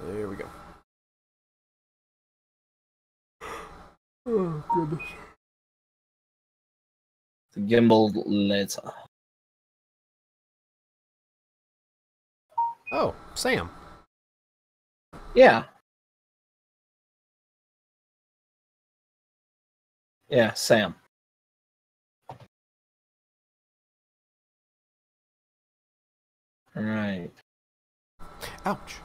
There we go. Oh, goodness. The gimbal laser. Oh, Sam. Yeah. Yeah, Sam. All right. Ouch.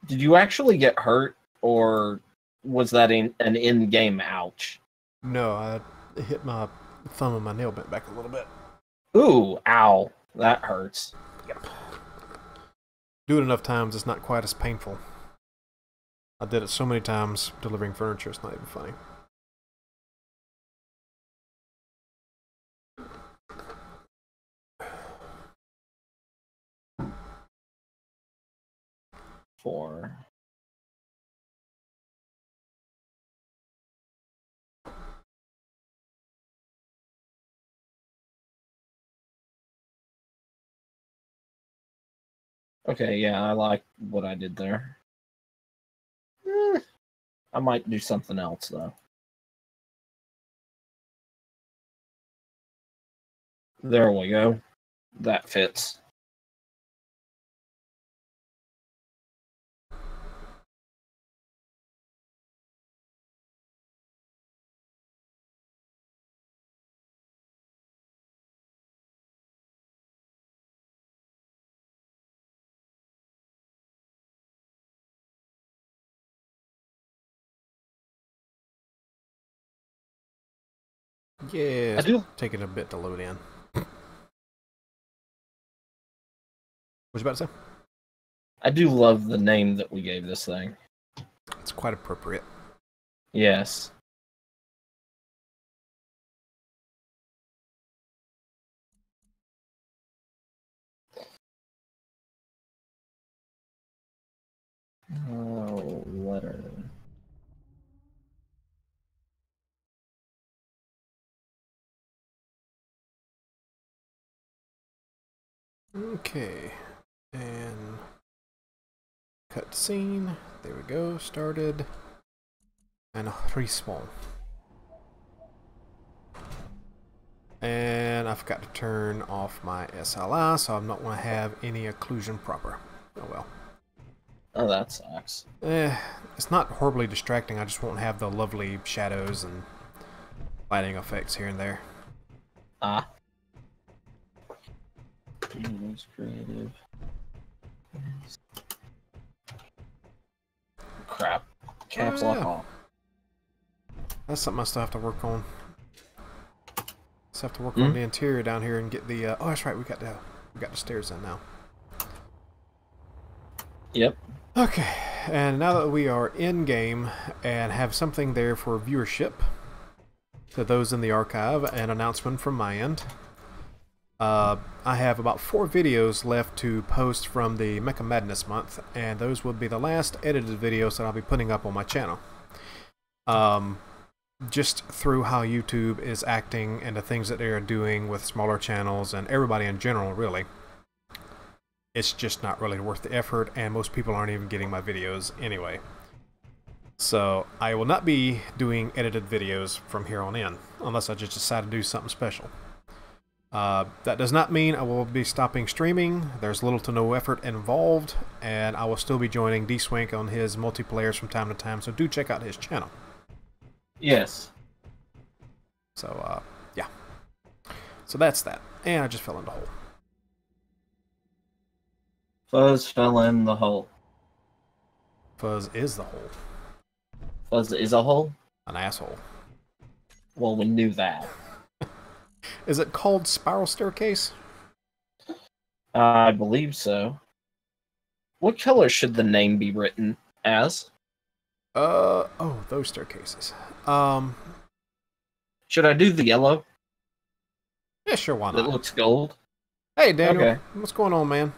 Did you actually get hurt, or was that an in-game ouch? No, I hit my thumb and my nail bent back a little bit. Ooh, ow. That hurts. Yep. Do it enough times, it's not quite as painful. I did it so many times delivering furniture, it's not even funny. Four. Okay, yeah, I like what I did there. I might do something else, though. There we go. That fits. Yeah, I do. taking a bit to load in. What you about to say? I do love the name that we gave this thing. It's quite appropriate. Yes. Oh, letter. Okay, and cut scene. There we go. Started and respawn. And I forgot to turn off my SLI, so I'm not going to have any occlusion proper. Oh well. Oh, that sucks. It's not horribly distracting. I just won't have the lovely shadows and lighting effects here and there. Ah. Use creative. Crap. Caps lock off. That's something I still have to work on. Still have to work on the interior down here and get the. Oh, that's right. We got the stairs in now. Yep. Okay, and now that we are in game and have something there for viewership, to those in the archive, an announcement from my end. I have about 4 videos left to post from the Mecha Madness month, and those will be the last edited videos that I'll be putting up on my channel. Just through how YouTube is acting and the things that they are doing with smaller channels and everybody in general, really. It's just not really worth the effort, and most people aren't even getting my videos anyway. So I will not be doing edited videos from here on in, unless I just decide to do something special. That does not mean I will be stopping streaming. There's little to no effort involved, and I will still be joining Dswank on his multiplayers from time to time, so do check out his channel. Yes. So, yeah. So that's that. And I just fell in the hole. Fuzz fell in the hole. Fuzz is the hole. Fuzz is a hole? An asshole. Well, we knew that. Is it called Spiral Staircase? I believe so. What color should the name be written as? Oh, those staircases. Should I do the yellow? Yeah, sure, why not? That looks gold. Hey, Daniel. Okay. What's going on, man?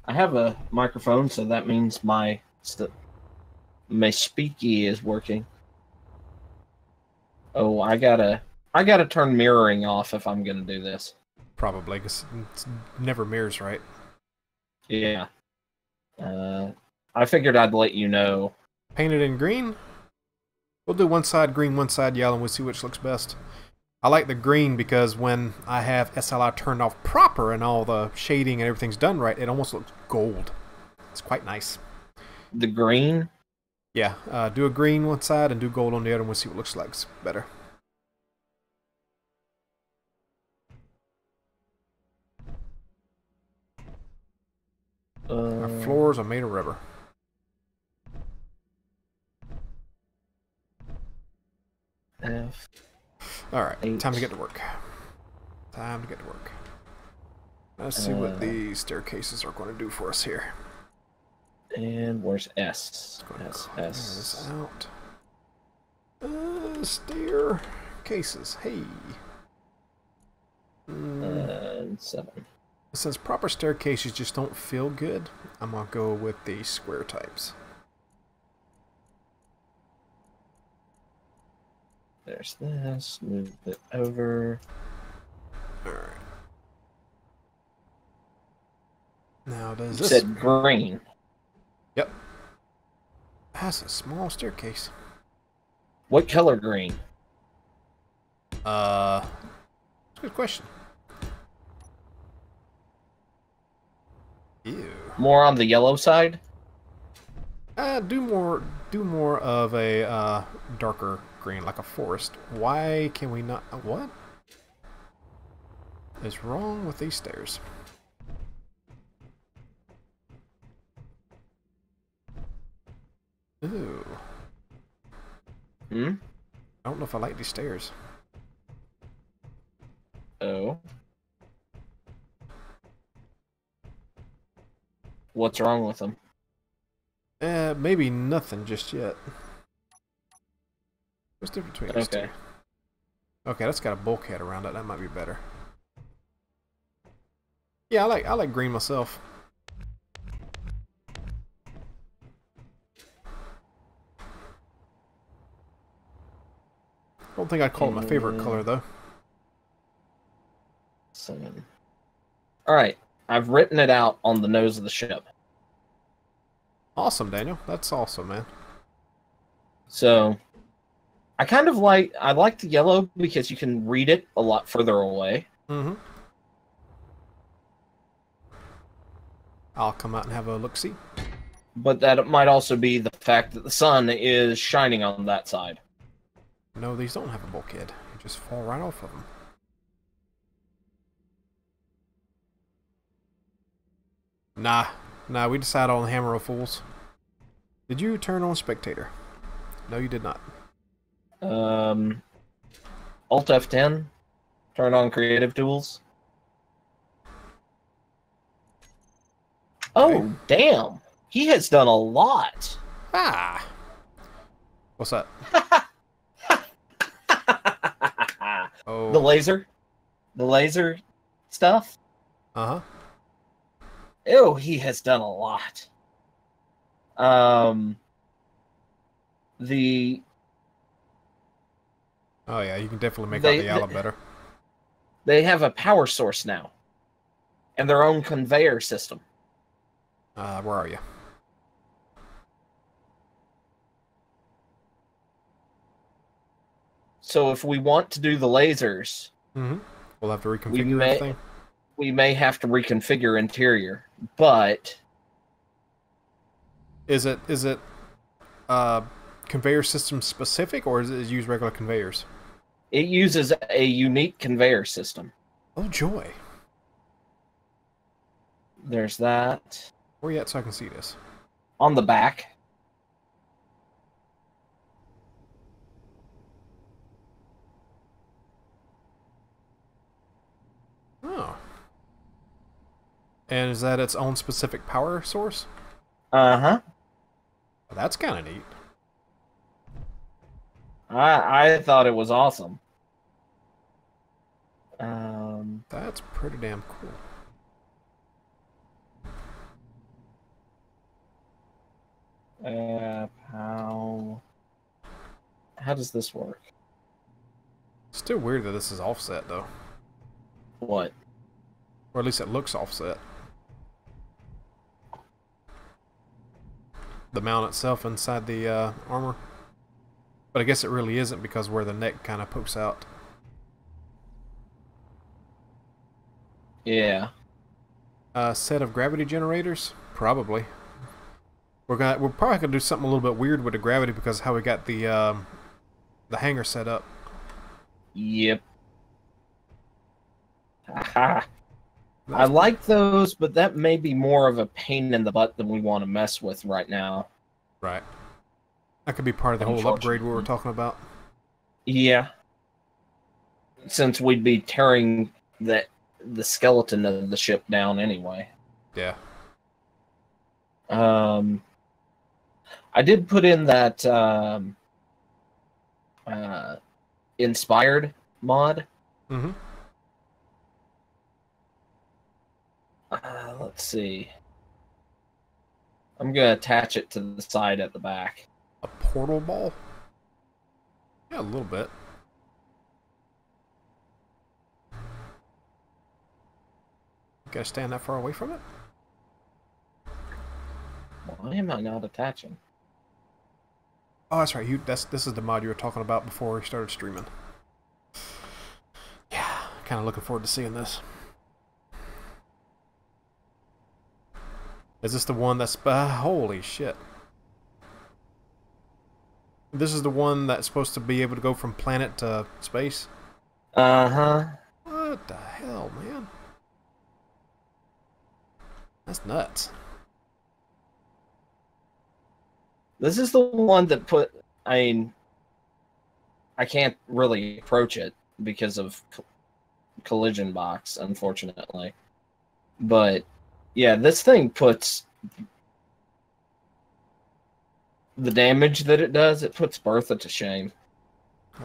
I have a microphone, so that means my speaky is working. Oh, I gotta turn mirroring off if I'm gonna do this. probably, because it's never mirrors right. Yeah. I figured I'd let you know. Paint it in green? We'll do one side green, one side yellow, and we'll see which looks best. I like the green because when I have SLI turned off proper and all the shading and everything's done right, it almost looks gold. It's quite nice. The green? Yeah, do a green one side and do gold on the other, and we'll see what looks like better. Our floors are made of rubber. F. Alright, 8. time to get to work. Time to get to work. Let's see what these staircases are going to do for us here. And where's S? Let's S. clear this out. Staircases. Hey. 7. Since proper staircases just don't feel good, I'm going to go with the square types. There's this. Move it over. Alright. Now, does You this... said green. Yep. That's a small staircase. What color green? That's a good question. Ew. More on the yellow side? Do more of a darker green, like a forest. Why can we not? What is wrong with these stairs? Ooh. Hmm? I don't know if I like these stairs. Oh. What's wrong with them? Maybe nothing just yet. What's the difference between these two? Okay, that's got a bulkhead around it. That might be better. Yeah, I like green myself. I don't think I'd call it my favorite color though. 7. All right, I've written it out on the nose of the ship. Awesome, Daniel. That's awesome, man. So, I like the yellow because you can read it a lot further away. Mm-hmm. I'll come out and have a look-see. But that might also be the fact that the sun is shining on that side. No, these don't have a bulkhead. You just fall right off of them. Nah, we decided on Hammer of Fools. Did you turn on Spectator? No, you did not. Alt F10, turn on creative tools. Okay. Oh, damn. He has done a lot. Ah! What's that? Oh. The laser stuff. Uh-huh. Ew, he has done a lot. Oh yeah, you can definitely make out the yellow better. They have a power source now. And their own conveyor system. Where are you? So if we want to do the lasers, We'll have to reconfigure everything. We may have to reconfigure interior, but Is it conveyor system specific, or is it use regular conveyors? it uses a unique conveyor system. Oh joy! There's that. Where you at so I can see this? On the back. Oh. And is that its own specific power source? Uh-huh. Well, that's kind of neat. I thought it was awesome. That's pretty damn cool. How does this work? Still weird that this is offset though. What? Or at least it looks offset. The mount itself inside the armor. But I guess it really isn't because where the neck kind of pokes out. Yeah. A set of gravity generators? Probably. We're probably gonna do something a little bit weird with the gravity because of how we got the hangar set up. Yep. Aha. I like those, but that may be more of a pain in the butt than we want to mess with right now. Right. That could be part of the whole upgrade we were talking about. Yeah. Since we'd be tearing the skeleton of the ship down anyway. Yeah. I did put in that inspired mod. Mm-hmm. Let's see. I'm gonna attach it to the side at the back. A portal ball? Yeah, a little bit. Gotta stand that far away from it? Why am I not attaching? Oh, that's right. This is the mod you were talking about before we started streaming. Yeah, kind of looking forward to seeing this. Is this the one that's... holy shit. This is the one that's supposed to be able to go from planet to space? Uh-huh. What the hell, man? That's nuts. This is the one that I can't really approach it because of collision box, unfortunately. But, yeah, this thing puts... the damage that it does, it puts Bertha to shame.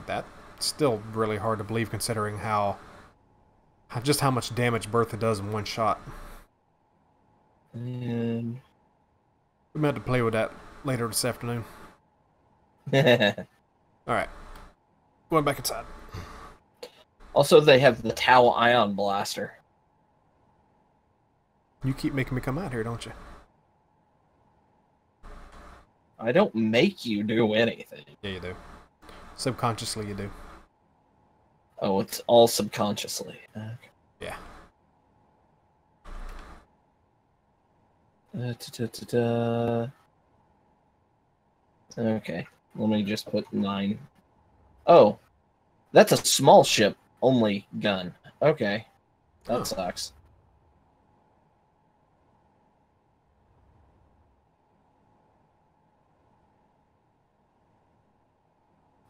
That's still really hard to believe considering just how much damage Bertha does in one shot. And... we might have to play with that later this afternoon. Alright. Going back inside. Also, they have the Tau Ion Blaster. You keep making me come out here, don't you? I don't make you do anything. Yeah, you do. Subconsciously, you do. Oh, it's all subconsciously. Okay. Yeah. Okay, let me just put 9. Oh, that's a small ship only gun. Okay, that sucks.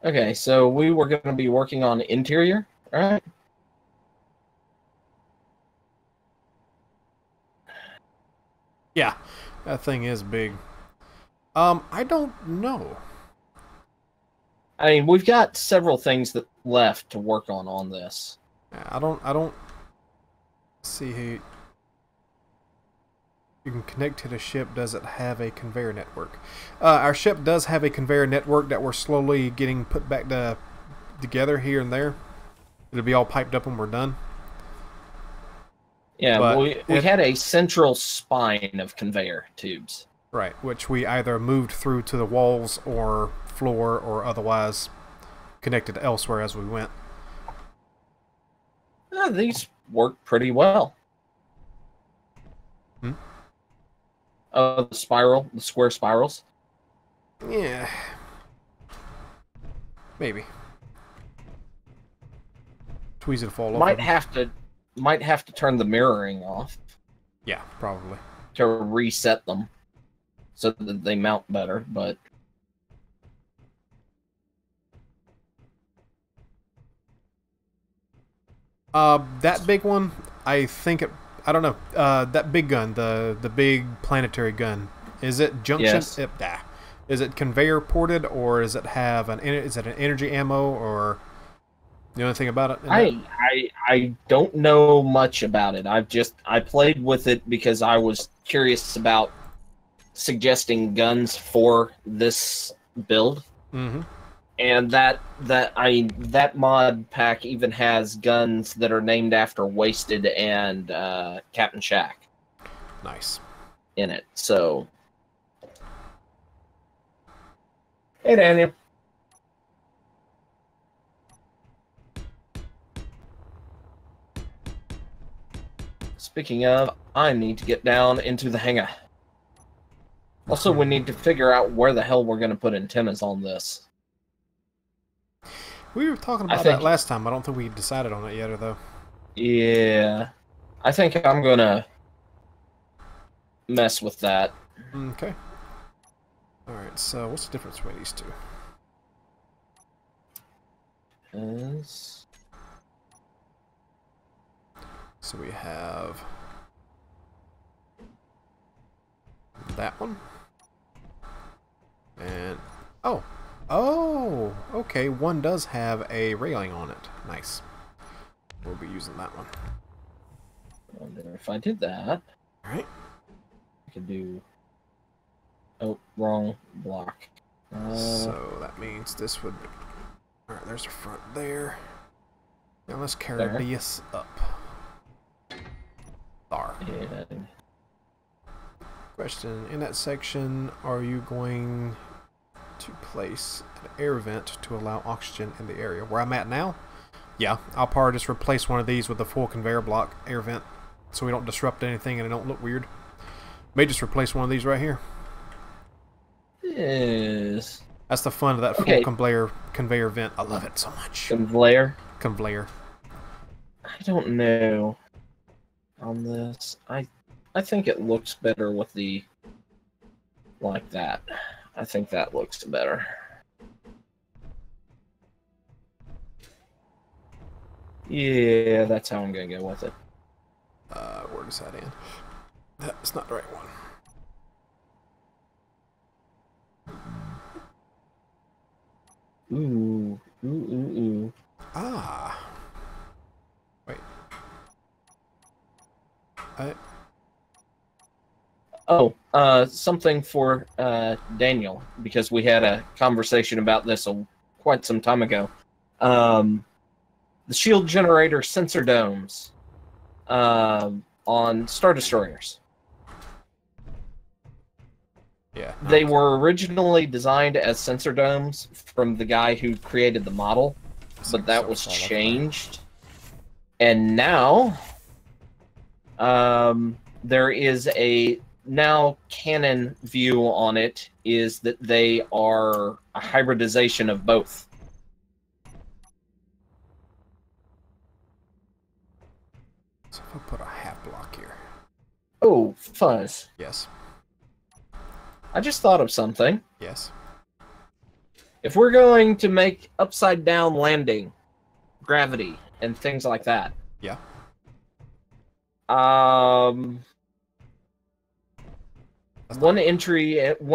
Okay, so we were going to be working on interior, all right? Yeah, that thing is big. I don't know. I mean, we've got several things that left to work on this. I don't see who you can connect to the ship. Does it have a conveyor network? Our ship does have a conveyor network that we're slowly getting put back together here and there. It'll be all piped up when we're done. Yeah, we had a central spine of conveyor tubes. Right, which we either moved through to the walls or floor or otherwise connected elsewhere as we went. These work pretty well. Hmm? The square spirals. Yeah. Maybe. Too easy to fall off. Might have to turn the mirroring off. Yeah, probably. To reset them so that they mount better, but that big one, I don't know. That big gun, the big planetary gun, is it junction? Yes. Is it conveyor ported, or is it an energy ammo, or you know anything about it? I don't know much about it. I played with it because I was curious about suggesting guns for this build. Mm-hmm. And that mod pack even has guns that are named after Wasted and Captain Shack. Nice. In it. So, hey Daniel. Speaking of, I need to get down into the hangar. Also, we need to figure out where the hell we're going to put antennas on this. We were talking about that last time. I don't think we decided on it yet, though. Yeah. I think I'm going to mess with that. Okay. Alright, so what's the difference between these two? So we have that one. And oh, okay, one does have a railing on it. Nice. We'll be using that one. I wonder if I did that. Alright. I could do... Oh, wrong block. So that means this would... Alright, there's the front there. Now let's carry this up. There. Yeah. Question, in that section, are you going to place an air vent to allow oxygen in the area? Where I'm at now? Yeah, I'll probably just replace one of these with a full conveyor block air vent so we don't disrupt anything and it don't look weird. May just replace one of these right here. Yes. That's the fun of that full conveyor vent. I love it so much. Conveyor? Conveyor. I don't know on this. I think it looks better with the like that. I think that looks better. Yeah, that's how I'm gonna go with it. Where does that end? That's not the right one. Ooh. Ah. Wait. Something for Daniel, because we had a conversation about this quite some time ago. The shield generator sensor domes on Star Destroyers. Yeah. They were originally designed as sensor domes from the guy who created the model, but that was changed. And now, there is a canon view on it is that they are a hybridization of both. So if I put a half block here. Oh, fuzz. Yes. I just thought of something. Yes. If we're going to make upside down landing, gravity, and things like that. Yeah. One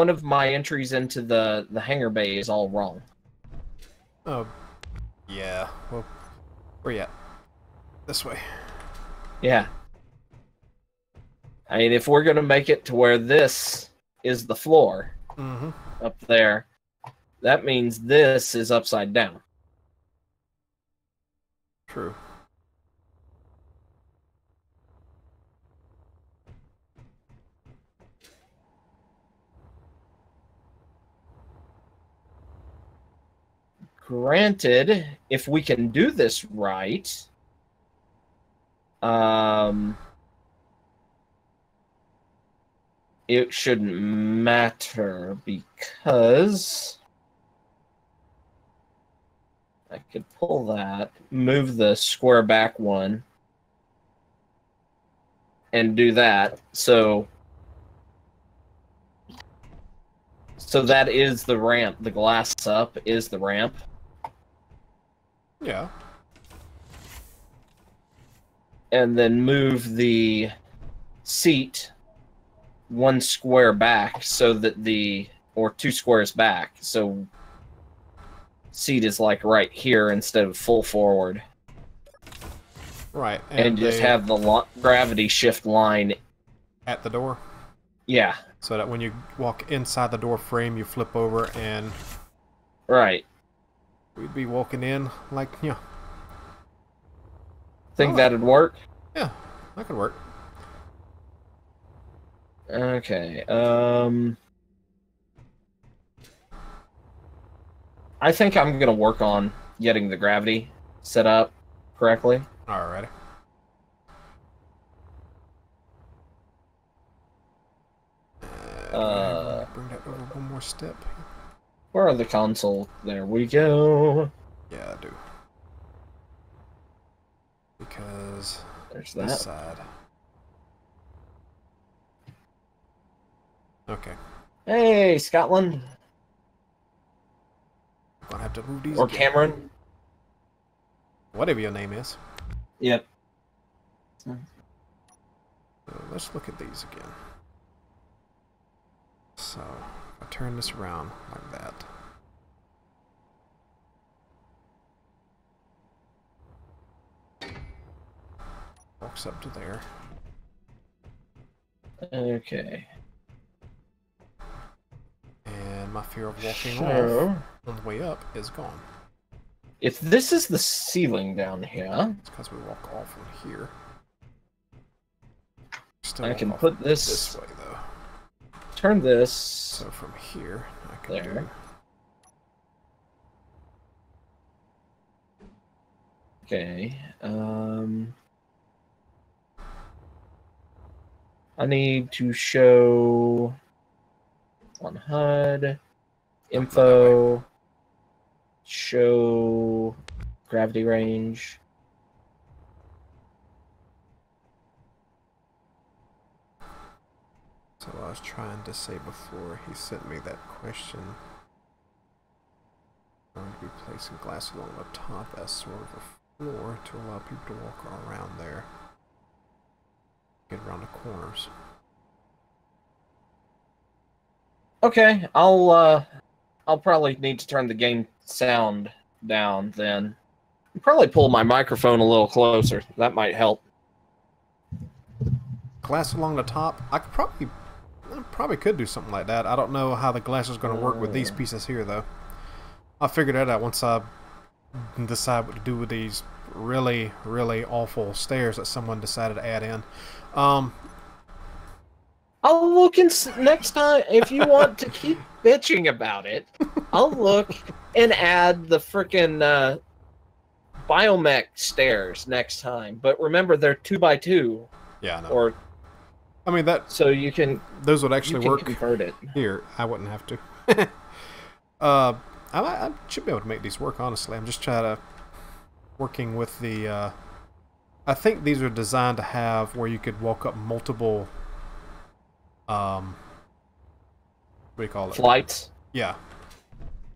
of my entries into the hangar bay is all wrong. Oh, yeah. Well, where you at? This way. Yeah. I mean, if we're going to make it to where this is the floor up there, that means this is upside down. True. Granted, if we can do this right, it shouldn't matter because I could pull that, move the square back one, and do that. So that is the ramp. The glass up is the ramp. Yeah. And then move the seat one square back so that or 2 squares back. So seat is like right here instead of full forward. Right. And just have the gravity shift line at the door. Yeah. So that when you walk inside the door frame, you flip over and... Right. we'd be walking in like, yeah. Think that'd work? Yeah, that could work. Okay. I think I'm gonna work on getting the gravity set up correctly. Alrighty. Bring that over one more step. Where are the console? There we go. Yeah, I do. Because There's this that. side. Okay. Hey, Scotland. I'm gonna have to move these Or again. Cameron. Whatever your name is. Yep. So let's look at these again. So, I turn this around like that. Walks up to there. Okay. And my fear of walking So, off on the way up is gone. if this is the ceiling down here, It's because we walk off from here. Still I walk can off put this way though. turn this So from here, I can there. do. Okay. I need to show on HUD info, show gravity range. So I was trying to say before he sent me that question. I'm going to be placing glass along the top as sort of a floor to allow people to walk around there. Get around the corners. Okay, I'll probably need to turn the game sound down then. I'll probably pull my microphone a little closer. That might help. Glass along the top. I probably could do something like that. I don't know how the glass is going to work with these pieces here, though. I'll figure that out once I decide what to do with these really, really awful stairs that someone decided to add in. I'll look next time if you want to keep bitching about it. I'll look and add the frickin' biomech stairs next time. But remember, they're 2x2. Yeah, I know. Or I mean that. so you can Those would actually work. convert it. Here, I wouldn't have to. I should be able to make these work, honestly. I'm just trying to... Working with the... I think these are designed to have where you could walk up multiple... what do you call it? Flights? Yeah.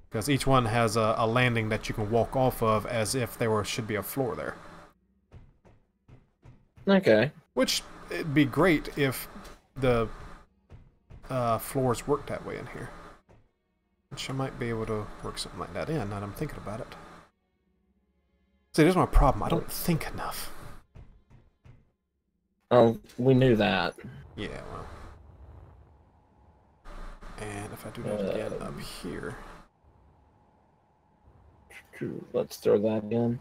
Because each one has a landing that you can walk off of as if there should be a floor there. Okay. Which, it'd be great if the floors worked that way in here. Which I might be able to work something like that in, now that I'm thinking about it. See, there's my problem. I don't think enough. Oh, we knew that. Yeah, well. And if I do that again up here... Let's throw that in.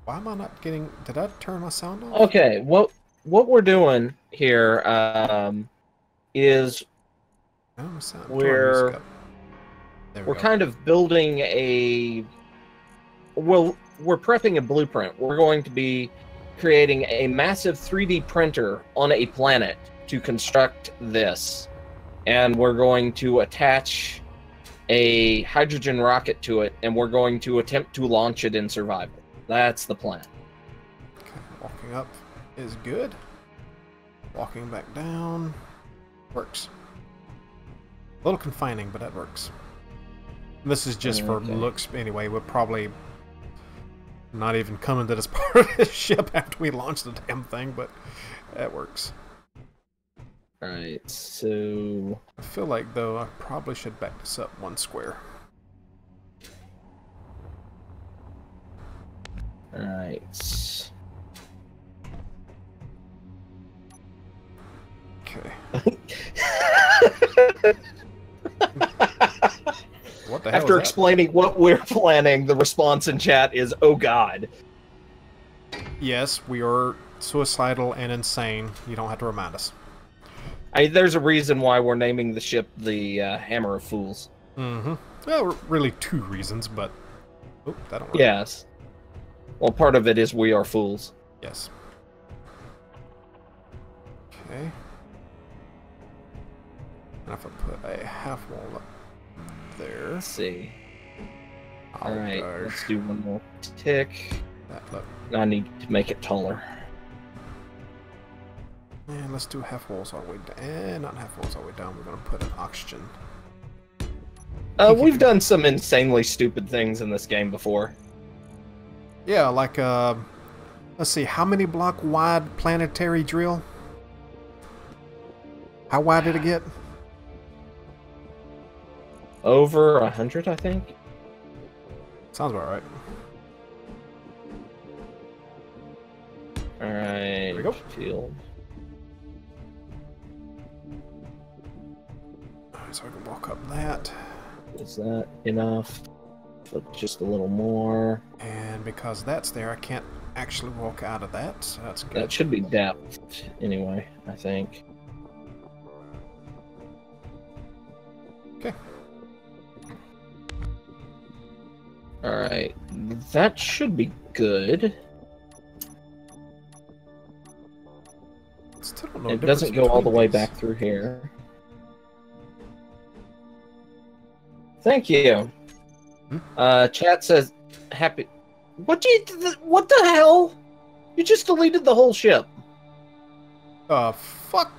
Why am I not getting... Did I turn my sound off? Okay, what we're doing here is No, my sound. we're kind of building a... Well, we're prepping a blueprint. We're going to be creating a massive 3D printer on a planet to construct this. And we're going to attach a hydrogen rocket to it, and we're going to attempt to launch it in survival. That's the plan. Okay, walking up is good. Walking back down works. A little confining, but that works. This is just for looks anyway. We're probably not even coming to this part of the ship after we launch the damn thing, but that works. Alright, so... I feel like, though, I probably should back this up one square. Alright. Okay. What the hell After is that? explaining what we're planning, the response in chat is, "Oh God." Yes, we are suicidal and insane. You don't have to remind us. There's a reason why we're naming the ship the Hammer of Fools. Mm-hmm. Well, really two reasons, but... Oh, that don't work. Yes. Well, part of it is we are fools. Yes. Okay. And if I put a half wall up there... Let's see. Oh, Alright, gosh. let's do one more tick. That, look. I need to make it taller. And let's do half walls all the way down. And not half walls all the way down. We're going to put an oxygen. We've done some insanely stupid things in this game before. Yeah, like, let's see, how many block wide planetary drill? How wide did it get? Over 100, I think. Sounds about right. Alright, There we go. field. Alright, so I can walk up that. Is that enough? But just a little more. And because that's there, I can't actually walk out of that, so that's good. That should be depth, anyway, I think. Okay. Alright, that should be good. Still don't know It the doesn't difference go all the between way these. back through here. Thank you. Chat says, happy... What the hell? You just deleted the whole ship. Fuck.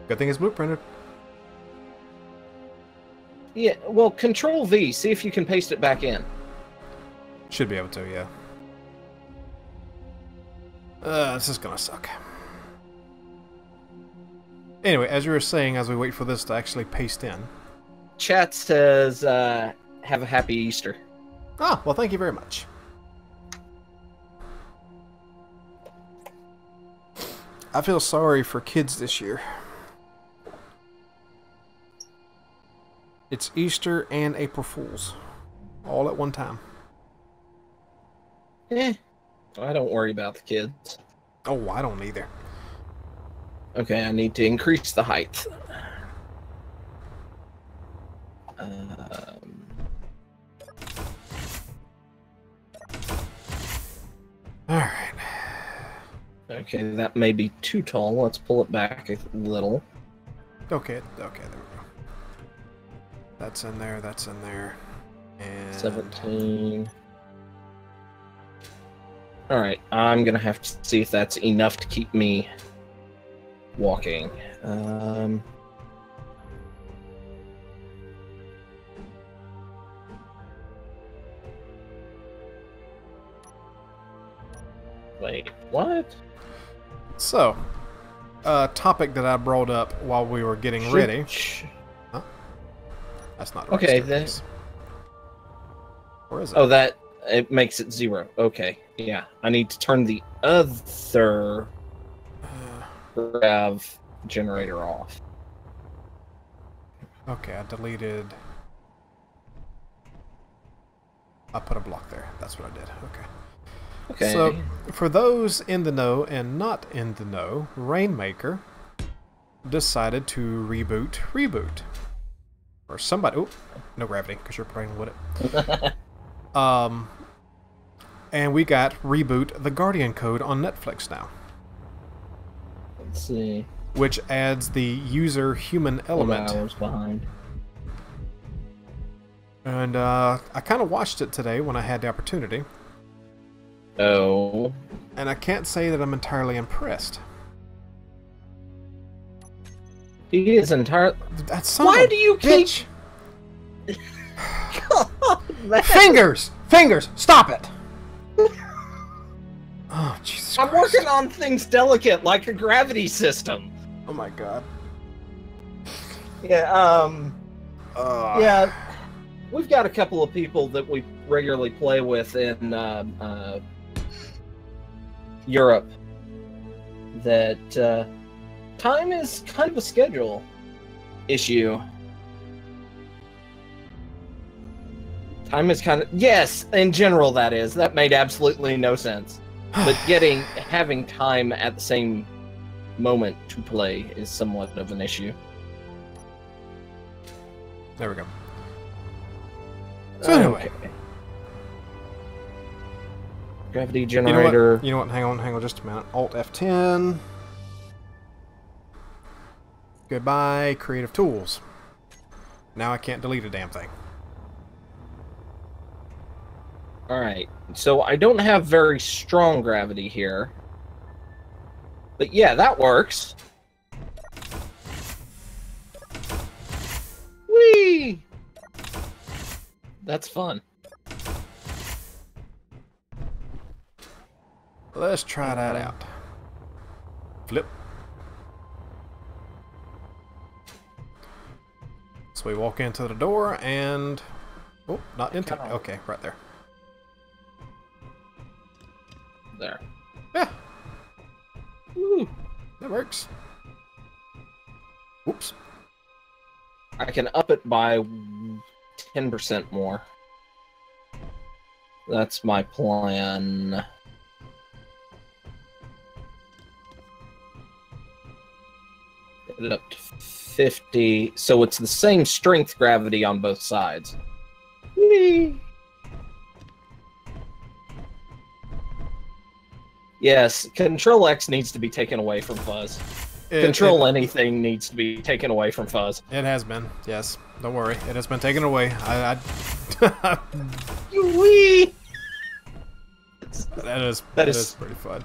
Good thing it's blueprinted. Yeah, well, Control V, see if you can paste it back in. Should be able to, yeah. This is gonna suck. Anyway, as you were saying, as we wait for this to actually paste in. Chat says, have a happy Easter. Ah, well, thank you very much. I feel sorry for kids this year. It's Easter and April Fools. All at one time. I don't worry about the kids. Oh, I don't either. Okay, I need to increase the height. Alright. Okay, that may be too tall. Let's pull it back a little. Okay, there we go. That's in there, that's in there. And 17. Alright, I'm gonna have to see if that's enough to keep me walking. Wait, what? So, a topic that I brought up while we were getting ready. Huh? That's not the right Okay, staircase. Where is it? Oh, that it makes it 0. Okay, yeah. I need to turn the other grav generator off. Okay, I deleted. I put a block there. That's what I did. Okay. Okay. So, for those in the know and not in the know, Rainmaker decided to reboot. Or somebody. Oh, no gravity, because you're playing with it. And we got Reboot the Guardian Code on Netflix now. Let's see. Which adds the user human element. hours behind. And I kind of watched it today when I had the opportunity. Oh. And I can't say that I'm entirely impressed. He is entirely. That's Why do you keep? bitch. God, Fingers! Fingers! Stop it! Oh, Jesus I'm Christ. working on things delicate, like a gravity system. Oh my god. Yeah. Yeah. we've got a couple of people that we regularly play with in Europe that time is kind of a schedule issue. Time is kind of, yes, in general that made absolutely no sense. But having time at the same moment to play is somewhat of an issue. There we go. So anyway, okay. Gravity generator. You know what? Hang on just a minute. Alt F10. Goodbye, creative tools. Now I can't delete a damn thing. Alright, so I don't have very strong gravity here. But yeah, that works. Whee! That's fun. Let's try that out. Flip. So we walk into the door and... Oh, not into it. Okay, right there. There. Yeah. Woo. That works. Oops. I can up it by 10% more. That's my plan. Get it up to 50. So it's the same strength gravity on both sides. Whee! Yes, Control X needs to be taken away from Fuzz. Control anything needs to be taken away from Fuzz. It has been, yes. Don't worry, it has been taken away. Wee! That is pretty fun.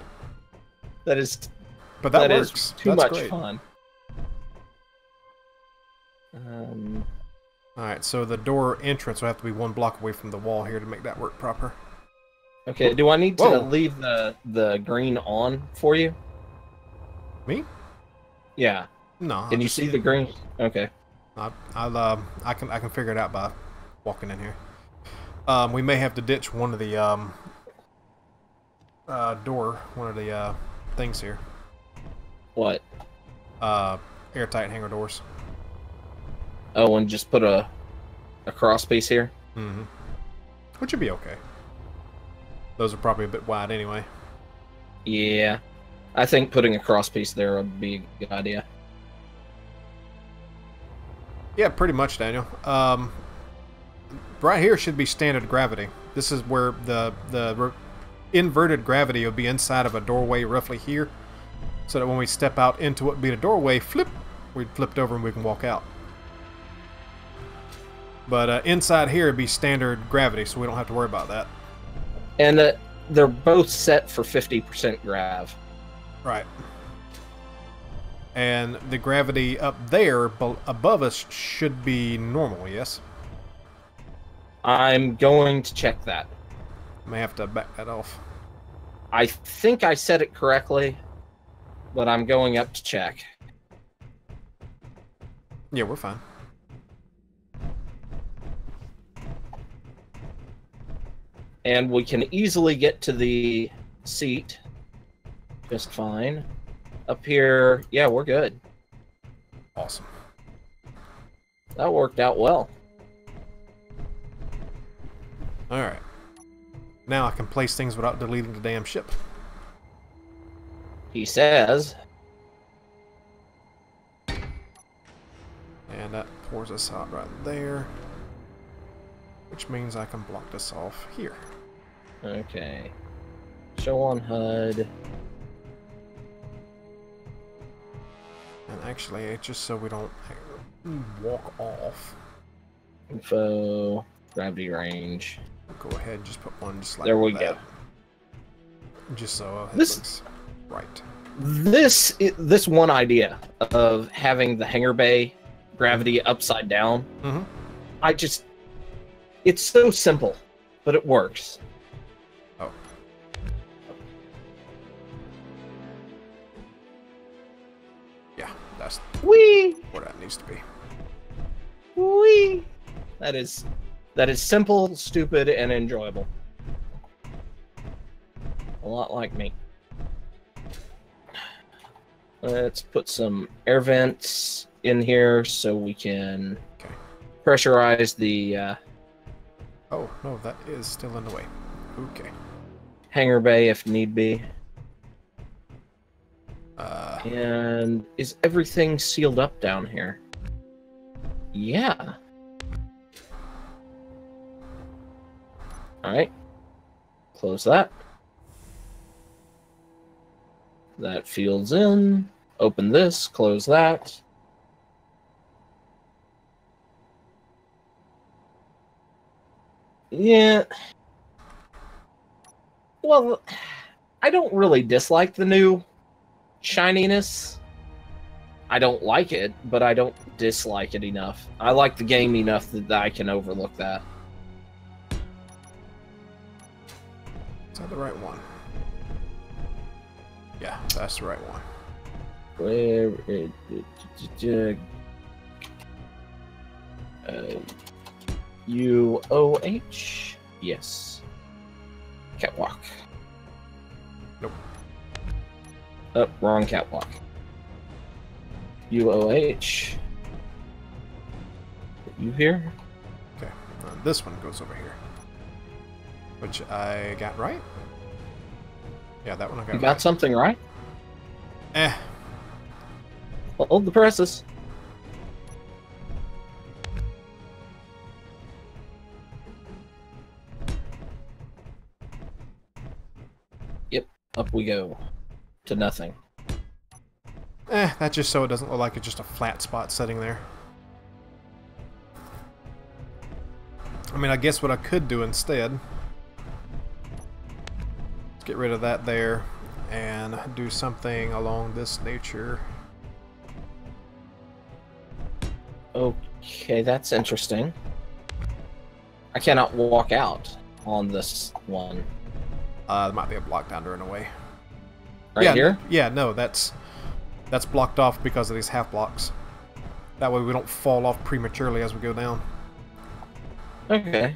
That is. But that works. Is too That's much great. Fun. Alright, so the door entrance will have to be 1 block away from the wall here to make that work proper. Okay, do I need to leave the green on for you? Me? Yeah. No. Can you see the green? Okay. I can figure it out by walking in here. We may have to ditch one of the one of the things here. What? Airtight hangar doors. Oh, and just put a cross piece here? Mm-hmm. Which would be okay. Those are probably a bit wide anyway. Yeah. I think putting a cross piece there would be a good idea. Yeah, pretty much, Daniel. Right here should be standard gravity. This is where the inverted gravity will be inside of a doorway roughly here. So that when we step out into what would be the doorway, flip, we flipped over and we can walk out. But inside here would be standard gravity, so we don't have to worry about that. And they're both set for 50% grav. Right. And the gravity up there above us should be normal, yes? I'm going to check that. May have to back that off. I think I said it correctly, but I'm going up to check. Yeah, we're fine. And we can easily get to the seat just fine. Up here, yeah, we're good. Awesome. That worked out well. Alright. Now I can place things without deleting the damn ship. He says. And that pours us out right there. Which means I can block this off here. Okay. Show on HUD. And actually, it's just so we don't walk off. Info. Gravity range. Go ahead and just put one just like there we that. go. Just so it This- looks right. This one idea of having the hangar bay gravity upside down, Mm-hmm. it's so simple, but it works. Oh. Yeah, that's Whee! where that needs to be. Whee! That that is simple, stupid, and enjoyable. A lot like me. Let's put some air vents in here so we can pressurize the Oh, no, that is still in the way. Okay. hangar bay if need be. And is everything sealed up down here? Yeah. Alright. Close that. That field's in. Open this, close that. Yeah. Well, I don't really dislike the new shininess. I don't like it, but I don't dislike it enough. I like the game enough that I can overlook that. Is that the right one? Yeah, that's the right one. Where UOH? Yes. Catwalk. Nope. Oh, wrong catwalk. UOH. You here? Okay, this one goes over here. Which I got right? Yeah, that one I got right. You got something right? Eh. Hold the presses. Yep, up we go. To nothing. Eh, that's just so it doesn't look like it's just a flat spot sitting there. I mean, I guess what I could do instead is get rid of that there and do something along this nature. Okay, that's interesting. I cannot walk out on this one. There might be a block down there in a way. Right here? Yeah, no, that's blocked off because of these half blocks. That way we don't fall off prematurely as we go down. Okay.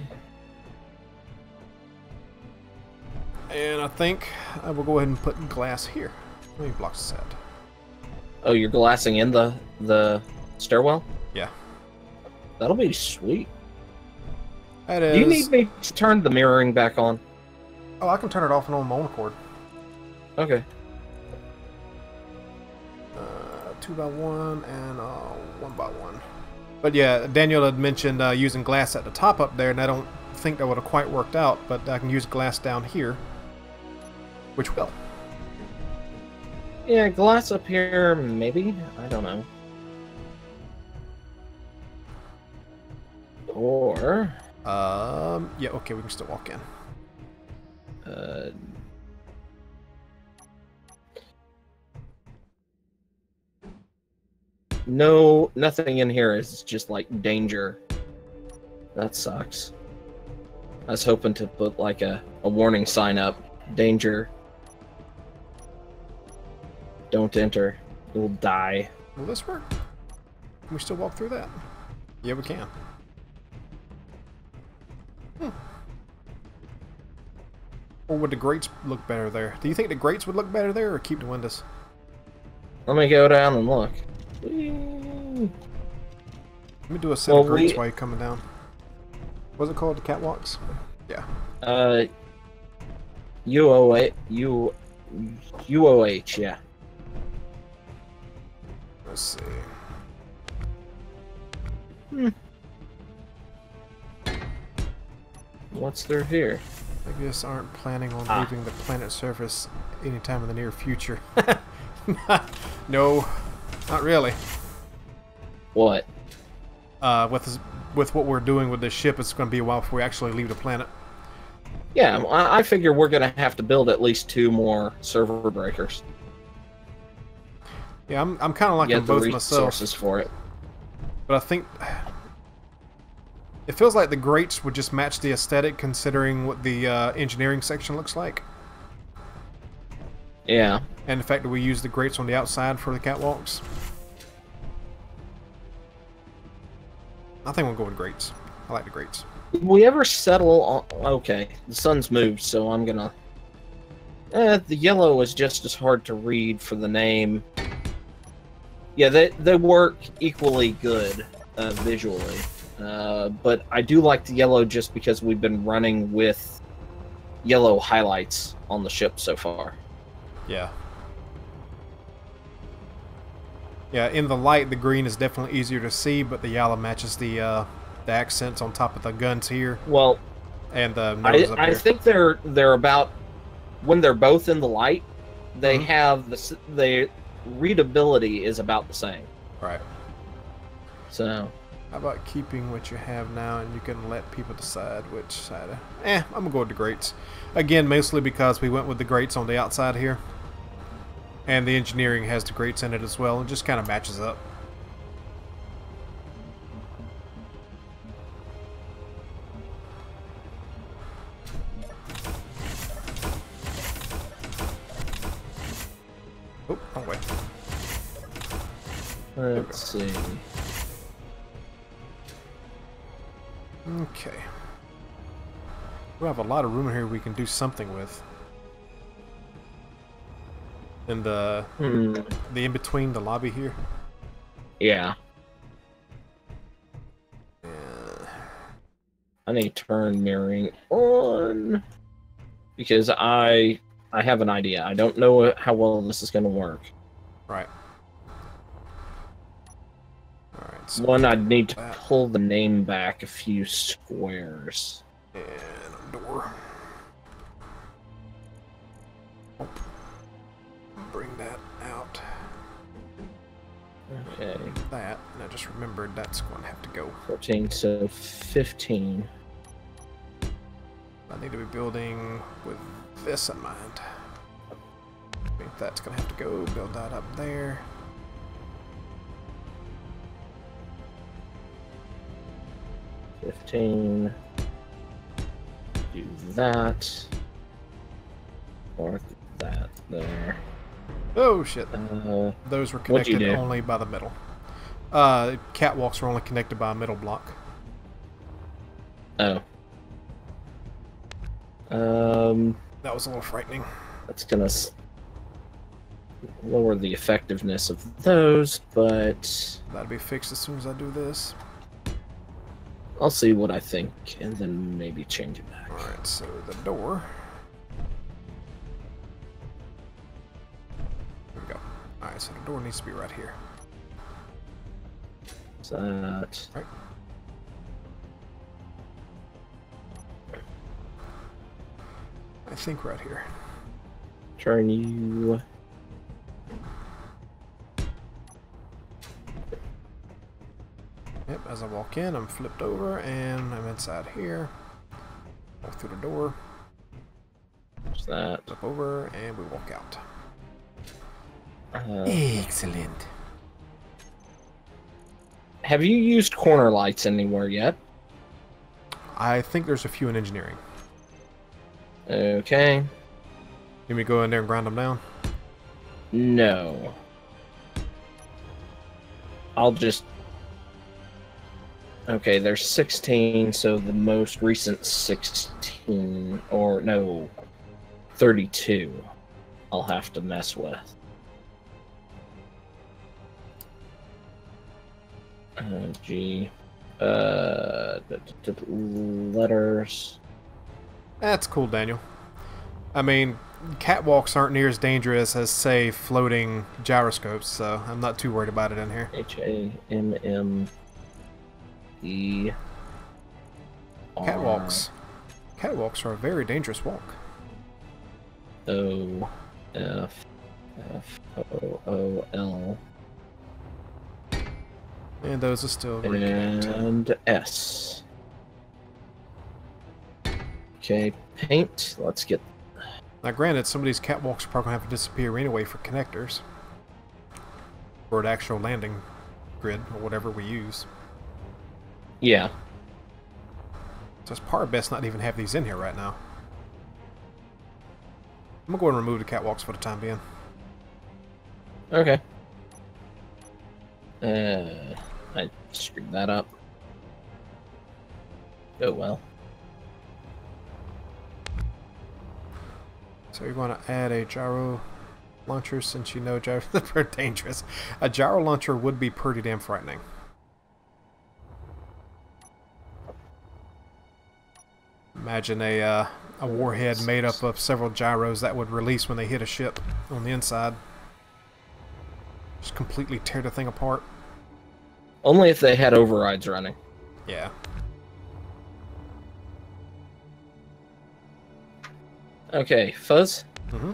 And I think I will go ahead and put glass here. How many blocks is that? Oh, you're glassing in the stairwell? Yeah. That'll be sweet. That is... Do you need me to turn the mirroring back on? Oh, I can turn it off and on my own accord. Okay. 2x1 and 1x1. But yeah, Daniel had mentioned using glass at the top up there, and I don't think that would have quite worked out, but I can use glass down here, which will. Yeah, glass up here, maybe? I don't know. Or... yeah, okay, we can still walk in. No, nothing in here is just like danger. That sucks. I was hoping to put like a warning sign up. Danger. Don't enter. You'll die. Will this work? Can we still walk through that? Yeah, we can. Or would the grates look better there? Do you think the grates would look better there, or keep the windows? Let me go down and look. Let me do a set of grates while you're coming down. What's it called? The catwalks? Yeah. UOH, yeah. Let's see. What's there here? I guess aren't planning on leaving the planet's surface anytime in the near future. No, not really. What? With what we're doing with this ship, it's going to be a while before we actually leave the planet. Yeah, I figure we're going to have to build at least 2 more server breakers. Yeah, I'm kind of liking both myself. Resources for it. But I think it feels like the grates would just match the aesthetic, considering what the engineering section looks like. Yeah. And the fact that we use the grates on the outside for the catwalks. I think we'll go with grates. I like the grates. we ever settle on... Okay, the sun's moved, so I'm gonna... the yellow is just as hard to read for the name. Yeah, they work equally good visually. But I do like the yellow just because we've been running with yellow highlights on the ship so far. Yeah. Yeah, in the light, the green is definitely easier to see, but the yellow matches the accents on top of the guns here. Well, and the nose up I here. think they're about, when they're both in the light, they have the readability is about the same. Right. So how about keeping what you have now, and you can let people decide which side? I'm gonna go with the grates. Again, mostly because we went with the grates on the outside here. And the engineering has the grates in it as well, and just kind of matches up. Oh, wrong way. let's see. Okay. We have a lot of room here we can do something with. In the in between the lobby here. Yeah. Yeah. I need to turn mirroring on because I have an idea. I don't know how well this is going to work. Right. All right. So one, I'd need to pull the name back a few squares. And a door. Oh. Bring that out. Okay. That, and I just remembered that's going to have to go. 14, so 15. I need to be building with this in mind. I think that's going to have to go. Build that up there. Do that. Or that there. Oh shit. Those were connected only by the middle. Catwalks were only connected by a middle block. Oh. That was a little frightening. That's gonna lower the effectiveness of those, but that'll be fixed as soon as I do this. I'll see what I think, and then maybe change it back. Alright, so the door. There we go. Alright, so the door needs to be right here. That. Right. I think right here. Turn you. Yep, as I walk in, I'm flipped over and I'm inside here. Walk through the door. There's that. Flip over and we walk out. Excellent. Have you used corner lights anywhere yet? I think there's a few in engineering. Okay. You me go in there and grind them down? No. I'll just... Okay, there's 16, so the most recent 16, or no, 32, I'll have to mess with. G. Letters. That's cool, Daniel. I mean, catwalks aren't near as dangerous as, say, floating gyroscopes, so I'm not too worried about it in here. H-A-M-M-E. Catwalks. Catwalks are a very dangerous walk. O-F-F-O-O-L. And those are still and S. Okay, paint. Let's get. Now, granted, some of these catwalks are probably going to have to disappear anyway for connectors. Or an actual landing grid, or whatever we use. Yeah. So it's probably best not to even have these in here right now. I'm going to go ahead and remove the catwalks for the time being. Okay. I screwed that up. Oh well. So you're going to add a gyro launcher since you know gyros are very dangerous. A gyro launcher would be pretty damn frightening. Imagine a warhead made up of several gyros that would release when they hit a ship on the inside. Just completely tear the thing apart. Only if they had overrides running. Yeah. Okay, Fuzz. Mm-hmm.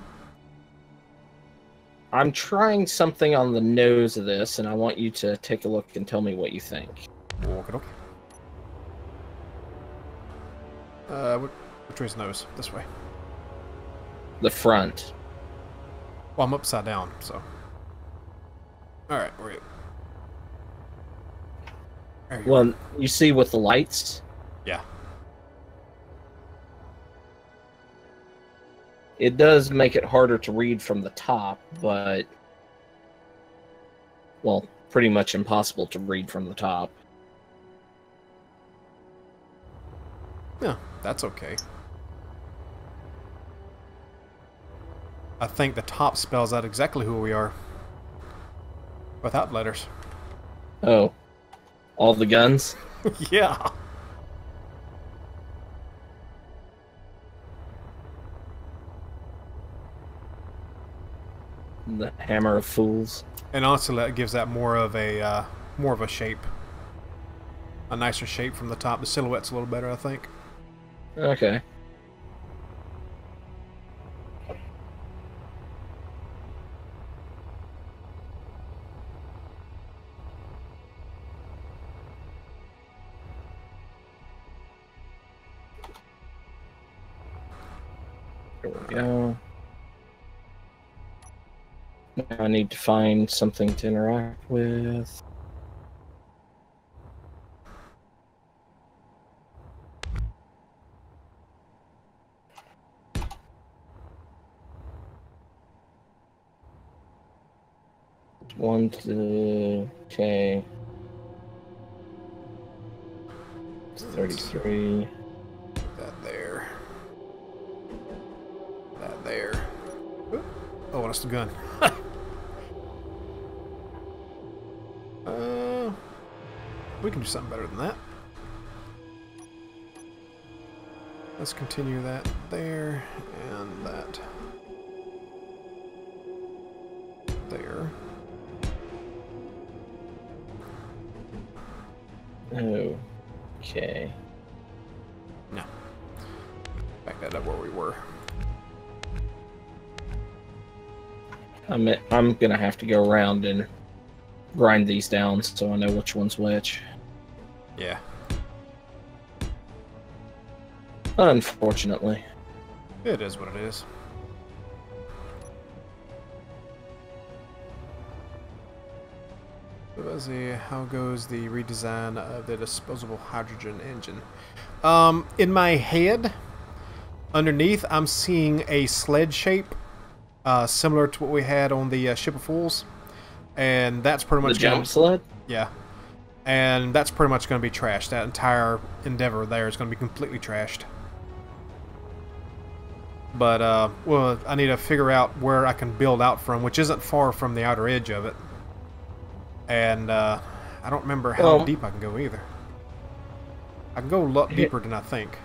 I'm trying something on the nose of this, and I want you to take a look and tell me what you think. Okie dokie. Which way's nose? This way. The front. Well, I'm upside down, so. Alright, where are you? There you Well, are. you see with the lights? Yeah. It does make it harder to read from the top, but... well, pretty much impossible to read from the top. Yeah, that's okay. I think the top spells out exactly who we are. Without letters. Oh. All the guns? Yeah. The Hammer of Fools. And honestly, that gives that more of a shape. A nicer shape from the top. The silhouette's a little better, I think. Okay. There we go. Now I need to find something to interact with. One, two, okay. 33. That there. That there. Oop. Oh, that's the gun. We can do something better than that. Let's continue that there and that there. Okay. No. Back that up where we were. I'm gonna have to go around and grind these down so I know which one's which. Yeah. Unfortunately. It is what it is. So let's see, how goes the redesign of the disposable hydrogen engine? In my head, underneath, I'm seeing a sled shape, similar to what we had on the Ship of Fools, and that's pretty much The jump sled? Yeah, and that's pretty much going to be trashed. That entire endeavor there is going to be completely trashed. But well, I need to figure out where I can build out from, which isn't far from the outer edge of it. And I don't remember how deep I can go either. I can go a lot deeper than I think.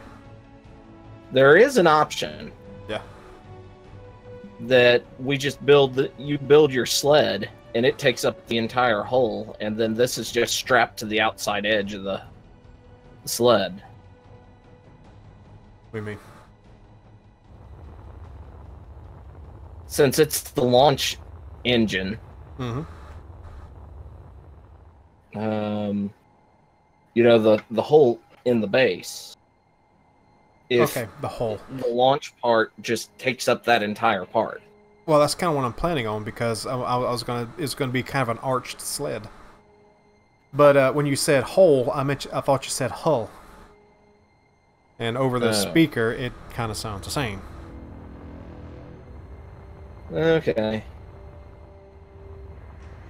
There is an option. Yeah. That we just build you build your sled and it takes up the entire hull, and then this is just strapped to the outside edge of the sled. What do you mean? Since it's the launch engine, Mm-hmm. You know, the hole in the base. Okay, the hole. The launch part just takes up that entire part. Well, that's kind of what I'm planning on, because it's gonna be kind of an arched sled. But when you said hole, I thought you said hull. And over the speaker, it kind of sounds the same. Okay.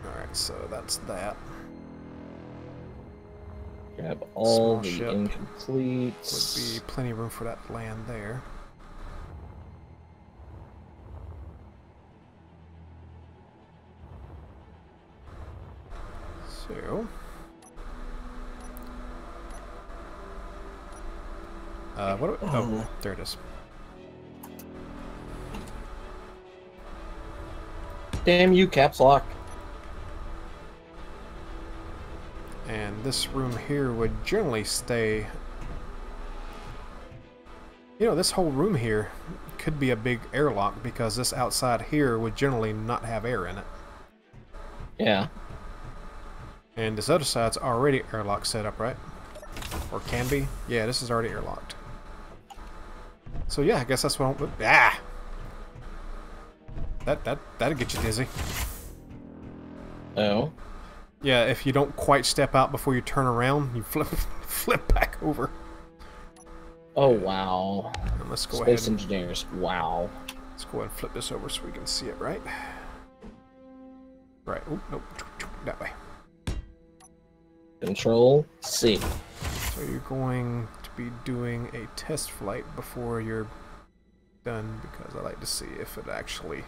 All right, so that's that. Grab all Small the ship incompletes. would be plenty of room for that land there. So, what? Oh, there it is. Damn you, caps lock. And this room here would generally stay. You know, this whole room here could be a big airlock because this outside here would generally not have air in it. Yeah. And this other side's already airlock set up, right? Or can be? Yeah, this is already airlocked. So yeah, I guess that's what I'm... Ah! That'd get you dizzy. Oh. Yeah, if you don't quite step out before you turn around, you flip back over. Oh, wow. And let's go Space ahead and, engineers, wow. let's go ahead and flip this over so we can see it, right? Right. Oh, nope. That way. Control C. So you're going to be doing a test flight before you're done, because I like to see if it actually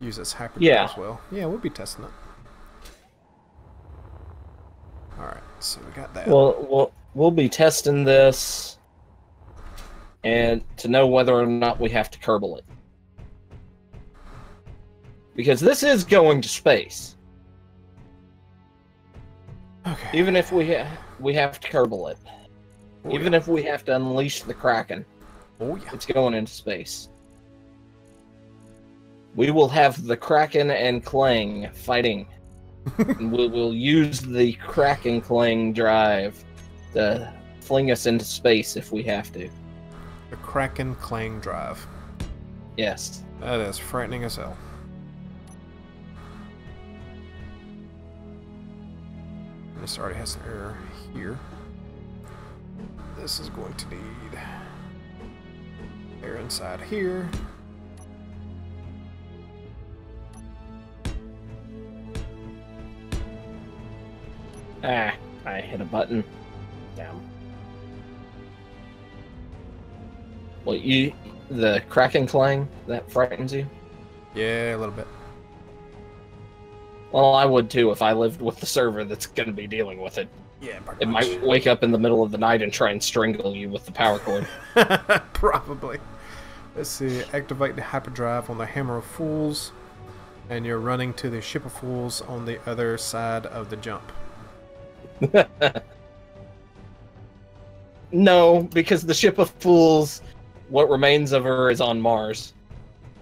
uses hyperdrive as well. Yeah, we'll be testing it. Alright, so we got that. Well, we'll be testing this and to know whether or not we have to kerbal it. Because this is going to space. Okay. Even if we have to kerbal it. Oh, Even if we have to unleash the Kraken. Oh yeah. It's going into space. We will have the Kraken and Clang fighting. And we will use the Kraken Clang drive to fling us into space if we have to. The Kraken Clang drive. Yes. That is frightening as hell. This already has an error here. This is going to need air inside here. Ah, I hit a button. Damn. Well, the Kraken Clang, that frightens you? Yeah, a little bit. Well, I would too if I lived with the server that's going to be dealing with it. Yeah, It might wake up in the middle of the night and try and strangle you with the power cord. Probably. Let's see. Activate the hyperdrive on the Hammer of Fools, and you're running to the Ship of Fools on the other side of the jump. No, because the Ship of Fools, what remains of her is on Mars.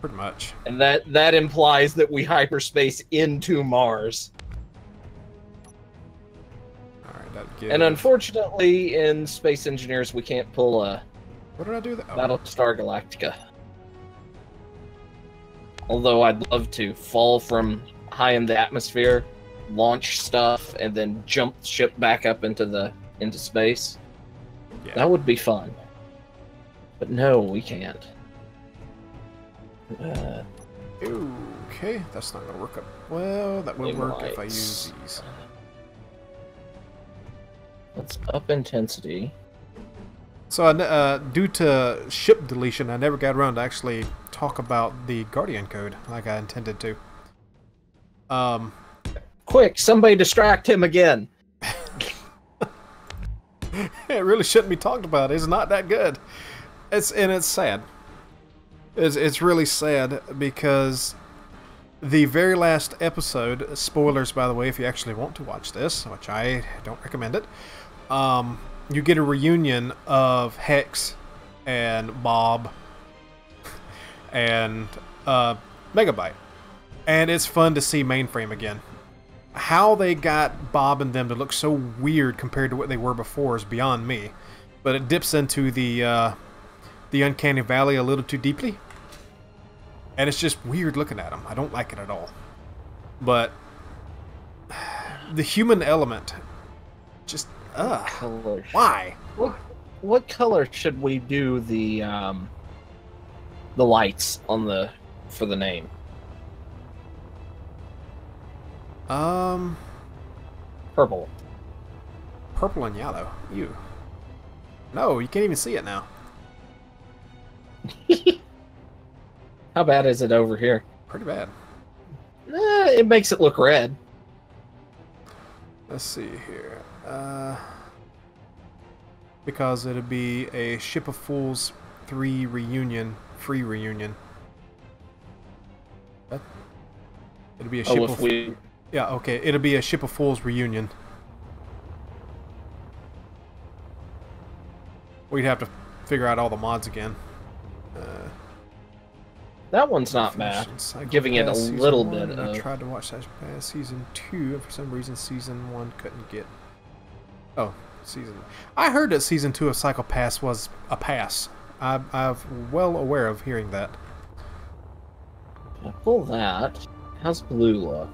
Pretty much. And that implies that we hyperspace into Mars. Alright, that gives... And unfortunately, in Space Engineers, we can't pull a What did I do? Oh. Battlestar Galactica. Although I'd love to fall from high in the atmosphere, launch stuff, and then jump the ship back up into space. Yeah. That would be fun. But no, we can't. Okay, that's not gonna work up. Well, that will work if I use these. Let's up intensity. So, due to ship deletion, I never got around to actually talk about the Guardian code like I intended to. Quick, somebody distract him again. It really shouldn't be talked about. It's not that good. It's sad. It's really sad because the very last episode, spoilers by the way, if you actually want to watch this, which I don't recommend it, you get a reunion of Hex and Bob and Megabyte. And it's fun to see Mainframe again. How they got Bob and them to look so weird compared to what they were before is beyond me. But it dips into the Uncanny Valley a little too deeply. And it's just weird looking at them. I don't like it at all. But the human element, just Color. why? What color should we do the lights on for the name? Purple. purple and yellow. Ew. No, you can't even see it now. How bad is it over here? Pretty bad. It makes it look red. Let's see here. Because it'd be a Ship of Fools 3 reunion, free reunion. What? It'd be a Ship of... Yeah, okay. It'll be a Ship of Fools reunion. We'd have to figure out all the mods again. That one's not bad. Giving it a little bit of... I tried to watch that past Season 2, and for some reason Season 1 couldn't get... Oh, Season... I heard that Season 2 of Cycle Pass was a pass. I'm well aware of hearing that. Pull that. How's blue look?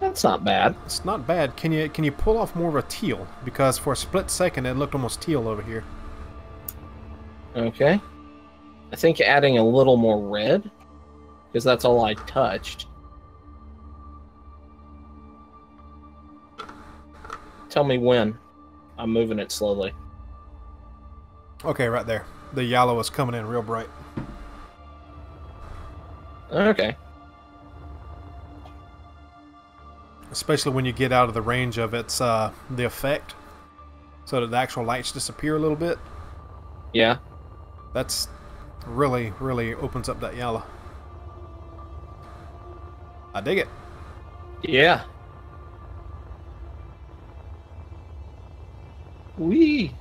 That's not bad. It's not bad. Can you pull off more of a teal? Because for a split second it looked almost teal over here. Okay. I think adding a little more red, because that's all I touched. Tell me when. I'm moving it slowly. Okay, right there. The yellow is coming in real bright. Okay. Especially when you get out of the range of its the effect, so that the actual lights disappear a little bit. Yeah. That's really opens up that yellow. I dig it. Yeah. Wee.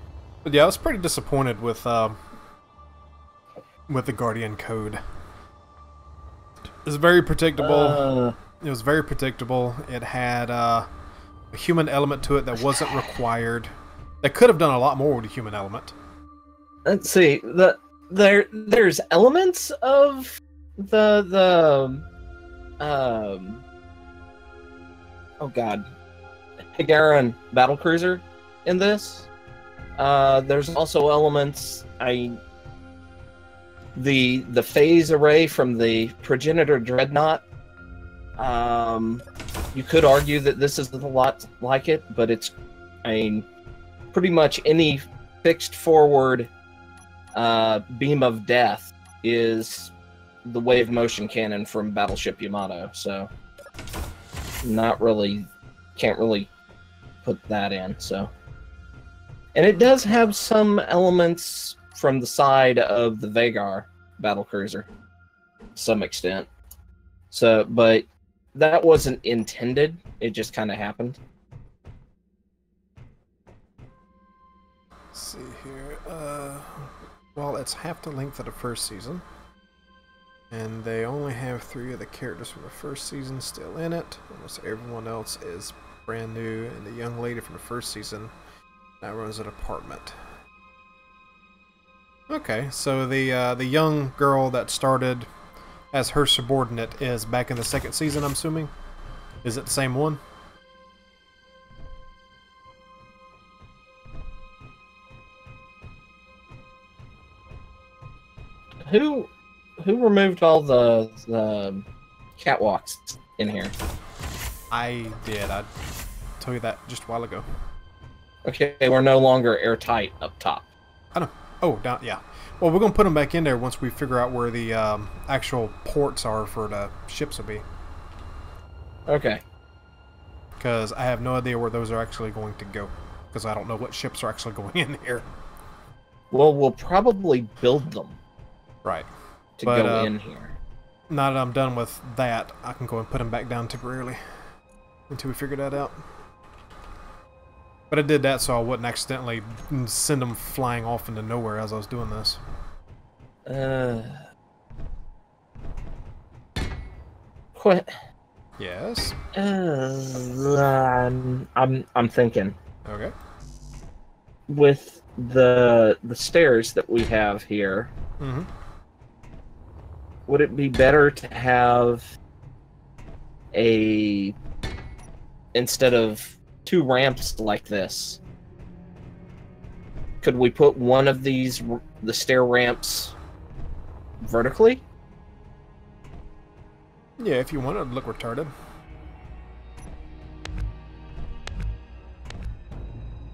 But yeah, I was pretty disappointed with the Guardian code. It's very predictable. It was very predictable. It had a human element to it that wasn't required. They could have done a lot more with a human element. Let's see. There's elements of the oh god, Higaran battlecruiser in this. There's also elements. The phase array from the progenitor dreadnought. You could argue that this is a lot like it, but it's, pretty much any fixed forward beam of death is the wave motion cannon from Battleship Yamato, so can't really put that in, so. And it does have some elements from the side of the Vagar battlecruiser, to some extent. So, but that wasn't intended, it just kind of happened. Let's see here. Well, it's half the length of the first season. And they only have 3 of the characters from the first season still in it. Almost everyone else is brand new. And the young lady from the first season now runs an apartment. Okay, so the young girl that started as her subordinate is back in the second season, I'm assuming? Is it the same one? Who removed all the catwalks in here? I did. I told you that just a while ago. Okay, we're no longer airtight up top. I know. Oh, down, yeah. Well, we're going to put them back in there once we figure out where the actual ports are for the ships will be. Okay. Because I have no idea where those are actually going to go. Because I don't know what ships are actually going in here. Well, we'll probably build them. Right. To go in here. Now that I'm done with that, I can go and put them back down temporarily. Until we figure that out. But I did that so I wouldn't accidentally send them flying off into nowhere as I was doing this. What? Yes. I'm thinking. Okay. With the stairs that we have here, would it be better to have instead of 2 ramps like this, could we put one of the stair ramps vertically? Yeah, if you want it to look retarded.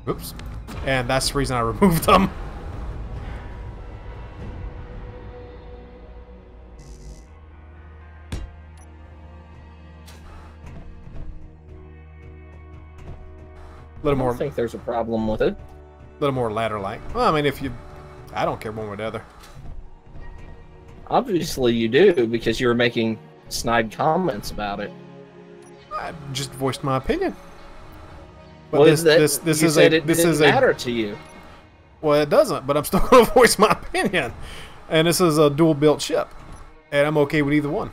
Oops. And that's the reason I removed them. I don't think there's a problem with it. A little more ladder-like. Well, I mean, if you... I don't care one way or the other. Obviously you do, because you were making snide comments about it. I just voiced my opinion. But Well, this didn't matter to you. Well, it doesn't, but I'm still going to voice my opinion. And this is a dual-built ship. And I'm okay with either one.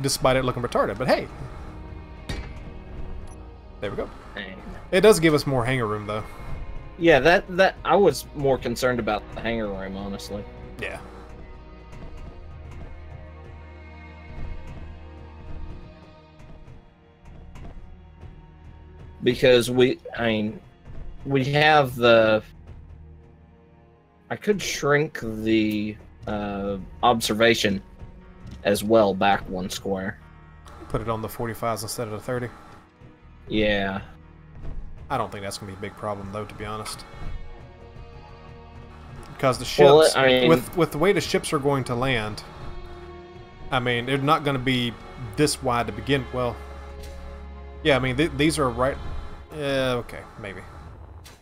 Despite it looking retarded. But hey. There we go. Dang. It does give us more hangar room, though. Yeah, that I was more concerned about the hangar room, honestly. Yeah. Because we have the... I could shrink the observation as well back 1 square. Put it on the 45s instead of the 30. Yeah. I don't think that's going to be a big problem, though, to be honest. Because the ships, with the way the ships are going to land, I mean, they're not going to be this wide to begin. Well, yeah, I mean, these are right. Okay, maybe.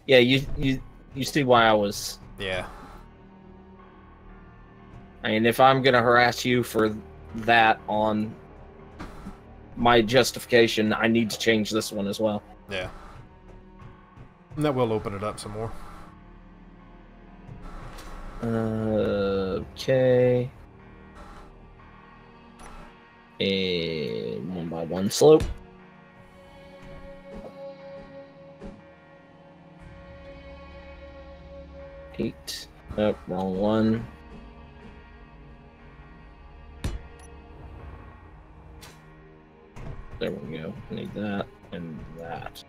Yeah, you see why I was. Yeah. I mean, if I'm going to harass you for that on my justification, I need to change this one as well. Yeah. And that will open it up some more. Okay. A 1x1 slope. Eight. Oh, wrong one. There we go. Need that and that.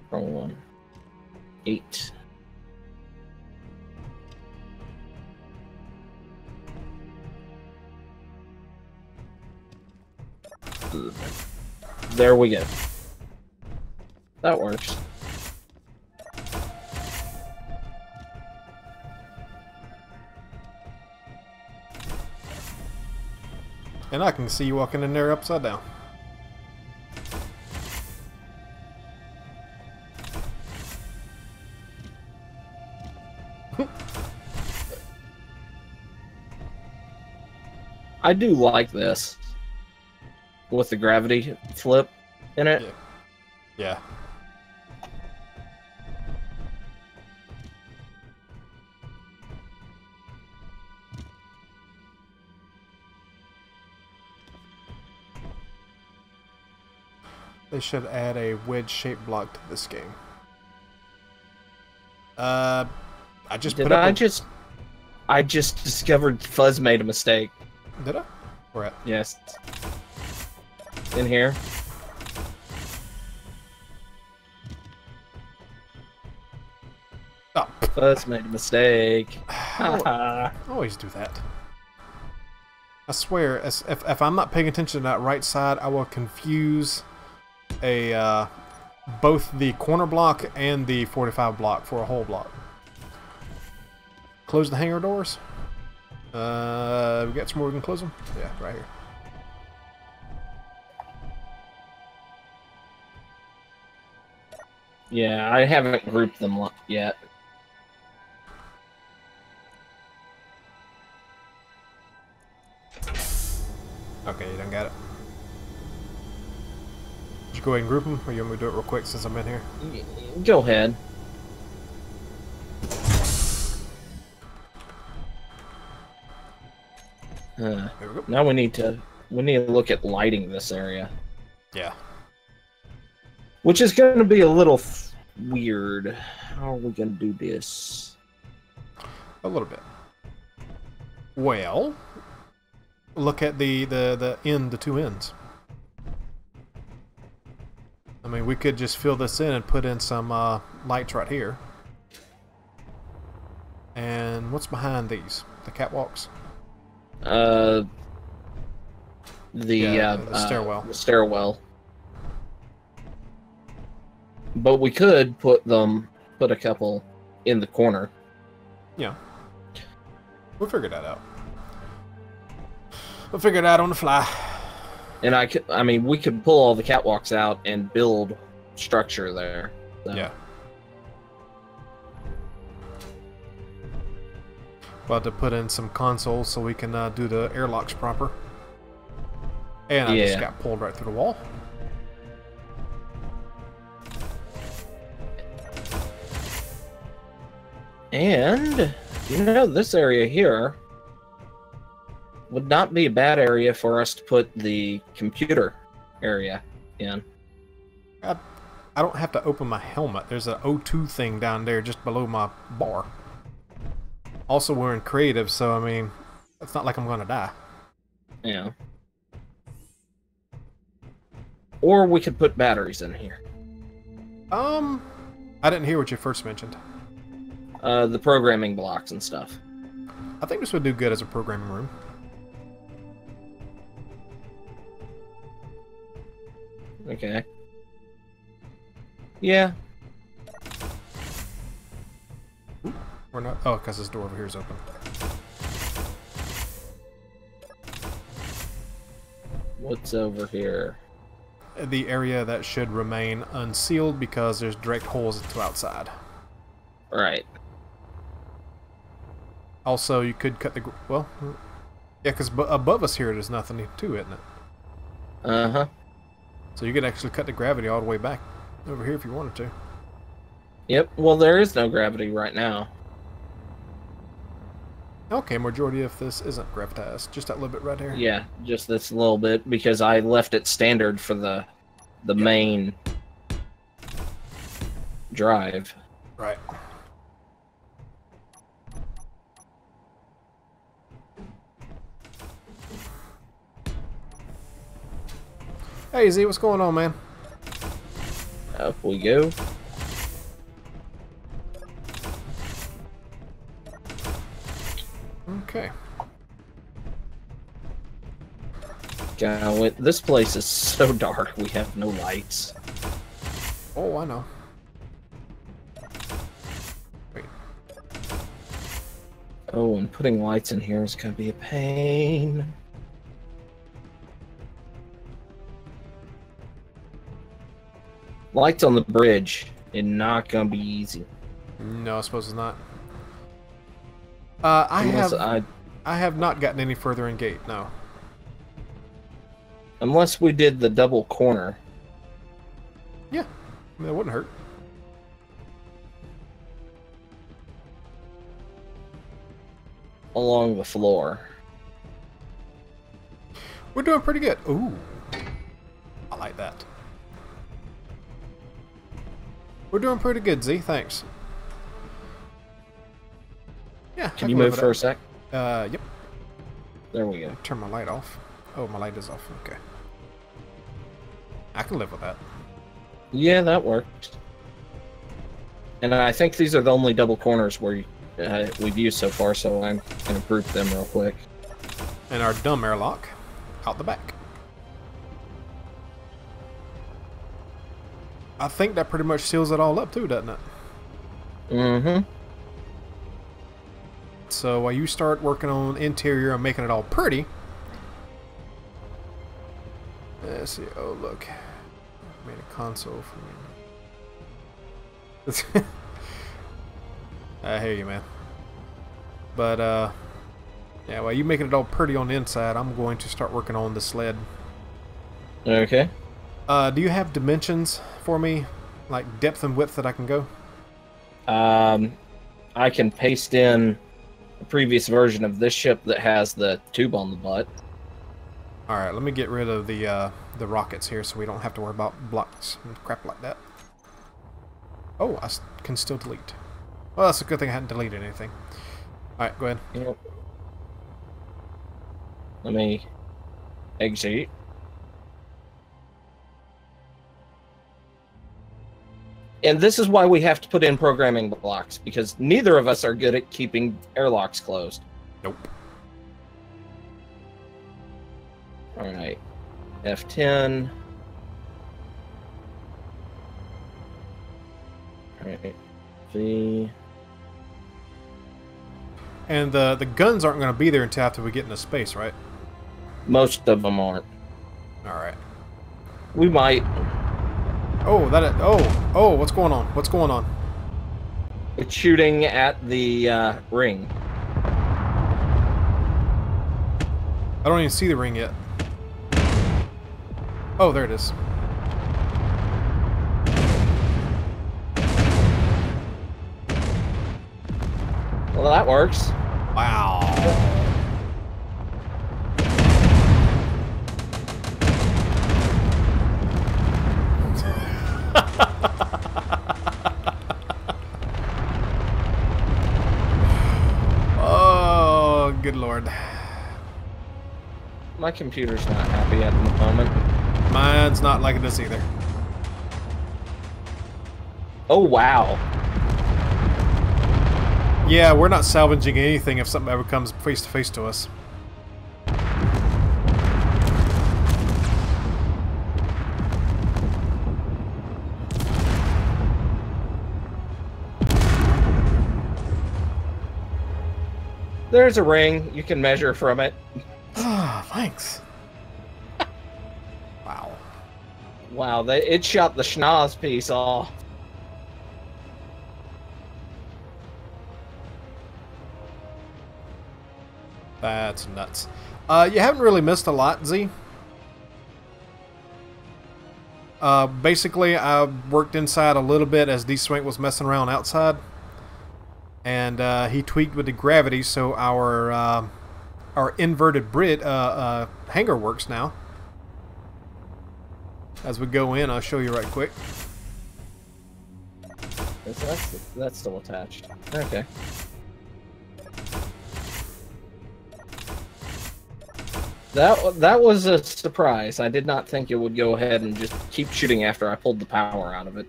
Wrong one. 8. There we go. That works. And I can see you walking in there upside down. I do like this. With the gravity flip in it. Yeah. They should add a wedge-shaped block to this game. I just discovered Fuzz made a mistake. Did I? Where at? Yes. In here. Oh. Fuzz made a mistake. I always do that. I swear, if I'm not paying attention to that right side, I will confuse both the corner block and the 45 block for a whole block. Close the hangar doors. We got some more we can close them? Yeah, right here. Yeah, I haven't grouped them yet. Okay, you done got it. Did you go ahead and group them, or you want me to do it real quick since I'm in here? Go ahead. There we go. Now we need to look at lighting this area. Yeah. Which is going to be a little weird. How are we going to do this? A little bit. Well, look at the two ends. I mean, we could just fill this in and put in some lights right here. And what's behind these? The catwalks? The stairwell. The stairwell. But we could put a couple in the corner. Yeah. We'll figure that out. We'll figure it out on the fly. And I mean, we could pull all the catwalks out and build structure there. So. Yeah. About to put in some consoles so we can do the airlocks proper. And I just got pulled right through the wall. And, you know, this area here would not be a bad area for us to put the computer area in. I don't have to open my helmet. There's an O2 thing down there just below my bar. Also, we're in creative, so, I mean, it's not like I'm going to die. Yeah. Or we could put batteries in here. I didn't hear what you first mentioned. The programming blocks and stuff. I think this would do good as a programming room. Okay. Yeah. We're not. Oh, because this door over here is open. What's over here? The area that should remain unsealed because there's direct holes to outside. Right. Also, you could cut the... Well, yeah, because above us here there's nothing to, isn't it? Uh-huh. So you could actually cut the gravity all the way back over here if you wanted to. Yep, well, there is no gravity right now. Okay, majority of this isn't gravitized. Just that little bit right here. Yeah, just this little bit, because I left it standard for the main drive. Right. Hey Z, what's going on, man? Up we go. Okay. God, this place is so dark. We have no lights. Oh, I know. Wait. Oh, and putting lights in here is gonna be a pain. Lights on the bridge is not gonna be easy. No, I suppose it's not. I have not gotten any further in gate. No. Unless we did the double corner. Yeah, I mean, it wouldn't hurt. Along the floor. We're doing pretty good. Ooh, I like that. We're doing pretty good, Z. Thanks. Yeah. Can you move for a sec? Yep. There we go. Turn my light off. Oh, my light is off. Okay. I can live with that. Yeah, that worked. And I think these are the only double corners we've used so far, so I'm going to group them real quick. And our dumb airlock out the back. I think that pretty much seals it all up too, doesn't it? Mm-hmm. So while you start working on interior and making it all pretty. Let's see. Oh, look. Made a console for me. I hear you, man. But, yeah, while you making it all pretty on the inside, I'm going to start working on the sled. Okay. Do you have dimensions for me? Like depth and width that I can go? I can paste in a previous version of this ship that has the tube on the butt. Alright, let me get rid of the rockets here so we don't have to worry about blocks and crap like that. Oh, I can still delete. Well, that's a good thing I hadn't deleted anything. Alright, go ahead. Yep. Let me exit. And this is why we have to put in programming blocks, because neither of us are good at keeping airlocks closed. Nope. Alright. F10. V. And the guns aren't going to be there until after we get into space, right? Most of them aren't. All right. We might. Oh, oh, what's going on? What's going on? It's shooting at the ring. I don't even see the ring yet. Oh, there it is. Well, that works. Wow. Oh, good lord. My computer's not happy at the moment. Mine's not liking this either. Oh, wow. Yeah, we're not salvaging anything if something ever comes face to face to us. There's a ring. You can measure from it. Ah, thanks. Wow. Wow, it shot the schnoz piece off. That's nuts. You haven't really missed a lot, Z. Basically, I worked inside a little bit as Dswank was messing around outside. And he tweaked with the gravity, so our inverted bridge hangar works now. As we go in, I'll show you right quick. That's still attached. Okay. That was a surprise. I did not think it would go ahead and just keep shooting after I pulled the power out of it.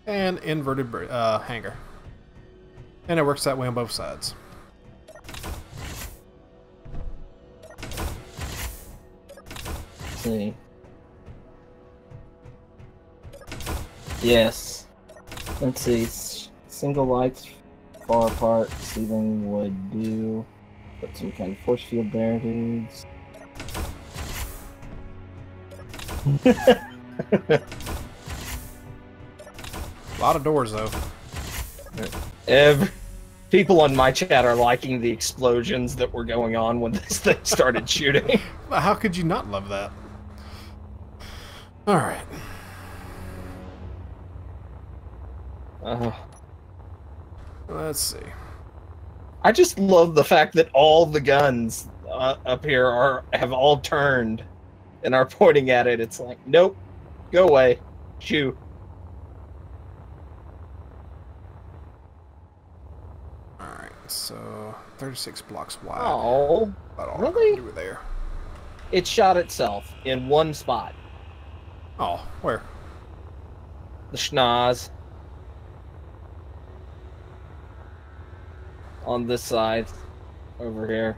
And inverted hangar. And it works that way on both sides. Let's see. Yes. Let's see. Single lights far apart. Sealing would do. Put some kind of force field there, dudes. A lot of doors, though. People on my chat are liking the explosions that were going on when this thing started shooting. How could you not love that? Alright. Let's see. I just love the fact that all the guns up here have all turned and are pointing at it. It's like, nope, go away, shoo. Alright, so 36 blocks wide. Oh, really? Do there. It shot itself in one spot. Oh, where? The schnoz. On this side, over here.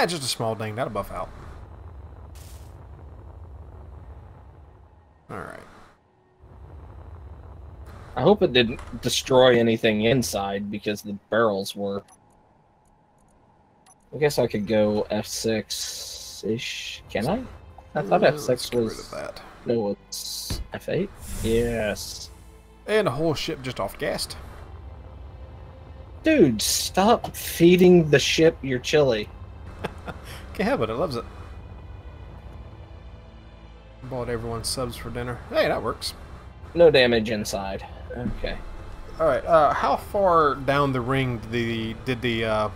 Just a small ding, that'll buff out. Alright. I hope it didn't destroy anything inside because the barrels were. I guess I could go F6-ish. Can I? I thought F6 was. That. No, it's F8? Yes. And the whole ship just off-gassed. Dude, stop feeding the ship your chili. Can't help it, it loves it. Bought everyone subs for dinner. Hey, that works. No damage inside. Okay. Alright, how far down the ring did the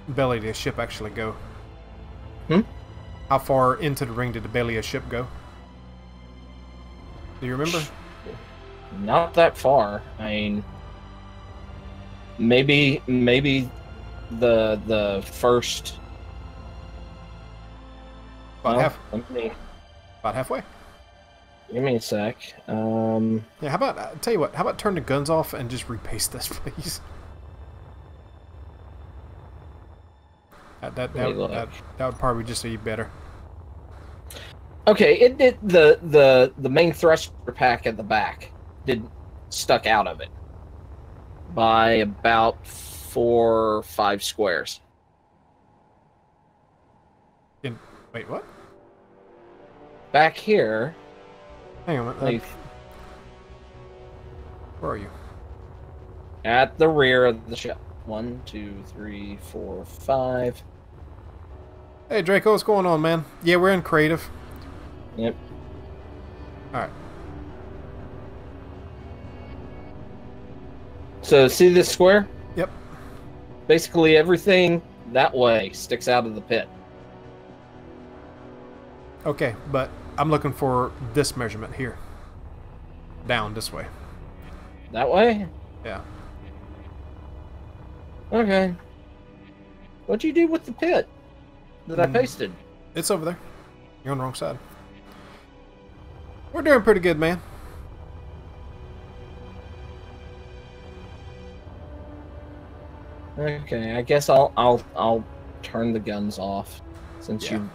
belly of the ship actually go? Hmm? How far into the ring did the belly of the ship go? Do you remember? Not that far. I mean, maybe the first. About Well, about halfway. Give me a sec. Yeah, how about, tell you what, how about turn the guns off and just repaste this, please? That would probably just be better. Okay, it did the main thruster pack at the back did stuck out of it by about 4 or 5 squares. Wait, what? Back here. Hang on. Like, Where are you? at the rear of the ship. 1, 2, 3, 4, 5. Hey, Draco, what's going on, man? Yeah, we're in creative. Yep. Alright. So, see this square? Yep. Basically, everything that way sticks out of the pit. Okay, but I'm looking for this measurement here. Down this way. That way? Yeah. Okay. What'd you do with the pit that I pasted? It's over there. You're on the wrong side. We're doing pretty good, man. Okay, I guess I'll turn the guns off since you're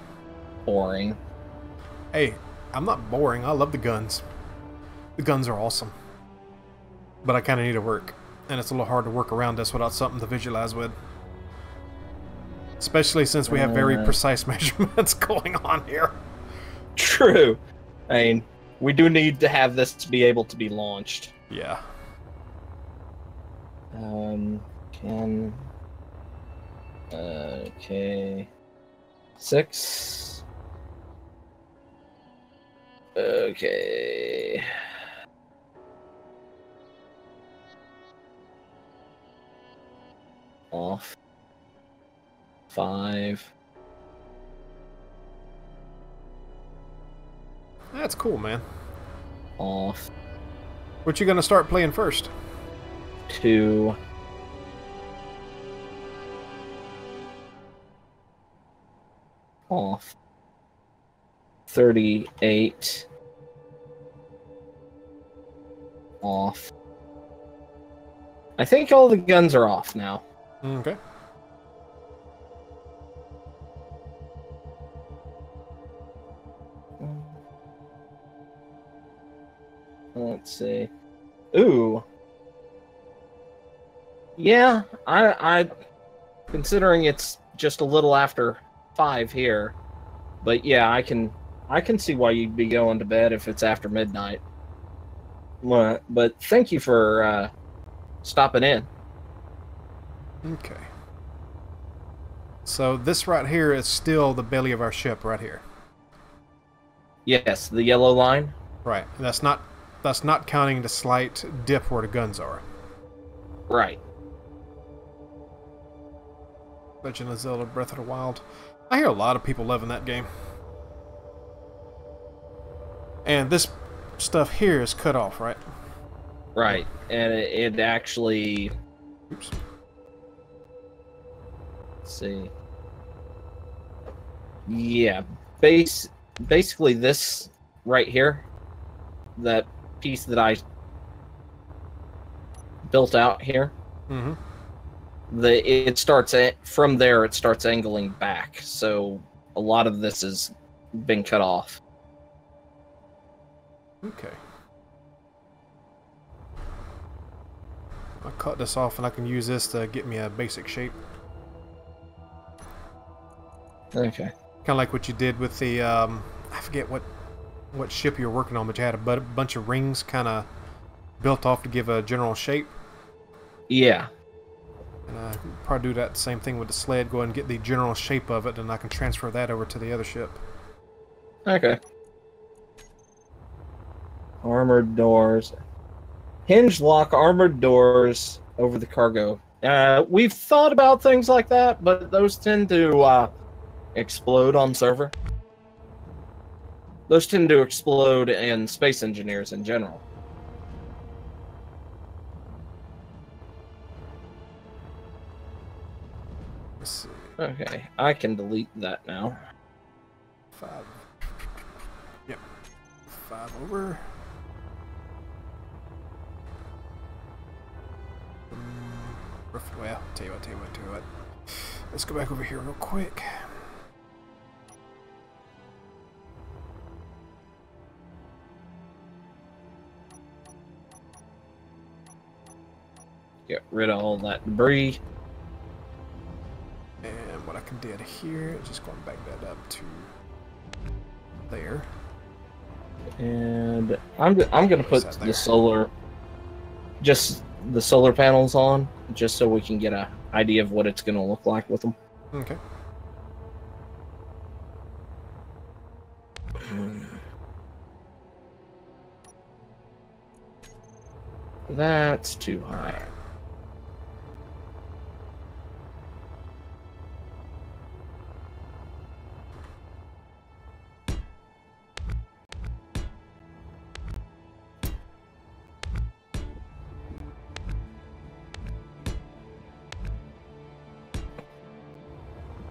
boring. Hey, I'm not boring. I love the guns. The guns are awesome. But I kind of need to work. And it's a little hard to work around this without something to visualize with. Especially since we have very precise measurements going on here. True. I mean, we do need to have this to be able to be launched. Yeah. Okay. 6. Okay. Off. 5. That's cool, man. Off. What you gonna start playing first? 2. Off. 38. Off. I think all the guns are off now. Okay. Let's see. Ooh. Yeah, I considering it's just a little after 5 here, but yeah, I can see why you'd be going to bed if it's after midnight. But thank you for stopping in. Okay. So this right here is still the belly of our ship right here. Yes, the yellow line. Right. That's not counting the slight dip where the guns are. Right. Legend of Zelda Breath of the Wild. I hear a lot of people loving that game. And this stuff here is cut off, right? Right. And it actually... Oops. Let's see. Yeah. Basically this right here, that piece that I built out here, Mm-hmm. it starts from there. It starts angling back, so a lot of this has been cut off. Okay. I'll cut this off and I can use this to get me a basic shape. Okay. Kind of like what you did with the, I forget what ship you were working on, but you had a bunch of rings kind of built off to give a general shape. Yeah. And probably do that same thing with the sled. Go ahead and get the general shape of it, and I can transfer that over to the other ship. Okay. Armored doors. Hinge lock armored doors over the cargo. We've thought about things like that, but those tend to explode on server. Those tend to explode in Space Engineers in general. Let's see. Okay, I can delete that now. 5. Yep. 5 over. Well, tell you what. Let's go back over here real quick. rid of all that debris. And what I can do here is just going to back that up to there. And I'm gonna put the solar, just the solar panels on, just so we can get an idea of what it's gonna look like with them. Okay. That's too high.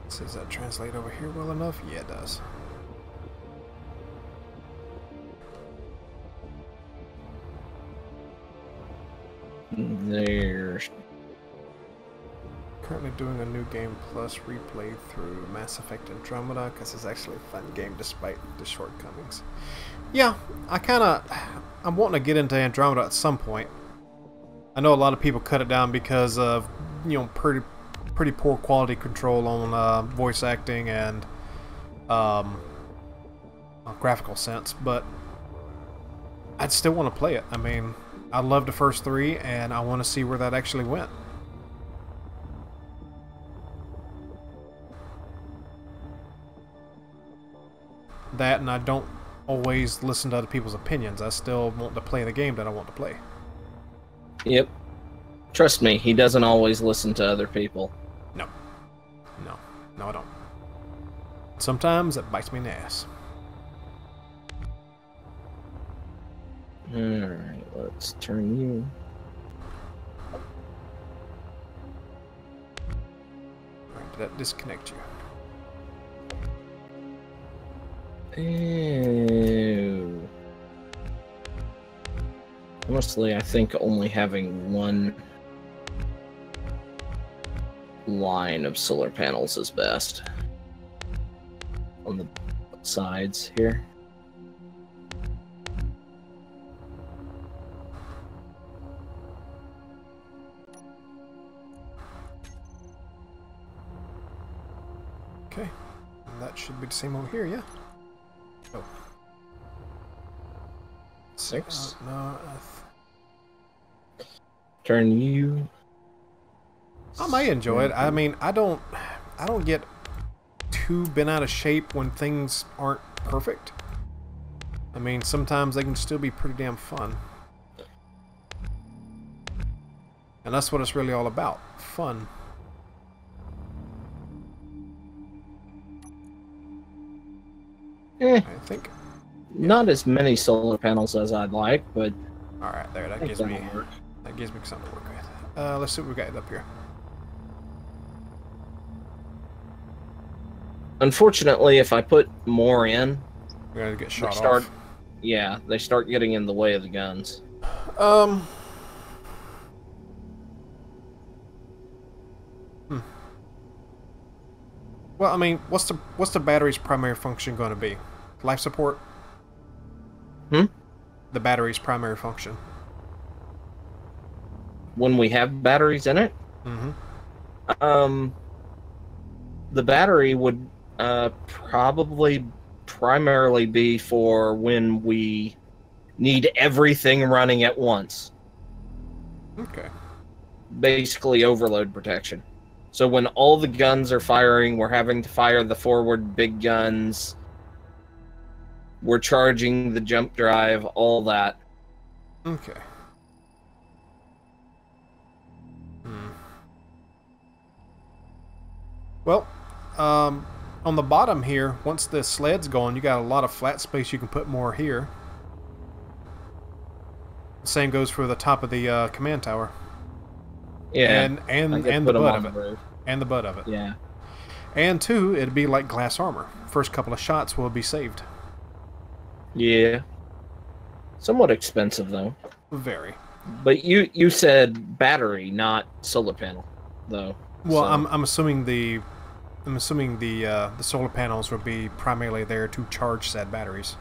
Does that translate over here well enough? Yeah, it does. There's currently doing a new game plus replay through Mass Effect Andromeda because it's actually a fun game despite the shortcomings. Yeah, I'm wanting to get into Andromeda at some point. I know a lot of people cut it down because of, you know, pretty poor quality control on voice acting and graphical sense, but I'd still want to play it. I mean, I love the first three, and I want to see where that actually went. That, and I don't always listen to other people's opinions. I still want to play the game that I want to play. Yep. Trust me, he doesn't always listen to other people. No, I don't. Sometimes it bites me in the ass. Alright, let's turn you. Alright, did that disconnect you? Ew. Honestly, I think only having one line of solar panels is best. On the sides here. Okay, and that should be the same over here, yeah? Oh. 6. No, Turn you. I may enjoy it. I mean, I don't get too bent out of shape when things aren't perfect. I mean, sometimes they can still be pretty damn fun. And that's what it's really all about. Fun. I think. Not as many solar panels as I'd like, but Alright, there, that gives me something to work with. Let's see what we got up here. unfortunately, if I put more in, We're gonna get shot start, off. yeah, they start getting in the way of the guns. Well, I mean, what's the battery's primary function going to be? Life support? The battery's primary function. When we have batteries in it, the battery would probably primarily be for when we need everything running at once. Okay. Basically overload protection. So when all the guns are firing, we're having to fire the forward big guns. We're charging the jump drive, all that. Okay. Well, on the bottom here, once the sled's gone, you got a lot of flat space. You can put more here. Same goes for the top of the command tower. Yeah, and the butt of it. And the butt of it. Yeah. And two, it'd be like glass armor. First couple of shots will be saved. Yeah. Somewhat expensive though. Very. But you said battery, not solar panel, though. Well, so. I'm assuming the solar panels would be primarily there to charge said batteries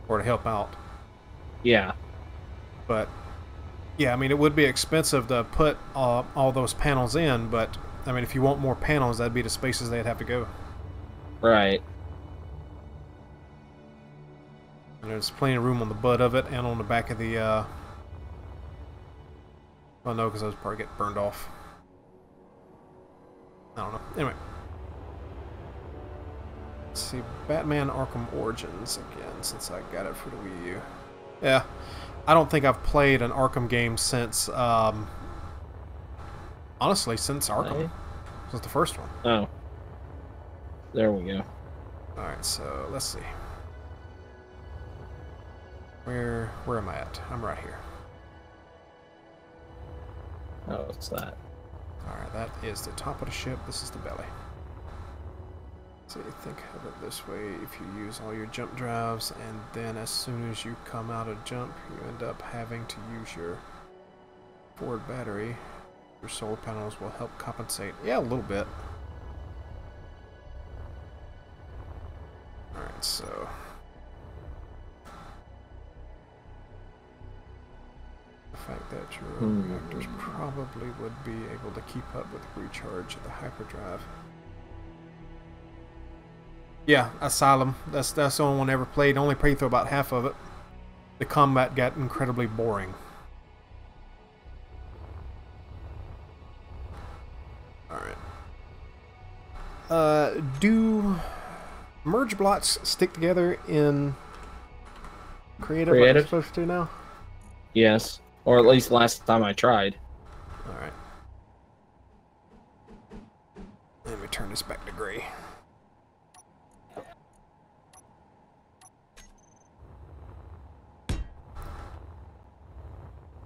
or to help out. Yeah. But Yeah, I mean, it would be expensive to put all those panels in, but, I mean, if you want more panels, that'd be the spaces they'd have to go. Right. And there's plenty of room on the butt of it and on the back of the, well, no, because those probably get burned off. I don't know. Anyway. Let's see, Batman Arkham Origins again, since I got it for the Wii U. Yeah. I don't think I've played an Arkham game since, honestly, since Arkham. Right. This was the first one. Oh. There we go. Alright, so let's see. Where am I at? I'm right here. Oh, what's that? Alright, that is the top of the ship. This is the belly. So you think of it this way, if you use all your jump drives and then as soon as you come out of jump you end up having to use your forward battery, your solar panels will help compensate. Yeah, a little bit. Alright, so the fact that your reactors probably would be able to keep up with the recharge of the hyperdrive. Yeah, Asylum. That's the only one I ever played. Only played through about half of it. The combat got incredibly boring. Alright. Do merge blocks stick together in creative like they're supposed to now? Yes. Or at least last time I tried. Alright. Let me turn this back to gray.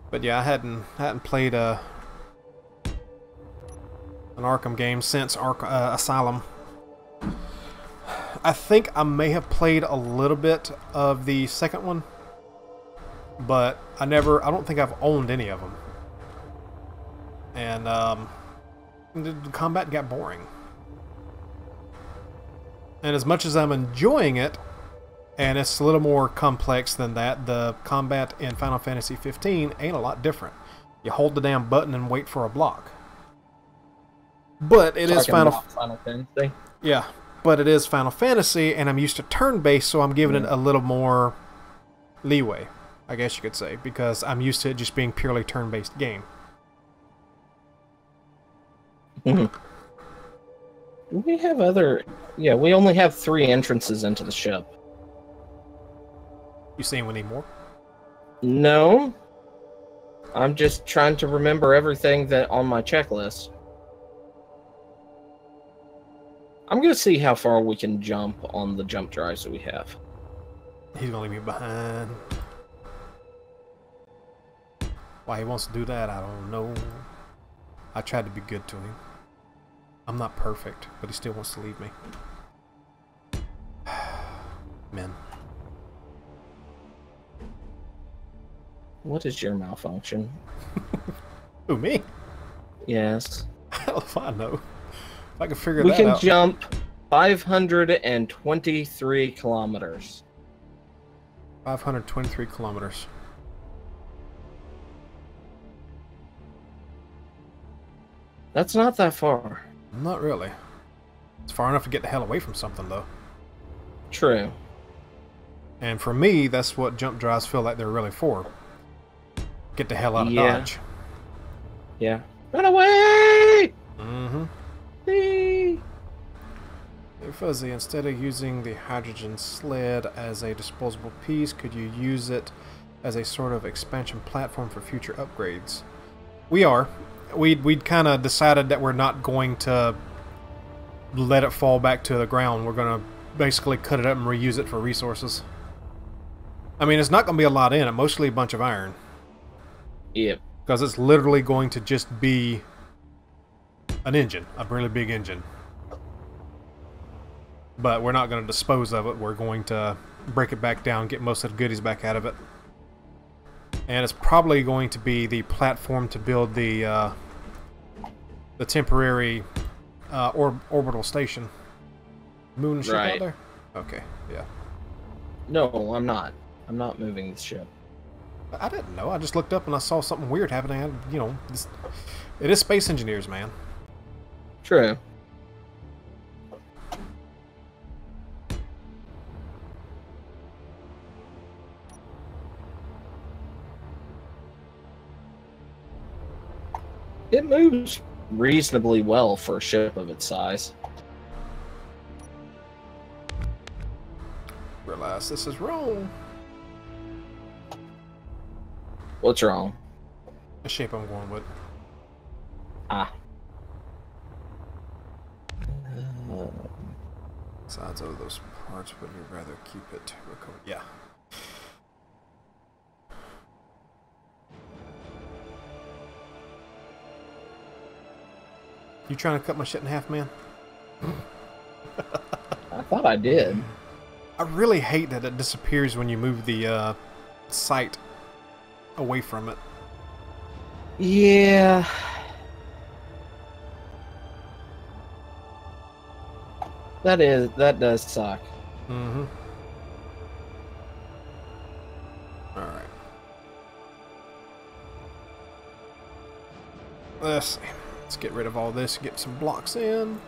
But yeah, I hadn't played an Arkham game since Asylum. I think I may have played a little bit of the second one, but I don't think I've owned any of them. And the combat got boring. And as much as I'm enjoying it, and it's a little more complex than that, the combat in Final Fantasy 15 ain't a lot different. You hold the damn button and wait for a block. But it is Final Fantasy. Yeah, but it is Final Fantasy, and I'm used to turn-based, so I'm giving it a little more leeway, I guess you could say, because I'm used to it just being purely turn-based game. We have other... Yeah, we only have 3 entrances into the ship. You saying we need more? No. I'm just trying to remember everything that on my checklist. I'm going to see how far we can jump on the jump drives that we have. He's going to leave me behind. Why he wants to do that, I don't know. I tried to be good to him. I'm not perfect, but he still wants to leave me. Men. What is your malfunction? Who, me? Yes. Hell if I know. If I can figure that out. We can jump 523 kilometers. 523 kilometers. That's not that far. Not really. It's far enough to get the hell away from something, though. True. And for me, that's what jump drives feel like they're really for. Get the hell out of Dodge. Yeah. Run away! Mm-hmm. Hey, Fuzzy, instead of using the hydrogen sled as a disposable piece, could you use it as a sort of expansion platform for future upgrades? We are. We'd kind of decided that we're not going to let it fall back to the ground. We're going to basically cut it up and reuse it for resources. I mean, it's not going to be a lot in it. Mostly a bunch of iron. Yep. Because it's literally going to just be an engine. A really big engine. But we're not going to dispose of it. We're going to break it back down, get most of the goodies back out of it. And it's probably going to be the platform to build the temporary orbital station. Moon ship out there? Okay, yeah. No, I'm not. I'm not moving the ship. I didn't know. I just looked up and I saw something weird happening. You know, it is Space Engineers, man. True. It moves reasonably well for a ship of its size. Realize this is wrong. What's wrong? The shape I'm going with. Ah. Sides of those parts, would you rather keep it recovered? Yeah. You trying to cut my shit in half, man? I thought I did. I really hate that it disappears when you move the sight away from it. Yeah. That does suck. Mm-hmm. Alright. Let's see. Let's get rid of all this, get some blocks in.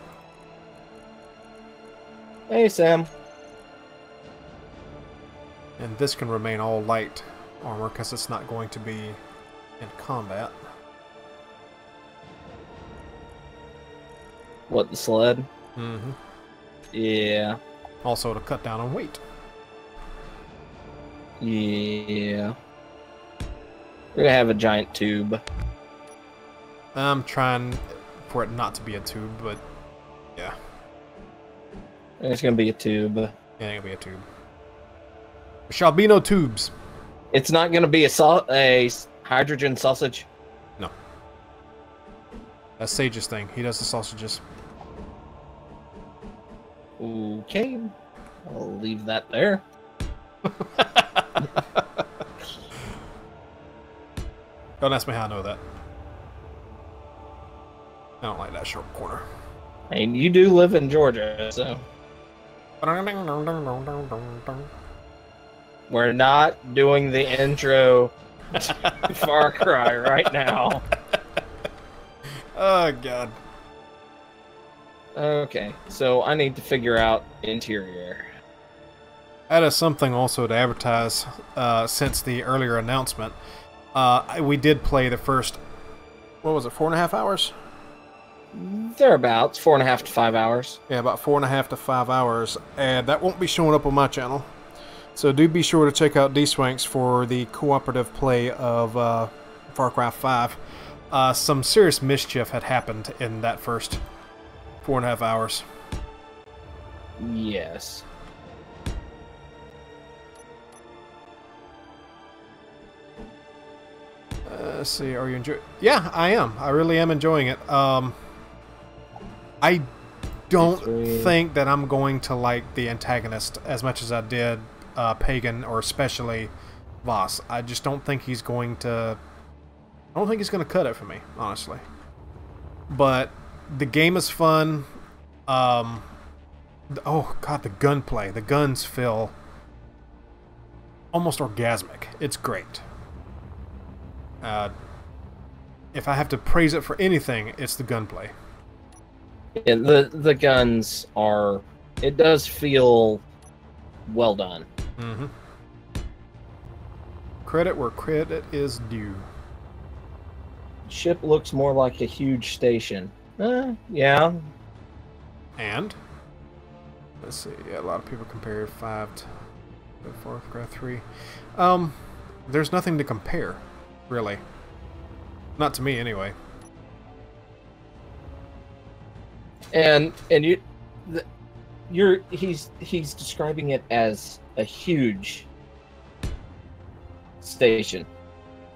Hey, Sam. And this can remain all light armor because it's not going to be in combat. What, the sled? Mm-hmm. Yeah. Also to cut down on weight. Yeah. We're gonna have a giant tube. I'm trying for it not to be a tube, but yeah. It's gonna be a tube. Yeah, it ain't gonna be a tube. There shall be no tubes. It's not gonna be a hydrogen sausage. No. That's Sage's thing. He does the sausages. Okay. I'll leave that there. Don't ask me how I know that. I don't like that short corner. I mean, you do live in Georgia, so we're not doing the intro to Far Cry right now. Oh, God. Okay, so I need to figure out interior. That is something also to advertise since the earlier announcement. We did play the first, what was it, 4.5 hours? Thereabouts, 4.5 to 5 hours. Yeah, about 4.5 to 5 hours, and that won't be showing up on my channel. So do be sure to check out Dswank for the cooperative play of Far Cry 5. Some serious mischief had happened in that first 4.5 hours. Yes. Let's see, are you enjoying? Yeah, I am. I really am enjoying it. I don't think that I'm going to like the antagonist as much as I did Pagan, or especially Voss. I just don't think he's going to... I don't think he's going to cut it for me, honestly. But the game is fun. Oh, God, the gunplay. The guns feel almost orgasmic. It's great. If I have to praise it for anything, it's the gunplay. Yeah, the guns are... It does feel well done. Mm-hmm. Credit where credit is due. Ship looks more like a huge station. Yeah. And? Let's see. Yeah, a lot of people compare 5 to 4, 3. There's nothing to compare, really. Not to me, anyway. And he's describing it as a huge station,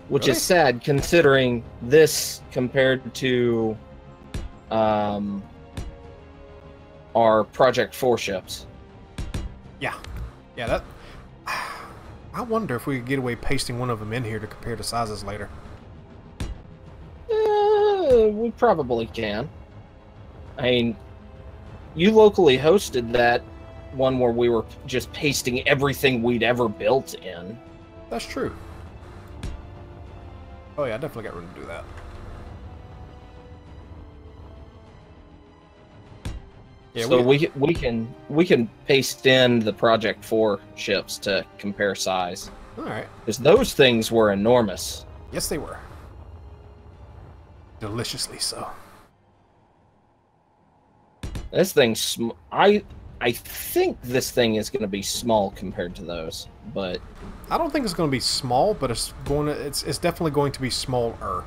which Really? is sad considering this compared to our Project 4 ships. Yeah. Yeah, that... I wonder if we could get away pasting one of them in here to compare the sizes later. We probably can. I mean, you locally hosted that one where we were just pasting everything we'd ever built in. That's true. Oh yeah, I definitely got room to do that. Yeah, So we can paste in the Project 4 ships to compare size. All right. Because those things were enormous. Yes, they were. Deliciously so. This thing's I think this thing is going to be small compared to those, but I don't think it's going to be small, but it's definitely going to be smaller.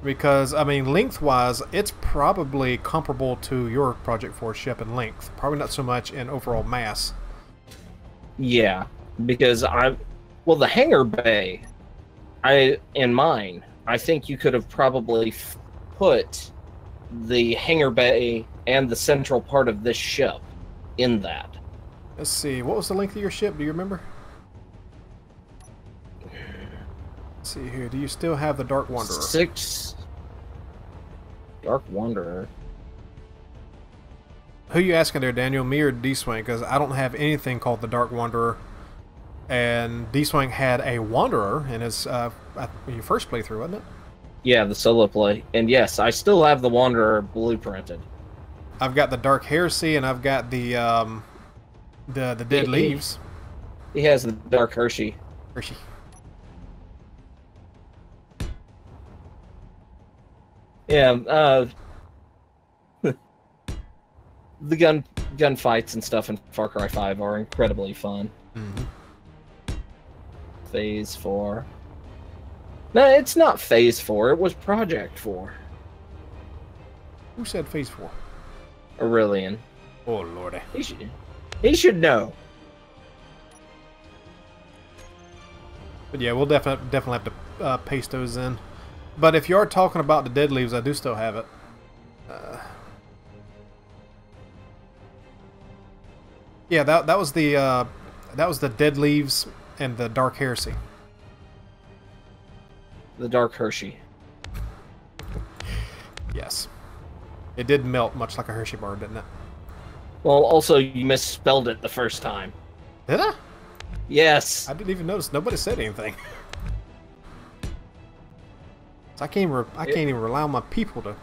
Because I mean, lengthwise, it's probably comparable to your Project 4 ship in length. Probably not so much in overall mass. yeah, because the hangar bay, in mine, I think you could have probably put the hangar bay and the central part of this ship in that. Let's see, what was the length of your ship? Do you remember? Let's see here. Do you still have the Dark Wanderer? 6 Dark Wanderer. Who you asking there, Daniel? Me or Dswank? Because I don't have anything called the Dark Wanderer. And Dswank had a Wanderer in his your first playthrough, wasn't it? Yeah, the solo play. And yes, I still have the Wanderer blueprinted. I've got the Dark Heresy, and I've got the Dead Leaves. He has the Dark Hershey. Hershey. Yeah, the gunfights and stuff in Far Cry 5 are incredibly fun. Mm-hmm. Phase 4. No, it's not Phase 4. It was Project 4. Who said Phase 4? Aurelian. Oh, lordy. He should know. But yeah, we'll definitely have to paste those in. But if you are talking about the Dead Leaves, I do still have it. Yeah, that was the Dead Leaves and the Dark Heresy. The Dark Hershey. Yes. It did melt much like a Hershey bar, didn't it? Well, also, you misspelled it the first time. Did I? Yes. I didn't even notice. Nobody said anything. So I can't even rely on my people to...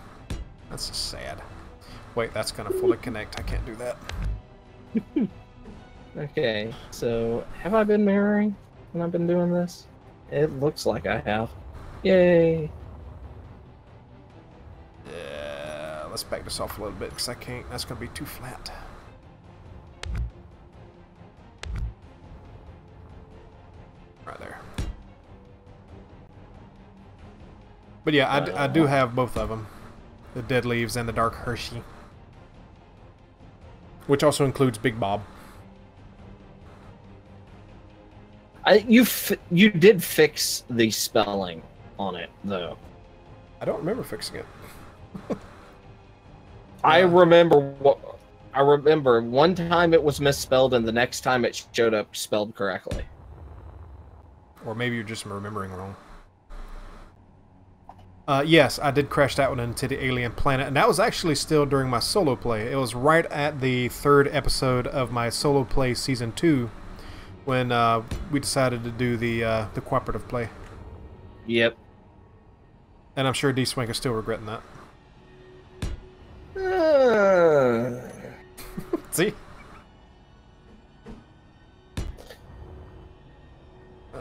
That's just sad. Wait, that's going to fully connect. I can't do that. Okay, so have I been mirroring when I've been doing this? It looks like I have. Yay! Yeah, let's back this off a little bit because I can't. That's going to be too flat. Right there. But yeah, I do have both of them. The Dead Leaves and the Dark Hershey. Which also includes Big Bob. You did fix the spelling on it, though. I don't remember fixing it. I remember one time it was misspelled, and the next time it showed up spelled correctly. Or maybe you're just remembering wrong. Yes, I did crash that one into the alien planet, and that was actually still during my solo play. It was right at the 3rd episode of my solo play season 2 when we decided to do the cooperative play. Yep. And I'm sure Dswank is still regretting that. See?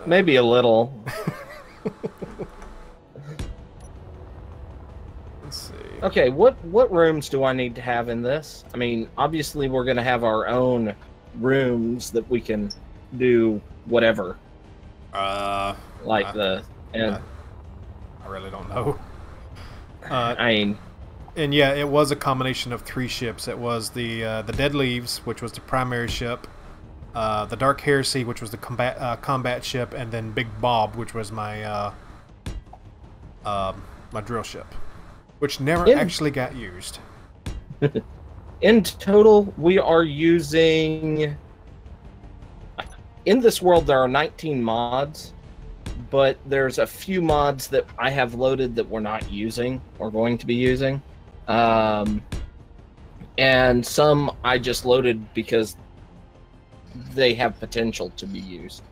Maybe a little. Let's see. Okay, what rooms do I need to have in this? I mean, obviously we're going to have our own rooms that we can do whatever. I really don't know. I mean, and yeah, it was a combination of 3 ships. It was the Dead Leaves, which was the primary ship, the Dark Heresy, which was the combat ship, and then Big Bob, which was my my drill ship, which never actually got used. In total, we are using... In this world, there are 19 mods, but there's a few mods that I have loaded that we're not using or going to be using. And some I just loaded because they have potential to be used.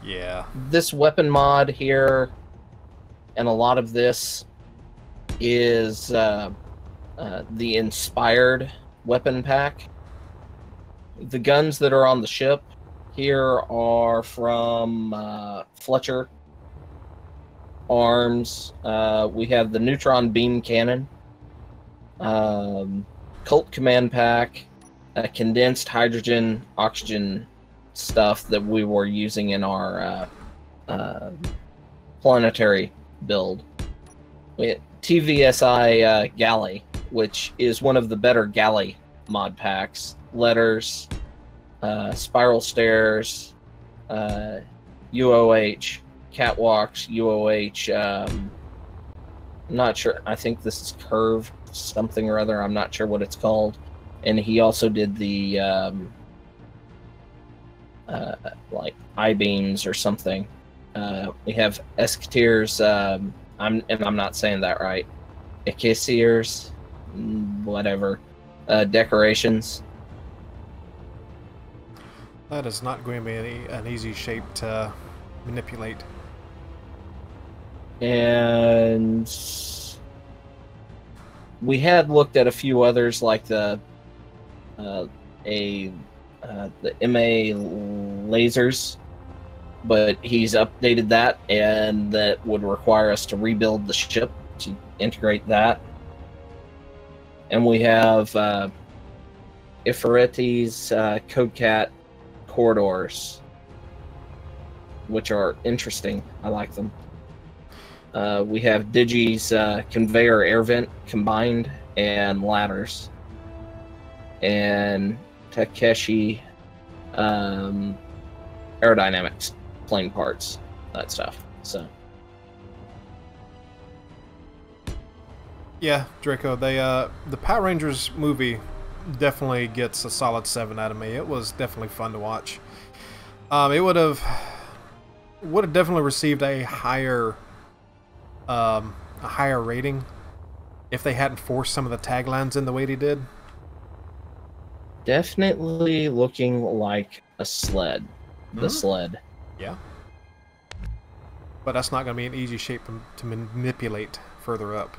Yeah. This weapon mod here, and a lot of this is the inspired weapon pack. The guns that are on the ship here are from Fletcher Arms. We have the neutron beam cannon, Colt command pack, condensed hydrogen oxygen stuff that we were using in our planetary build. We had TVSI galley, which is one of the better galley mod packs. Letters, spiral stairs, UOH, catwalks, UOH. I'm not sure. I think this is curve something or other. I'm not sure what it's called. And he also did the like I-beams or something. We have escateers. I'm not saying that right. Ecasiers, whatever. Decorations. That is not going to be an easy shape to manipulate. And we had looked at a few others, like the MA lasers, but he's updated that, and that would require us to rebuild the ship to integrate that. And we have Ifereti's CodeCat corridors, which are interesting. I like them. We have Digi's conveyor air vent combined and ladders, and Takeshi aerodynamics plane parts, that stuff. So yeah, Draco, the Power Rangers movie definitely gets a solid 7 out of me. It was definitely fun to watch. It would have definitely received a higher rating if they hadn't forced some of the taglines in the way they did. definitely looking like a sled. The sled. Yeah. But that's not going to be an easy shape to manipulate further up.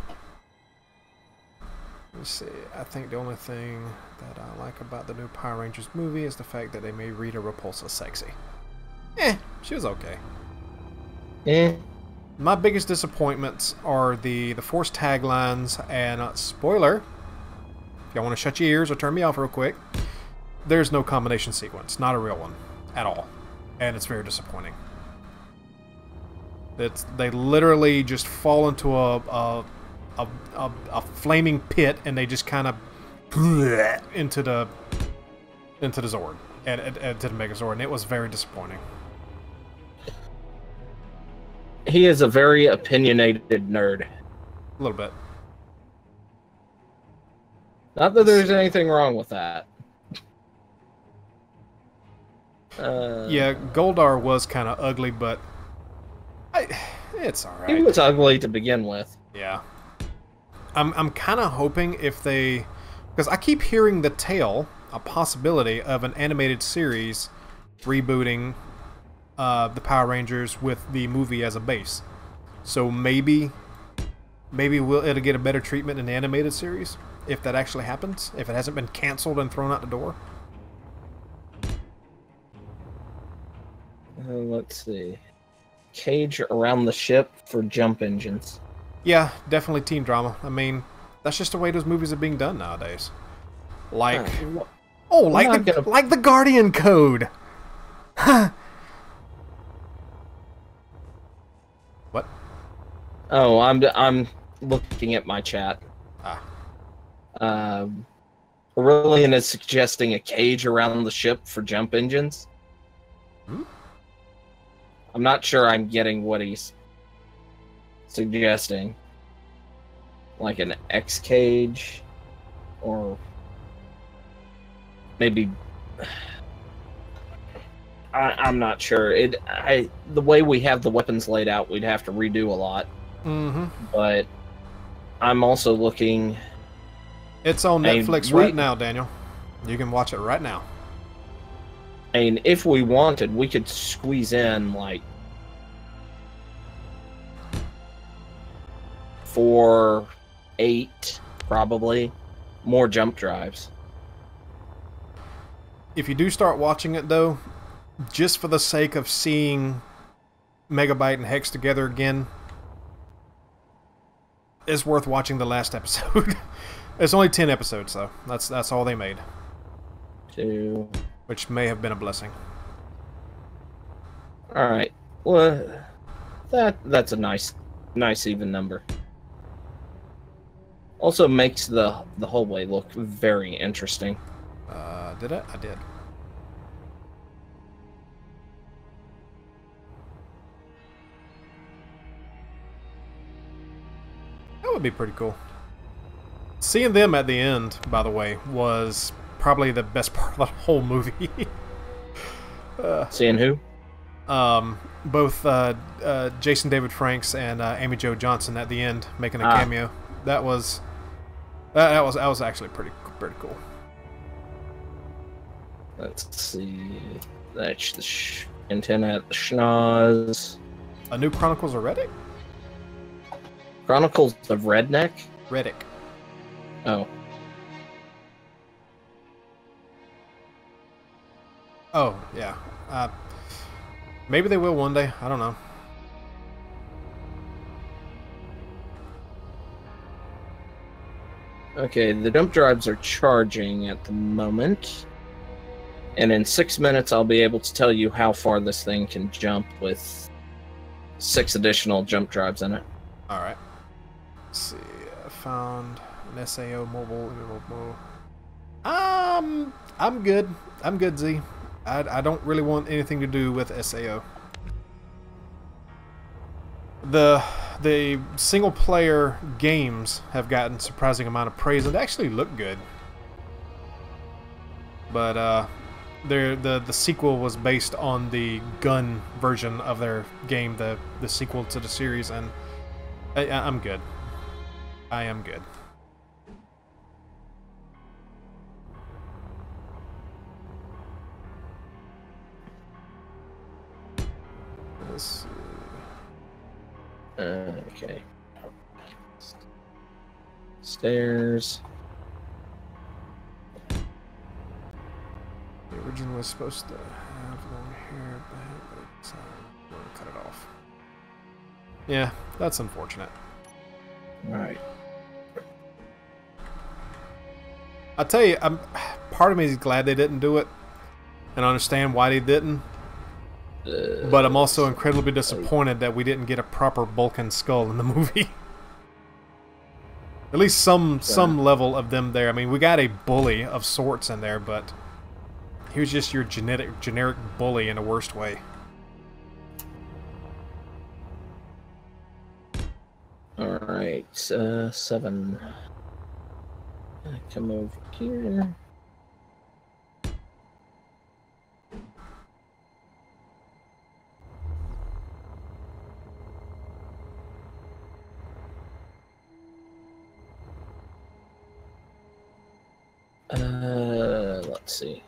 Let's see. I think the only thing that I like about the new Power Rangers movie is the fact that they made Rita Repulsa sexy. She was okay. My biggest disappointments are the Force taglines, and spoiler, if y'all want to shut your ears or turn me off real quick, there's no combination sequence. Not a real one. At all. And it's very disappointing. They literally just fall into a flaming pit, and they just kind of into the Zord and to the Megazord, and it was very disappointing. He is a very opinionated nerd. A little bit. Not that there's anything wrong with that. Yeah, Goldar was kind of ugly, but it's alright. He was ugly to begin with. Yeah. I'm kind of hoping if they... Because I keep hearing the tale, a possibility of an animated series rebooting the Power Rangers with the movie as a base. So maybe it'll get a better treatment in the animated series, if that actually happens, if it hasn't been canceled and thrown out the door. Let's see. Cage around the ship for jump engines. Yeah, definitely teen drama. I mean, that's just the way those movies are being done nowadays. Like, like the Guardian Code. What? Oh, I'm looking at my chat. Aurelian is suggesting a cage around the ship for jump engines. I'm not sure I'm getting what he's suggesting. Like an X cage, or maybe I'm not sure. The way we have the weapons laid out, we'd have to redo a lot. But I'm also looking. It's on Netflix right now, Daniel. You can watch it right now. I mean, if we wanted, we could squeeze in like 4, 8, probably more jump drives. If you do start watching it, though, just for the sake of seeing Megabyte and Hex together again, it's worth watching the last episode. It's only 10 episodes, though. That's all they made. 2. Which may have been a blessing. All right. Well, that's a nice even number. Also makes the hallway look very interesting. Did it? I did. That would be pretty cool. Seeing them at the end, by the way, was probably the best part of the whole movie. Seeing who? Both Jason David Franks and Amy Jo Johnson at the end making a cameo. That was actually pretty cool. Let's see. That's the antenna at the schnoz. A new Chronicles of Riddick? Chronicles of Redneck? Riddick. Oh. Oh, yeah. Maybe they will one day. I don't know. Okay, the jump drives are charging at the moment. And in 6 minutes, I'll be able to tell you how far this thing can jump with 6 additional jump drives in it. Alright. Let's see. I found an SAO mobile. I'm good. I'm good, Z. I don't really want anything to do with SAO. The single player games have gotten surprising amount of praise and they actually look good. But the sequel was based on the gun version of their game, the sequel to the series, and I'm good. I am good. Let's see. Okay. Stairs. The original was supposed to have long hair, but we're gonna cut it off. Yeah, that's unfortunate. Alright. I tell you, part of me is glad they didn't do it, and I understand why they didn't. But I'm also incredibly disappointed that we didn't get a proper Vulcan skull in the movie. At least some level of them there. I mean, we got a bully of sorts in there, but he was just your generic bully in the worst way. Alright, 7. Come over here. Let's see.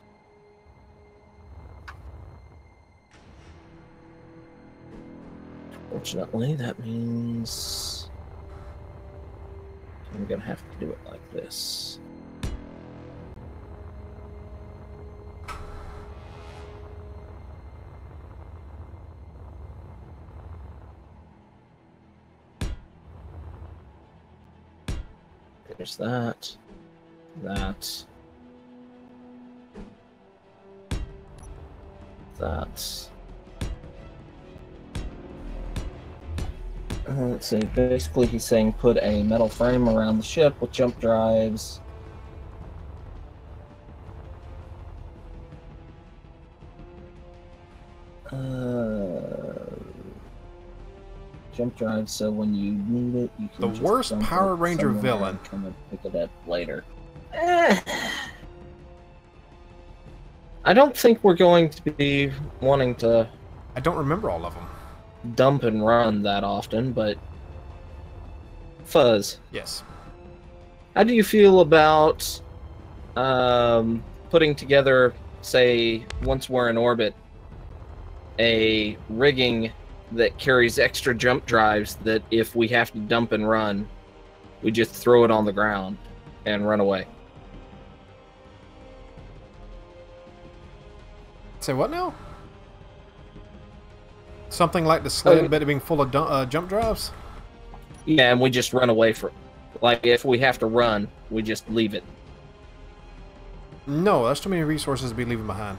Fortunately, that means I'm gonna have to do it like this. There's that. That. Let's see. Basically, he's saying put a metal frame around the ship with jump drives. Jump drives, so when you need it, you can. The just worst Power Ranger somewhere villain. and come and pick it up later. I don't think we're going to be wanting to. I don't remember all of them. Dump and run that often, but Fuzz. Yes. How do you feel about putting together say, once we're in orbit, a rigging that carries extra jump drives that if we have to dump and run, we just throw it on the ground and run away. Say what now? Something like the sled, but being full of jump drives? Yeah, and we just run away from. Like, if we have to run, we just leave it. No, that's too many resources to be leaving behind.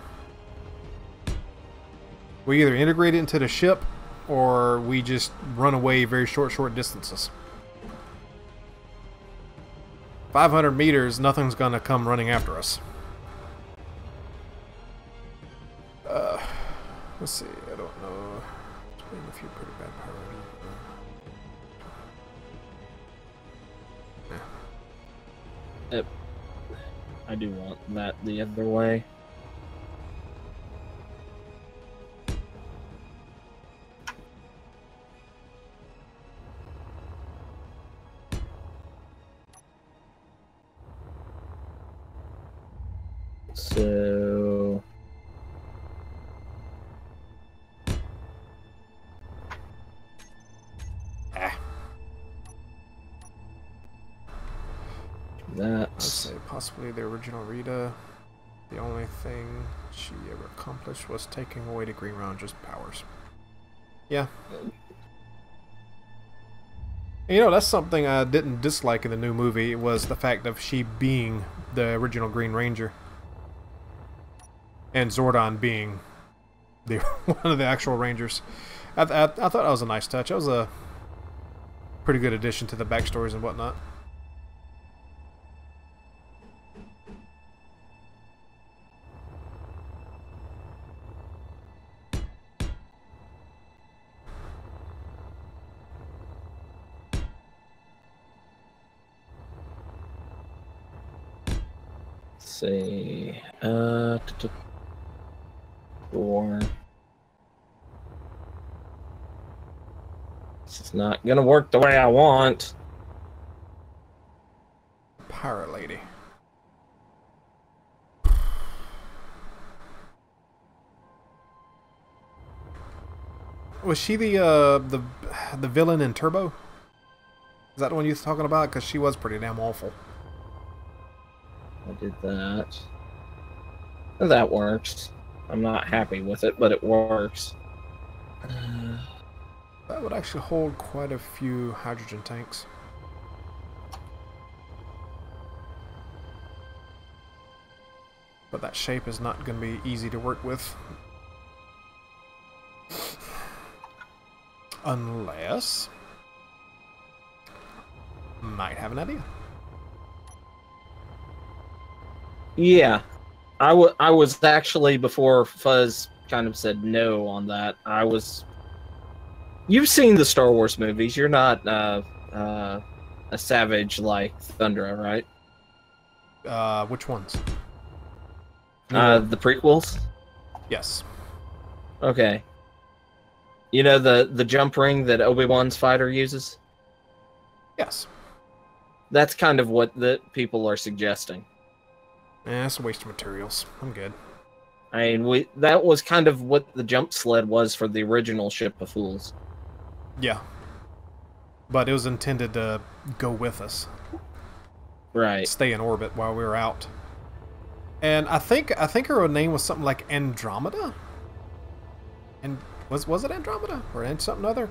We either integrate it into the ship, or we just run away very short distances. 500 meters, nothing's gonna come running after us. Let's see, I don't know. There's been a few pretty bad priorities. I do want that the other way. So I'd say possibly the original Rita. The only thing she ever accomplished was taking away the Green Ranger's powers. Yeah. And, you know, that's something I didn't dislike in the new movie, was the fact of she being the original Green Ranger. And Zordon being the one of the actual Rangers. I thought that was a nice touch. That was a pretty good addition to the backstories and whatnot. Say 4. This is not gonna work the way I want. Pirate lady. Was she the villain in Turbo? Is that the one you were talking about? Because she was pretty damn awful. I did that. That works. I'm not happy with it, but it works. That would actually hold quite a few hydrogen tanks. But that shape is not going to be easy to work with. Unless... might have an idea. Yeah. I was actually, before Fuzz kind of said no on that, I was... You've seen the Star Wars movies. You're not a savage like Thundra, right? Which ones? The prequels? Yes. Okay. You know the jump ring that Obi-Wan's fighter uses? Yes. That's kind of what the people are suggesting. It's a waste of materials. I'm good. I mean, that was kind of what the jump sled was for the original Ship of Fools. Yeah. But it was intended to go with us. Right. Stay in orbit while we were out. And I think her name was something like Andromeda? And was it Andromeda? Or something other?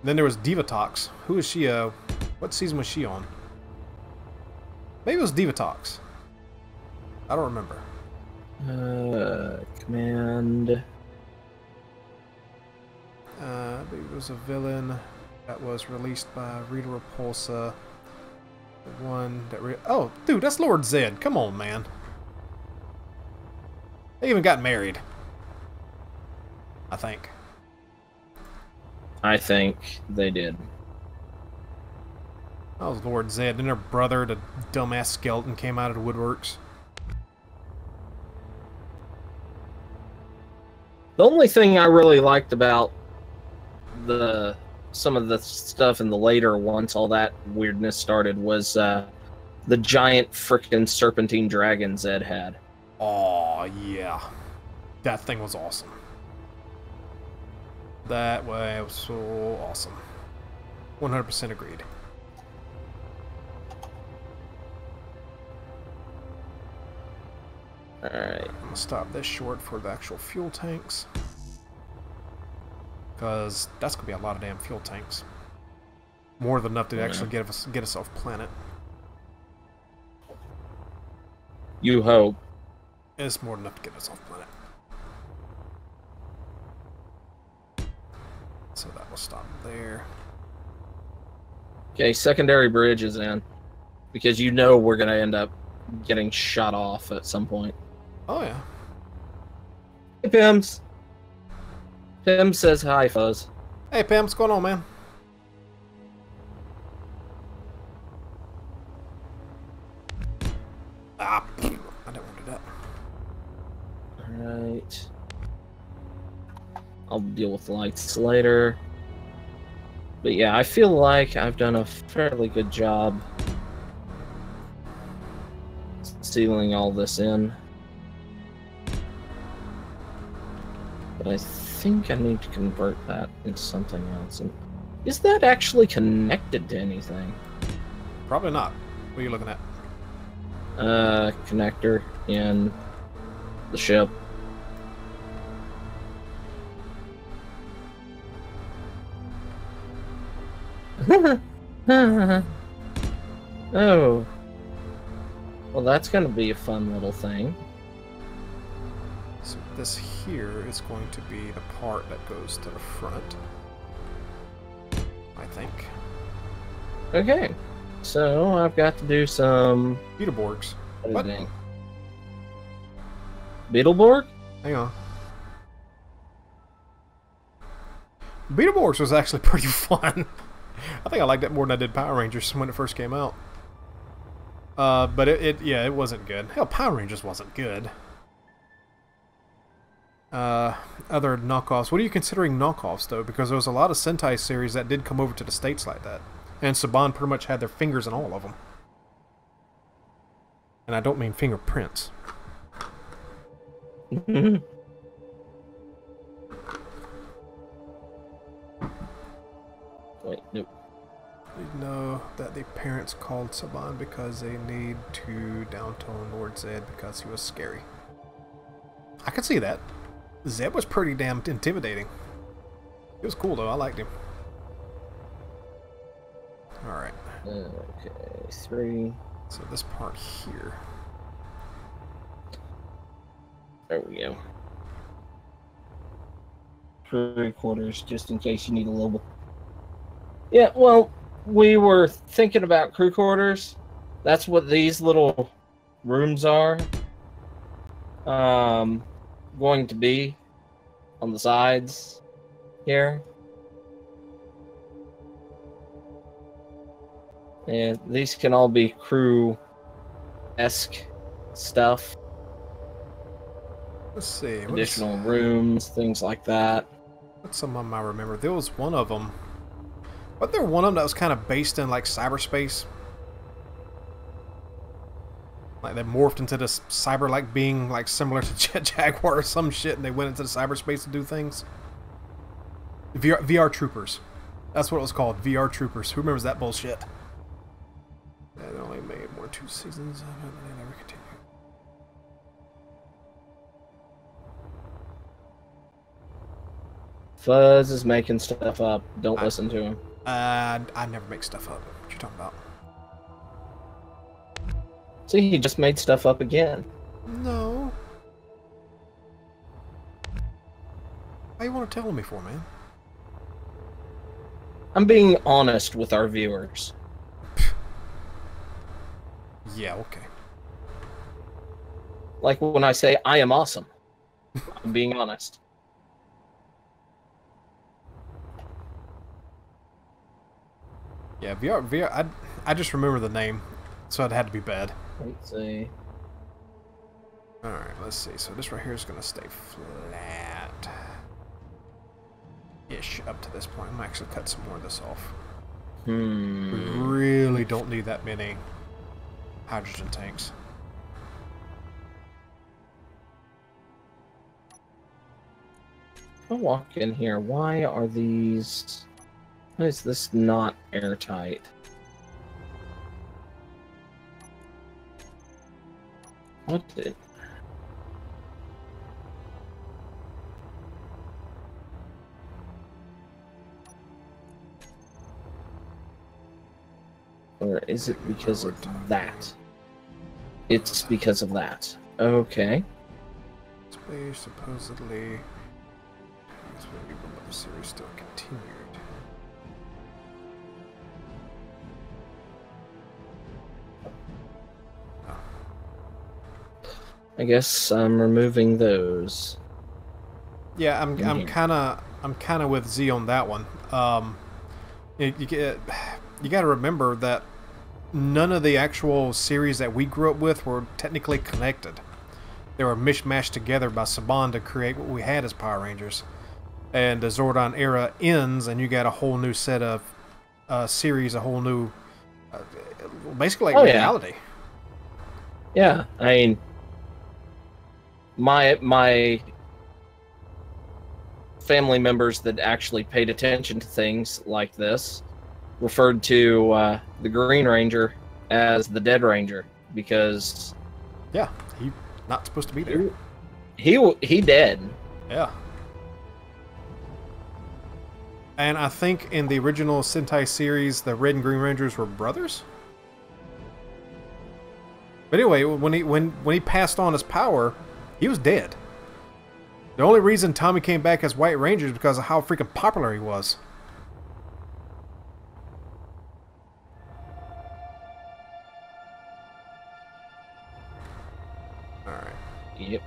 Then there was Divatox. Who is she? What season was she on? Maybe it was Divatox. I don't remember. Command. I believe it was a villain that was released by Rita Repulsa. The one that oh, dude, that's Lord Zed. Come on, man. They even got married. I think. I think they did. That was Lord Zed. Then her brother, the dumbass skeleton, came out of the woodworks. The only thing I really liked about some of the stuff in the later, once all that weirdness started, was the giant frickin' serpentine dragon Zed had. Oh, yeah. That thing was awesome. That was so awesome. 100% agreed. Alright. I'm gonna stop this short for the actual fuel tanks. Because that's gonna be a lot of damn fuel tanks. More than enough to actually get us off planet. You hope. It's more than enough to get us off planet. So that will stop there. Okay, secondary bridge is in. Because you know we're going to end up getting shot off at some point. Oh, yeah. Hey, Pims. Pim says hi, Fuzz. Hey, Pam, what's going on, man? Ah, I didn't want to do that. Alright. I'll deal with lights later. But yeah, I feel like I've done a fairly good job sealing all this in. But I think I need to convert that into something else. And is that actually connected to anything? Probably not. What are you looking at? Connector in the ship. Oh. Well, that's going to be a fun little thing. So this here is going to be the part that goes to the front. I think. Okay. So, I've got to do some Beetleborgs. editing. Beetleborg? Hang on. Beetleborgs was actually pretty fun. I think I liked it more than I did Power Rangers when it first came out. But yeah, it wasn't good. Hell, Power Rangers wasn't good. Other knockoffs. What are you considering knockoffs, though? Because there was a lot of Sentai series that did come over to the States like that. And Saban pretty much had their fingers in all of them. And I don't mean fingerprints. Wait, nope. You know that the parents called Saban because they need to downtone Lord Zed because he was scary. I can see that. Zed was pretty damn intimidating. He was cool though, I liked him. Alright. Okay, 3. So this part here. There we go. 3/4, just in case you need a little. Yeah, well, we were thinking about crew quarters. That's what these little rooms are going to be on the sides here. And these can all be crew-esque stuff. Let's see. Additional rooms, things like that. What's some of them I remember? There was one of them. Wasn't there one of them that was kind of based in like cyberspace? Like they morphed into this cyber-like being, like similar to Jet Jaguar or some shit, and they went into the cyberspace to do things. VR Troopers. That's what it was called. VR Troopers. Who remembers that bullshit? Yeah, they only made 2 seasons of it, and they never continued. Fuzz is making stuff up. Don't listen to him. I never make stuff up. What you talking about? See, he just made stuff up again. No. Why you want to tell me for, man? I'm being honest with our viewers. Yeah, okay. Like when I say I am awesome. I'm being honest. Yeah, VR, I just remember the name, so it had to be bad. Let's see. Alright, let's see. So this right here is going to stay flat. Ish, up to this point. I'm actually cut some more of this off. We really don't need that many hydrogen tanks. I'll walk in here. Why are these... Why is this not airtight? What did... Or is it because of that? It's because of that. Okay. Space supposedly. That's where we were, but the series still continued. I guess I'm removing those. Yeah, I'm kind of with Z on that one. You got to remember that none of the actual series that we grew up with were technically connected. They were mishmashed together by Saban to create what we had as Power Rangers. And the Zordon era ends, and you got a whole new set of series, a whole new, basically like reality. Yeah, I mean, my family members that actually paid attention to things like this referred to the Green Ranger as the Dead Ranger because yeah, he's not supposed to be there. He dead. Yeah. And I think in the original Sentai series, the Red and Green Rangers were brothers. But anyway, when he passed on his power, he was dead. The only reason Tommy came back as White Ranger is because of how freaking popular he was. Alright. Yep.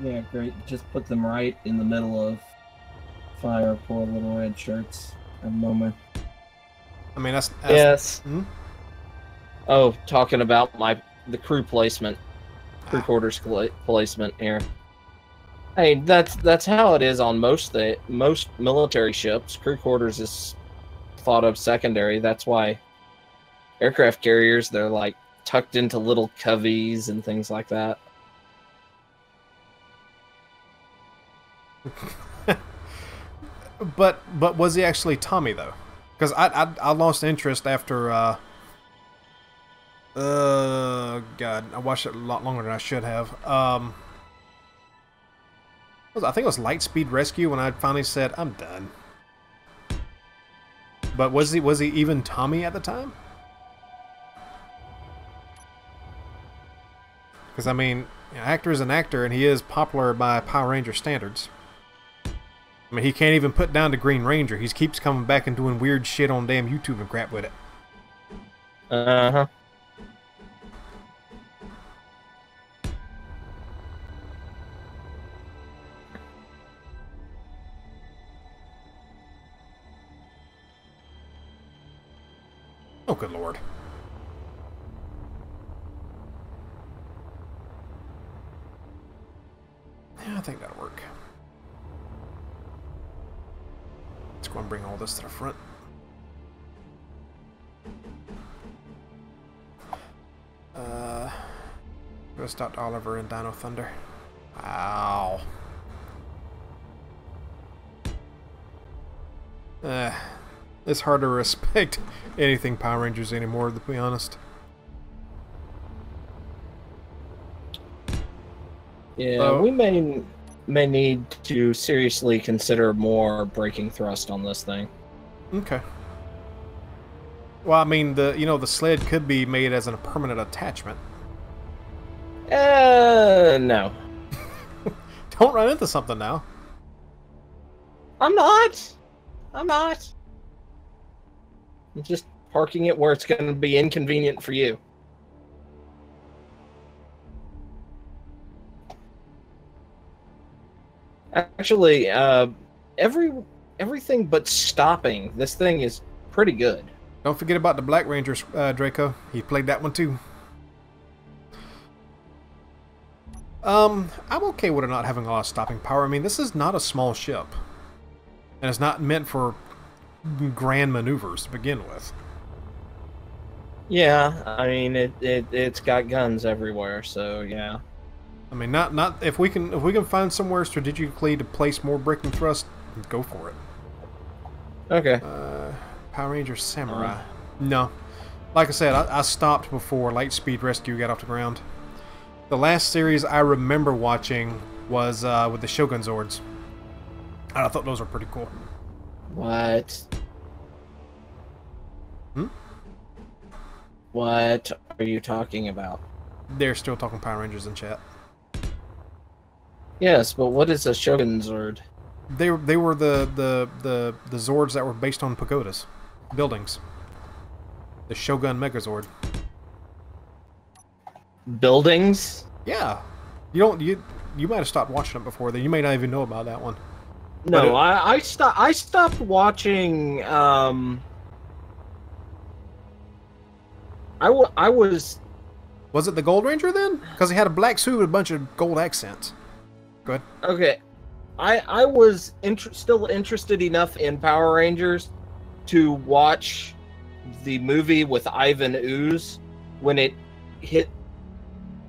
Yeah, great. Just put them right in the middle of fire, poor little red shirts. A moment. I mean, that's yes. Hmm? Oh, talking about the crew placement, crew quarters placement here. Hey, that's how it is on most military ships. Crew quarters is thought of secondary. That's why aircraft carriers, they're like tucked into little coveys and things like that. But was he actually Tommy though? Because I lost interest after God, I watched it a lot longer than I should have. I think it was Lightspeed Rescue when I finally said I'm done. But was he even Tommy at the time? Because I mean, an actor is an actor, and he is popular by Power Ranger standards. I mean, he can't even put down the Green Ranger. He keeps coming back and doing weird shit on damn YouTube and crap with it. Uh-huh. Oh, good lord. Yeah, I think that'll work. Let's go and bring all this to the front. Go stop Oliver and Dino Thunder. Ow. It's hard to respect anything Power Rangers anymore, to be honest. Yeah, we may need to seriously consider more braking thrust on this thing. Okay. Well, I mean, the sled could be made as a permanent attachment. No. Don't run into something now. I'm not. I'm just parking it where it's going to be inconvenient for you. Actually, everything but stopping, this thing is pretty good. Don't forget about the Black Rangers, Draco. He played that one too. I'm okay with it not having a lot of stopping power. I mean, this is not a small ship. And it's not meant for grand maneuvers to begin with. Yeah, I mean it's got guns everywhere, so yeah. I mean, not if we can find somewhere strategically to place more braking thrust, go for it. Okay. Power Ranger Samurai. No, like I said, I stopped before Lightspeed Rescue got off the ground. The last series I remember watching was with the Shogun Zords. And I thought those were pretty cool. What? Hmm? What are you talking about? They're still talking Power Rangers in chat. Yes, but what is a Shogun Zord? They were the Zords that were based on pagodas, buildings. The Shogun Megazord. Buildings? Yeah, you might have stopped watching it before. Then you may not even know about that one. No, I stopped watching. I was. Was it the Gold Ranger then? Because he had a black suit with a bunch of gold accents. Go ahead. Okay, I was still interested enough in Power Rangers to watch the movie with Ivan Ooze when it hit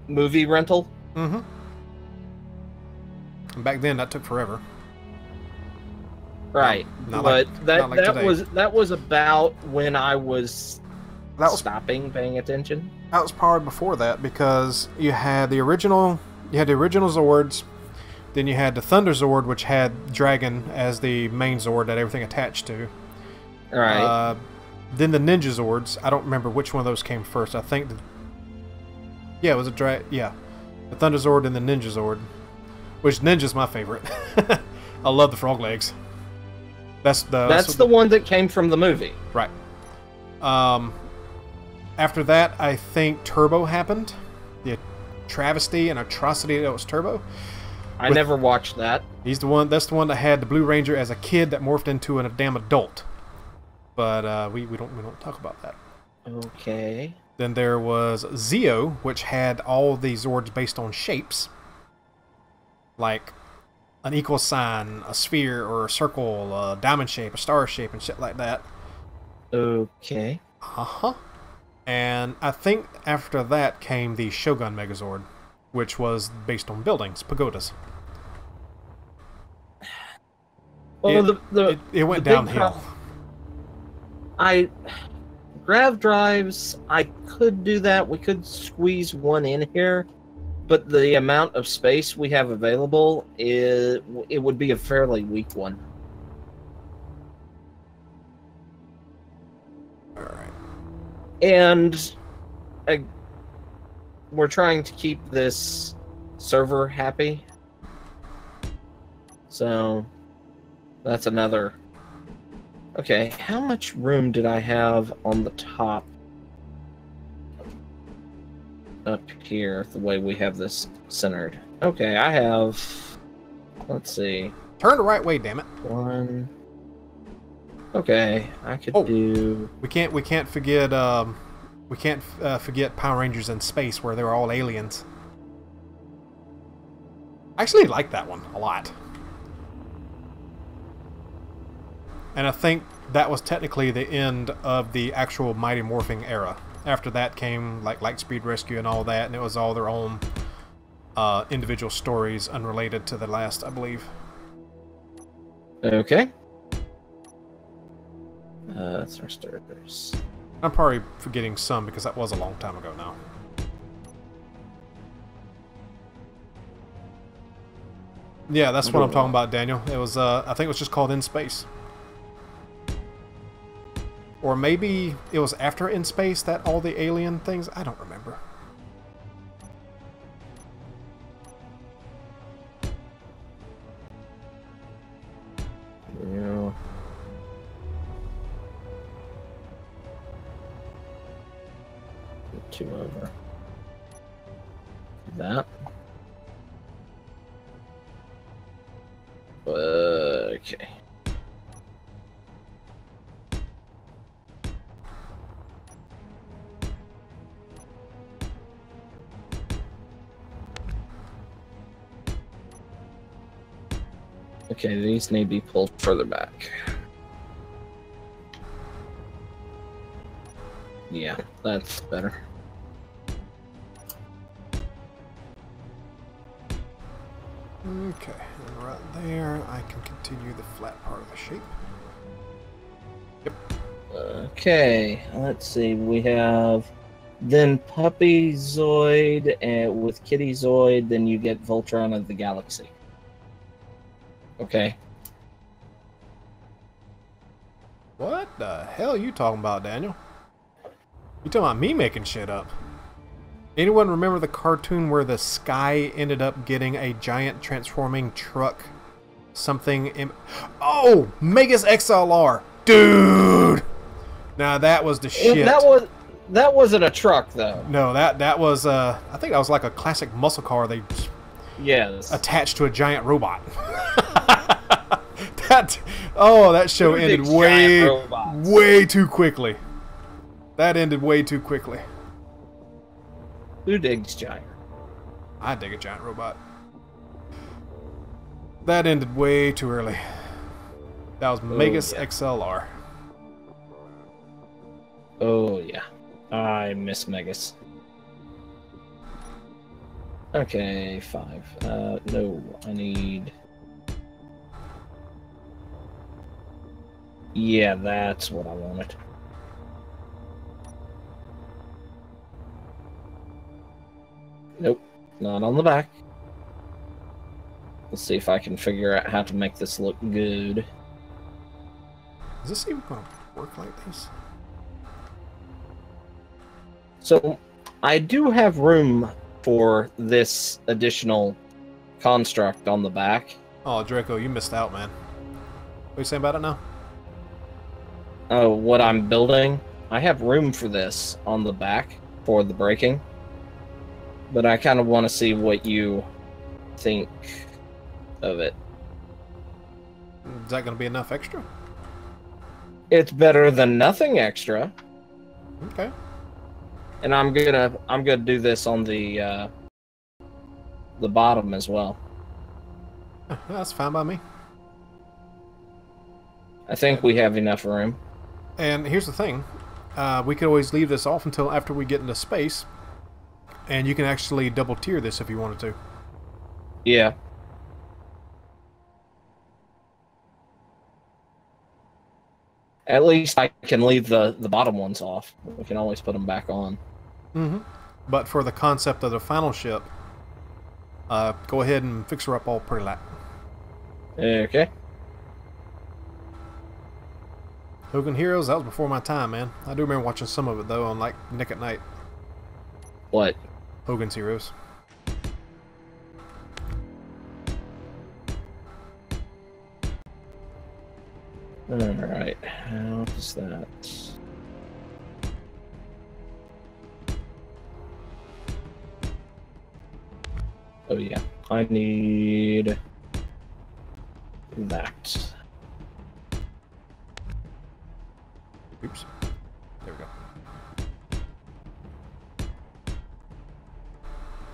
movie rental. Mm-hmm. And back then, that took forever. Right, Not but like that was about when I was stopping paying attention. That was probably before that, because you had the original Zords, then you had the Thunder Zord, which had Dragon as the main Zord that everything attached to. Right. Then the Ninja Zords. I don't remember which one of those came first. I think it was the Thunder Zord and the Ninja Zord, which Ninja's my favorite. I love the frog legs. That's the one that came from the movie. Right. After that, I think Turbo happened. The travesty and atrocity that was Turbo. I never watched that. That's the one that had the Blue Ranger as a kid that morphed into a damn adult. But we don't talk about that. Okay. Then there was Zeo, which had all the Zords based on shapes, like an equal sign, a sphere or a circle, a diamond shape, a star shape, and shit like that. Okay. Uh-huh. And I think after that came the Shogun Megazord, which was based on buildings, pagodas. Well, it went downhill. Grav drives, I could do that. We could squeeze one in here, but the amount of space we have available, it would be a fairly weak one. All right. And we're trying to keep this server happy. So that's another. Okay, how much room did I have on the top up here, the way we have this centered? Okay, I have, let's see. Turn the right way, damn it. One. Okay, I could do. We can't forget forget Power Rangers in space, where they were all aliens. I actually like that one a lot. And I think that was technically the end of the actual Mighty Morphing era. After that came like Lightspeed Rescue and all that, and it was all their own individual stories unrelated to the last, I believe. Okay. That's our starters. I'm probably forgetting some because that was a long time ago now. Yeah, that's what I'm talking about, Daniel. It was, I think it was just called In Space. Or maybe it was after In Space that all the alien things... I don't remember. Yeah. Two over. That. Okay. Okay, these need to be pulled further back. Yeah, that's better. Okay, and right there, I can continue the flat part of the shape. Yep. Okay, let's see. We have then Puppy Zoid and with Kitty Zoid, then you get Voltron of the Galaxy. Okay. What the hell are you talking about, Daniel? You talking about me making shit up? Anyone remember the cartoon where the sky ended up getting a giant transforming truck? Oh! Megas XLR! Dude! Now that was the shit. That wasn't a truck though. No, that was I think that was like a classic muscle car they attached to a giant robot. that show ended way too quickly. That ended way too quickly. Who digs giant? I dig a giant robot. That ended way too early. That was Megas XLR. Oh yeah. I miss Megas. Okay, 5. No, I need... Yeah, that's what I wanted. Nope, not on the back. Let's see if I can figure out how to make this look good. Is this even going to work like this? So, I do have room for this additional construct on the back. Oh, Draco, you missed out, man. What are you saying about it now? Oh, what I'm building? I have room for this on the back for the braking. But I kind of want to see what you think of it. Is that going to be enough extra? It's better than nothing extra. Okay. And I'm gonna do this on the bottom as well. That's fine by me. I think we have enough room. And here's the thing. We could always leave this off until after we get into space. And you can actually double tier this if you wanted to. Yeah. At least I can leave the bottom ones off. We can always put them back on. Mm-hmm. But for the concept of the final ship, go ahead and fix her up all pretty light. Okay. Hogan Heroes, that was before my time, man. I do remember watching some of it, though, on, like, Nick at Night. What? Hogan's Heroes. Alright. How does that... Oh, yeah. I need... that. Oops. There we go.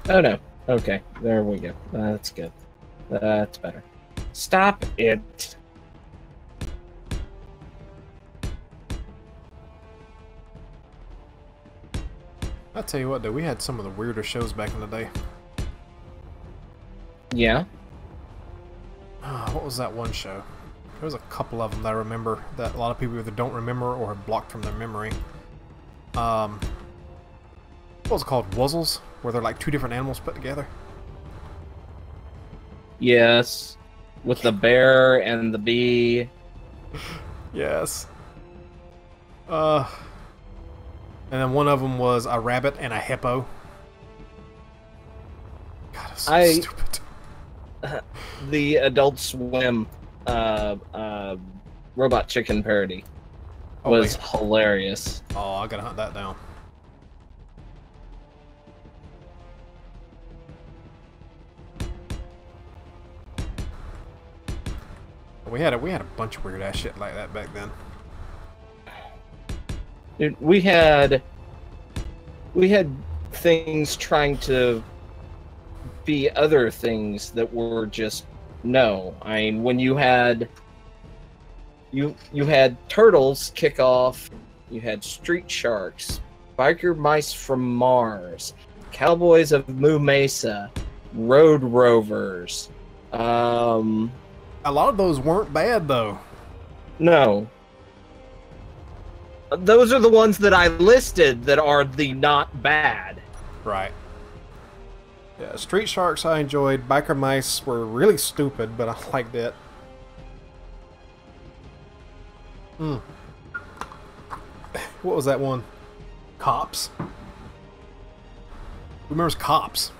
Oh no. Okay, there we go. That's good. That's better. Stop it. I tell you what, though, we had some of the weirder shows back in the day. Yeah? What was that one show? There was a couple of them that I remember that a lot of people either don't remember or have blocked from their memory. What was it called? Wuzzles? Where they're like two different animals put together? Yes. With the bear and the bee. Yes. And then one of them was a rabbit and a hippo. God, it was so stupid. The Adult Swim Robot Chicken parody was hilarious. Oh, I gotta hunt that down. We had a bunch of weird ass shit like that back then. Dude, we had things trying to be other things that were just no. I mean, when you had turtles kick off You had Street Sharks, Biker Mice from Mars, Cowboys of Moo Mesa, Road Rovers. A lot of those weren't bad, though. No. Those are the ones that I listed that are the not bad. Right. Yeah, Street Sharks I enjoyed. Biker Mice were really stupid, but I liked it. Hmm. What was that one? Cops? Who remembers Cops?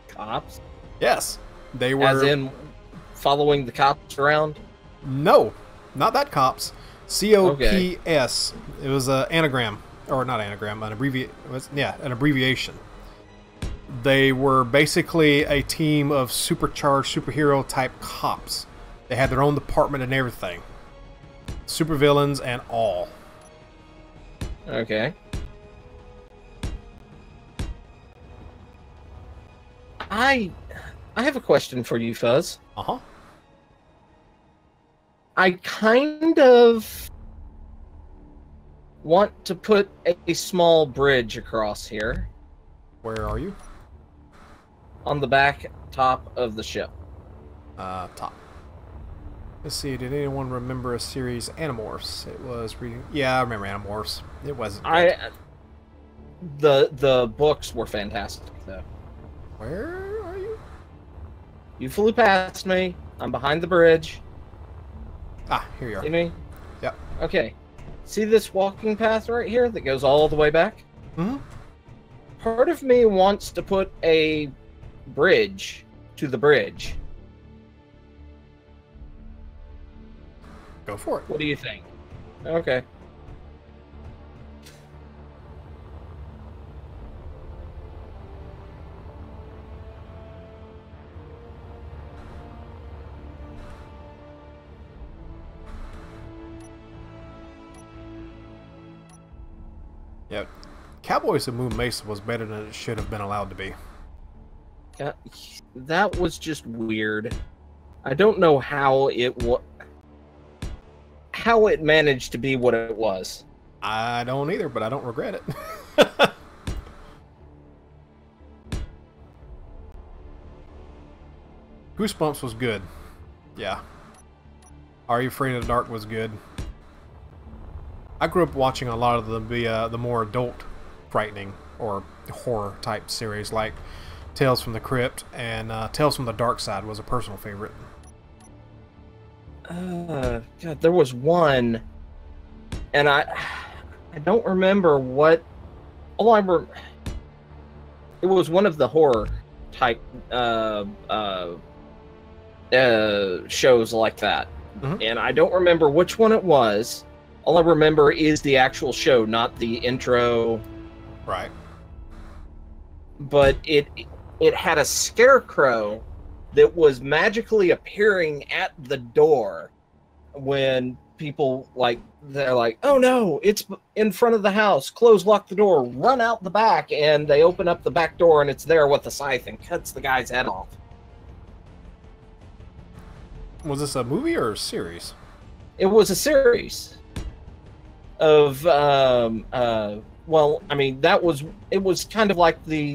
Cops? Yes. They were... As in following the cops around? No. Not that Cops. C-O-P-S. Okay. It was an anagram. Or not anagram, an abbreviation. They were basically a team of supercharged superhero type cops. They had their own department and everything. Supervillains and all. Okay. I have a question for you, Fuzz. Uh-huh. I kind of want to put a small bridge across here. Where are you? On the back top of the ship. Top. Let's see, did anyone remember a series Animorphs? It was yeah, I remember Animorphs. It wasn't good. The books were fantastic though. Where are you? You flew past me. I'm behind the bridge. Ah, here you are. See me? Yep. Okay. See this walking path right here that goes all the way back? Mm-hmm. Part of me wants to put a bridge to the bridge. Go for it. What do you think? Okay. Yeah. Cowboys of Moo Mesa was better than it should have been allowed to be. Yeah, that was just weird. I don't know how it managed to be what it was. I don't either, but I don't regret it. Goosebumps was good. Yeah. Are You Afraid of the Dark was good. I grew up watching a lot of the more adult frightening or horror type series like Tales from the Crypt and Tales from the Dark Side was a personal favorite. God, there was one, and I don't remember what. It was one of the horror type shows like that, and I don't remember which one it was. All I remember is the actual show, not the intro. Right. But it had a scarecrow that was magically appearing at the door when people they're like, oh no, it's in front of the house. Close, lock the door, run out the back, and they open up the back door and it's there with the scythe and cuts the guy's head off. Was this a movie or a series? It was a series of well, I mean, it was kind of like the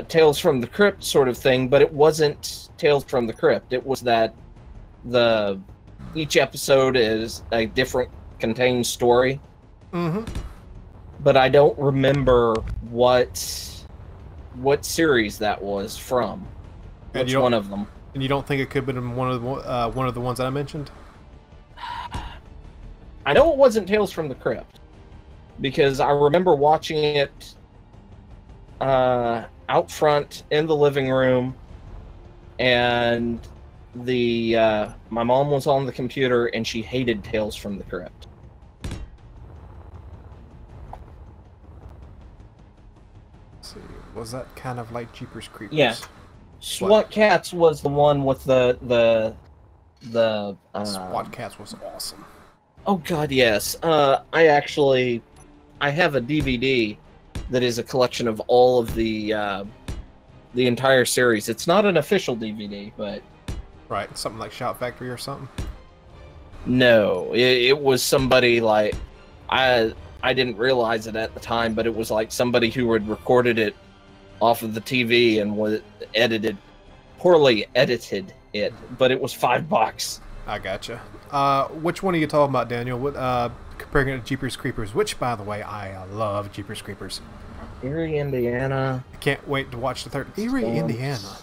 Tales from the Crypt sort of thing, but it wasn't Tales from the Crypt. It was that each episode is a different contained story. Mm-hmm. But I don't remember what series that was from. Which one of them? And you don't think it could have been one of the ones that I mentioned? I know it wasn't Tales from the Crypt because I remember watching it out front in the living room, and my mom was on the computer and she hated Tales from the Crypt. Let's see, was that kind of like Jeepers Creepers? Yeah. SWAT Cats was the one with the SWAT Cats was awesome. Oh god, yes. I have a DVD that is a collection of all of the entire series. It's not an official DVD, but Right, something like Shout Factory or something. No, it was somebody like I didn't realize it at the time, but it was like somebody who had recorded it off of the TV and was poorly edited it, but it was $5. I gotcha. Which one are you talking about, Daniel? What, comparing it to Jeepers Creepers, which, by the way, I love Jeepers Creepers. Erie, Indiana. I can't wait to watch the third. Erie, Indiana.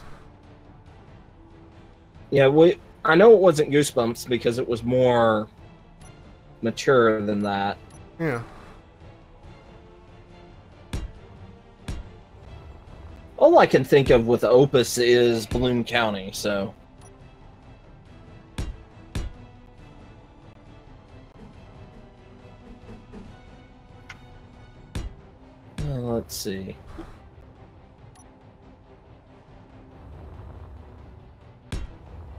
Yeah, I know it wasn't Goosebumps because it was more mature than that. Yeah. All I can think of with Opus is Bloom County, so... let's see.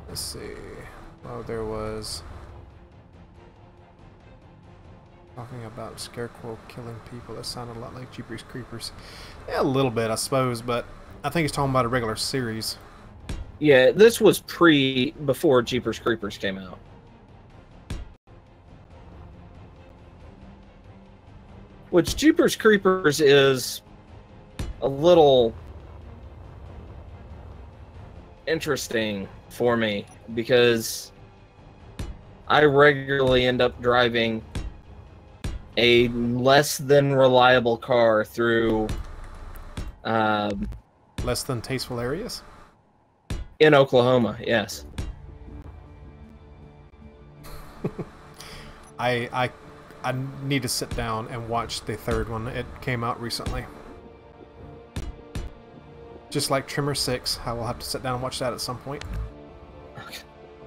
Let's see. Oh, there was... talking about Scarecrow killing people. That sounded a lot like Jeepers Creepers. Yeah, a little bit, I suppose, but I think he's talking about a regular series. Yeah, this was before Jeepers Creepers came out. Which Jeepers Creepers is a little interesting for me because I regularly end up driving a less than reliable car through Less than tasteful areas? in Oklahoma, yes. I need to sit down and watch the third one. It came out recently. Just like Trimmer 6, I will have to sit down and watch that at some point.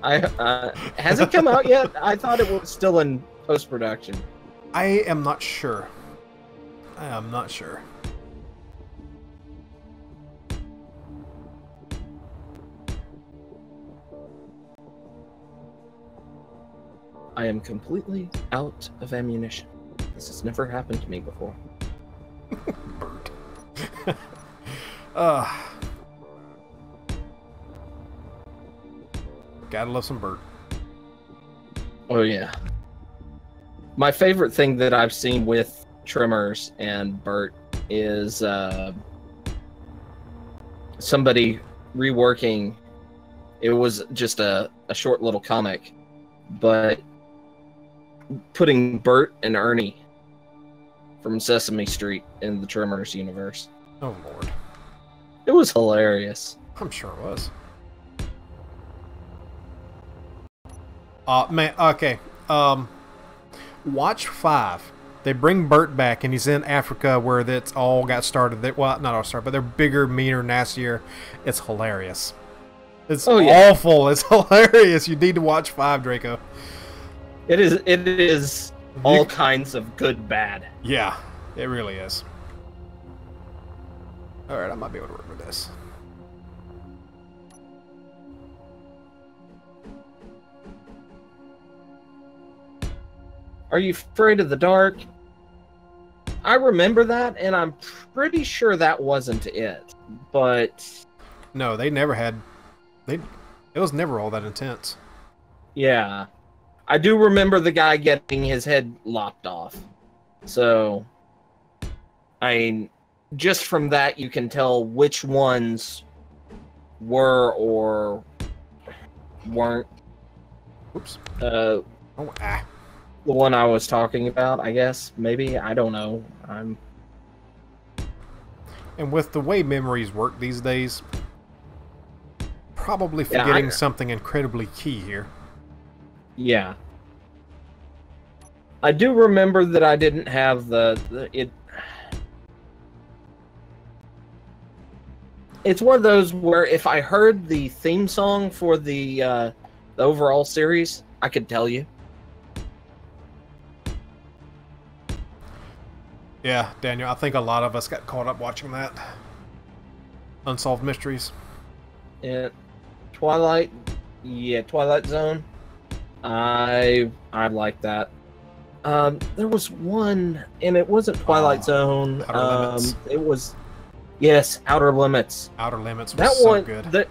Has it come out yet? I thought it was still in post-production. I am not sure. I am not sure. I am completely out of ammunition. This has never happened to me before. Bert. Gotta love some Bert. Oh yeah. My favorite thing that I've seen with Trimmers and Bert is somebody reworking. It was just a short little comic, but putting Bert and Ernie from Sesame Street in the Trimmers universe. Oh Lord. It was hilarious. I'm sure it was. Man, okay. Watch 5. They bring Bert back, and he's in Africa where that's all got started. Well, not all started, but they're bigger, meaner, nastier. It's hilarious. It's awful. It's hilarious. You need to watch 5, Draco. It is all kinds of good bad. Yeah, it really is. Alright, I might be able to work with this. Are you afraid of the dark? I remember that, and I'm pretty sure that wasn't it. But no, they never had. It was never all that intense. Yeah, I do remember the guy getting his head lopped off. So, I mean, just from that, you can tell which ones were or weren't. Oops. The one I was talking about, I guess. Maybe. I don't know. And with the way memories work these days, probably forgetting something incredibly key here. Yeah. I do remember that I didn't have It's one of those where if I heard the theme song for the overall series, I could tell you. Yeah, Daniel, I think a lot of us got caught up watching that. Unsolved Mysteries. Yeah. Twilight Zone. I like that. There was one, and it wasn't Twilight Zone. Outer Limits. It was, yes, Outer Limits. Outer Limits was so good.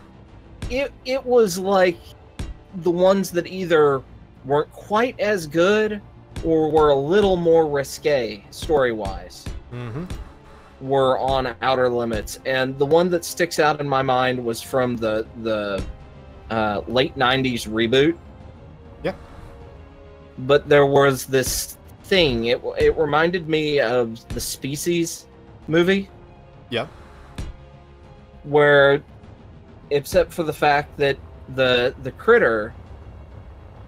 it was like the ones that either weren't quite as good or were a little more risque story-wise. Mm-hmm. Were on Outer Limits, and the one that sticks out in my mind was from the late '90s reboot. Yep. But there was this thing. It reminded me of the Species movie. Yep. Where, except for the fact that the critter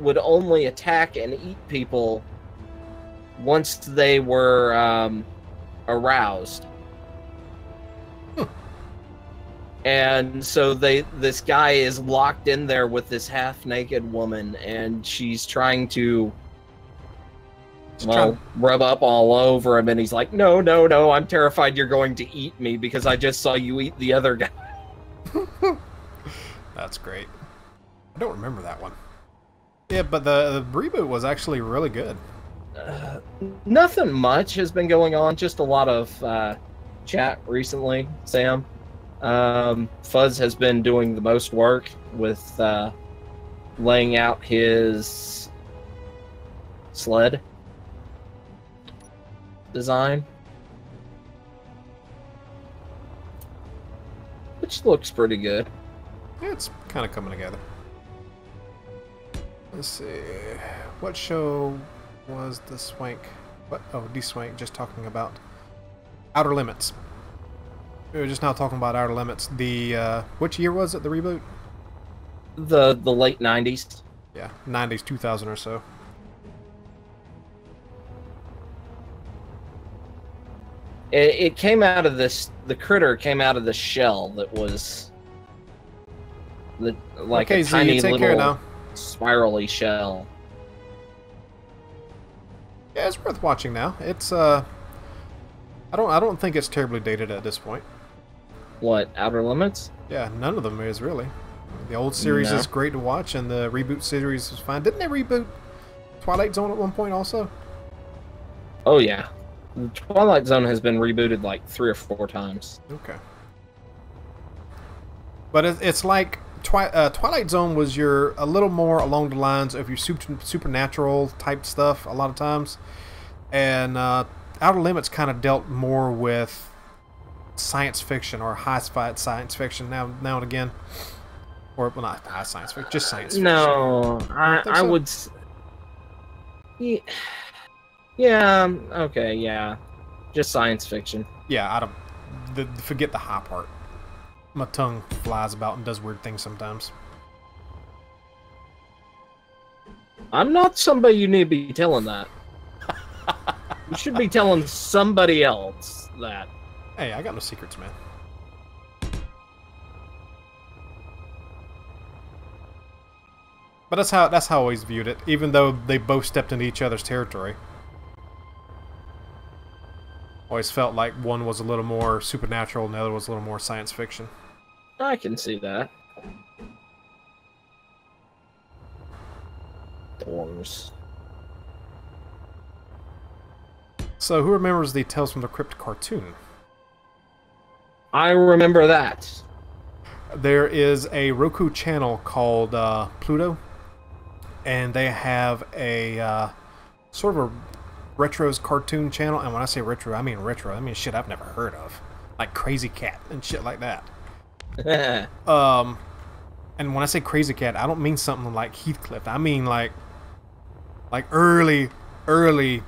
would only attack and eat people once they were aroused. And so this guy is locked in there with this half-naked woman, and she's trying to, rub up all over him, and he's like, no, no, no, I'm terrified you're going to eat me because I just saw you eat the other guy. That's great. I don't remember that one. Yeah, but the reboot was actually really good. Nothing much has been going on, just a lot of chat recently, Sam. Fuzz has been doing the most work with laying out his sled design, which looks pretty good. Yeah, it's kind of coming together. Let's see. What show was the Dswank? What? Oh, Dswank just talking about Outer Limits. We were just now talking about Outer Limits. The which year was it? The reboot? The late '90s. Yeah, '90s, 2000 or so. It came out of this. The critter came out of the shell that was like okay, a tiny take care little now. spirally shell. Yeah, it's worth watching now. It's I don't think it's terribly dated at this point. What, Outer Limits? Yeah, none of them is really. The old series is great to watch, and the reboot series is fine. Didn't they reboot Twilight Zone at one point also? Oh yeah, the Twilight Zone has been rebooted like 3 or 4 times. Okay. But it's like Twilight Zone was a little more along the lines of your supernatural type stuff a lot of times, and Outer Limits kind of dealt more with science fiction or high-fi science fiction now and again, or well, not high science fiction, just science fiction. No, I would. Yeah. Okay. Yeah. Just science fiction. Yeah, I don't. Forget the high part. My tongue flies about and does weird things sometimes. I'm not somebody you need to be telling that. You should be telling somebody else that. Hey, I got no secrets, man. But that's how I always viewed it, even though they both stepped into each other's territory. Always felt like one was a little more supernatural and the other was a little more science fiction. I can see that. Doors. So, who remembers the Tales from the Crypt cartoon? I remember that. There is a Roku channel called Pluto, and they have a sort of a retros cartoon channel. And when I say retro, I mean shit I've never heard of, like Crazy Cat and shit like that. And when I say Crazy Cat, I don't mean something like Heathcliff. I mean like early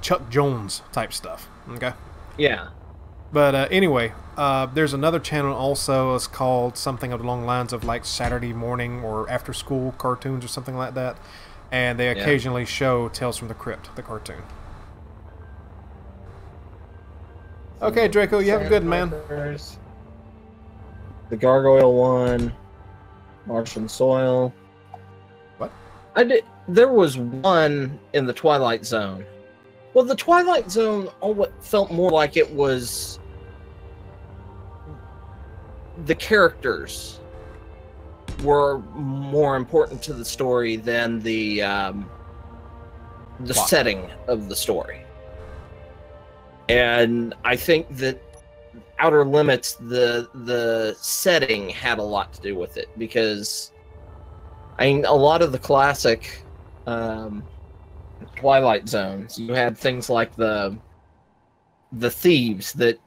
Chuck Jones type stuff. Okay. Yeah. But anyway, there's another channel also. It's called something along the lines of like Saturday morning or after school cartoons or something like that. And they occasionally show Tales from the Crypt, the cartoon. Okay, Draco, you have a good man. The Gargoyle one, Martian Soil. What? There was one in the Twilight Zone. Well, the Twilight Zone felt more like it was the characters were more important to the story than the setting of the story. And I think that Outer Limits, the setting had a lot to do with it, because I mean, a lot of the classic Twilight Zones, you had things like the thieves that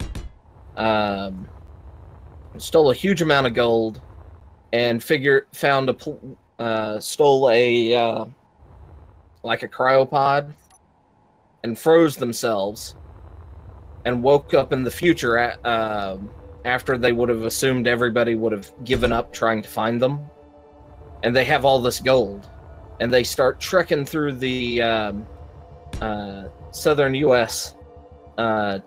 stole a huge amount of gold and stole a like a cryopod and froze themselves and woke up in the future after they would have assumed everybody would have given up trying to find them, and they have all this gold, and they start trekking through the southern U.S.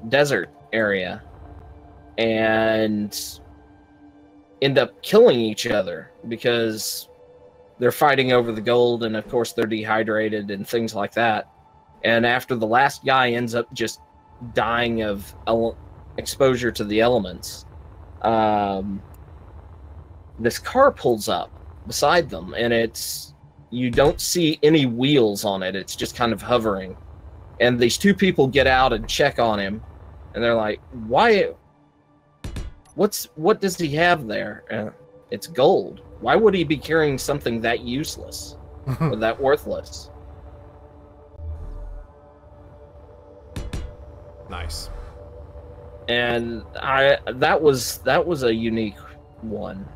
Desert area and end up killing each other because they're fighting over the gold, and of course they're dehydrated and things like that. And after the last guy ends up just dying of exposure to the elements, this car pulls up beside them, and you don't see any wheels on it. It's just kind of hovering. And these two people get out and check on him, and they're like, "Why? What does he have there? It's gold. Why would he be carrying something that useless or that worthless?" Nice. And that was a unique one.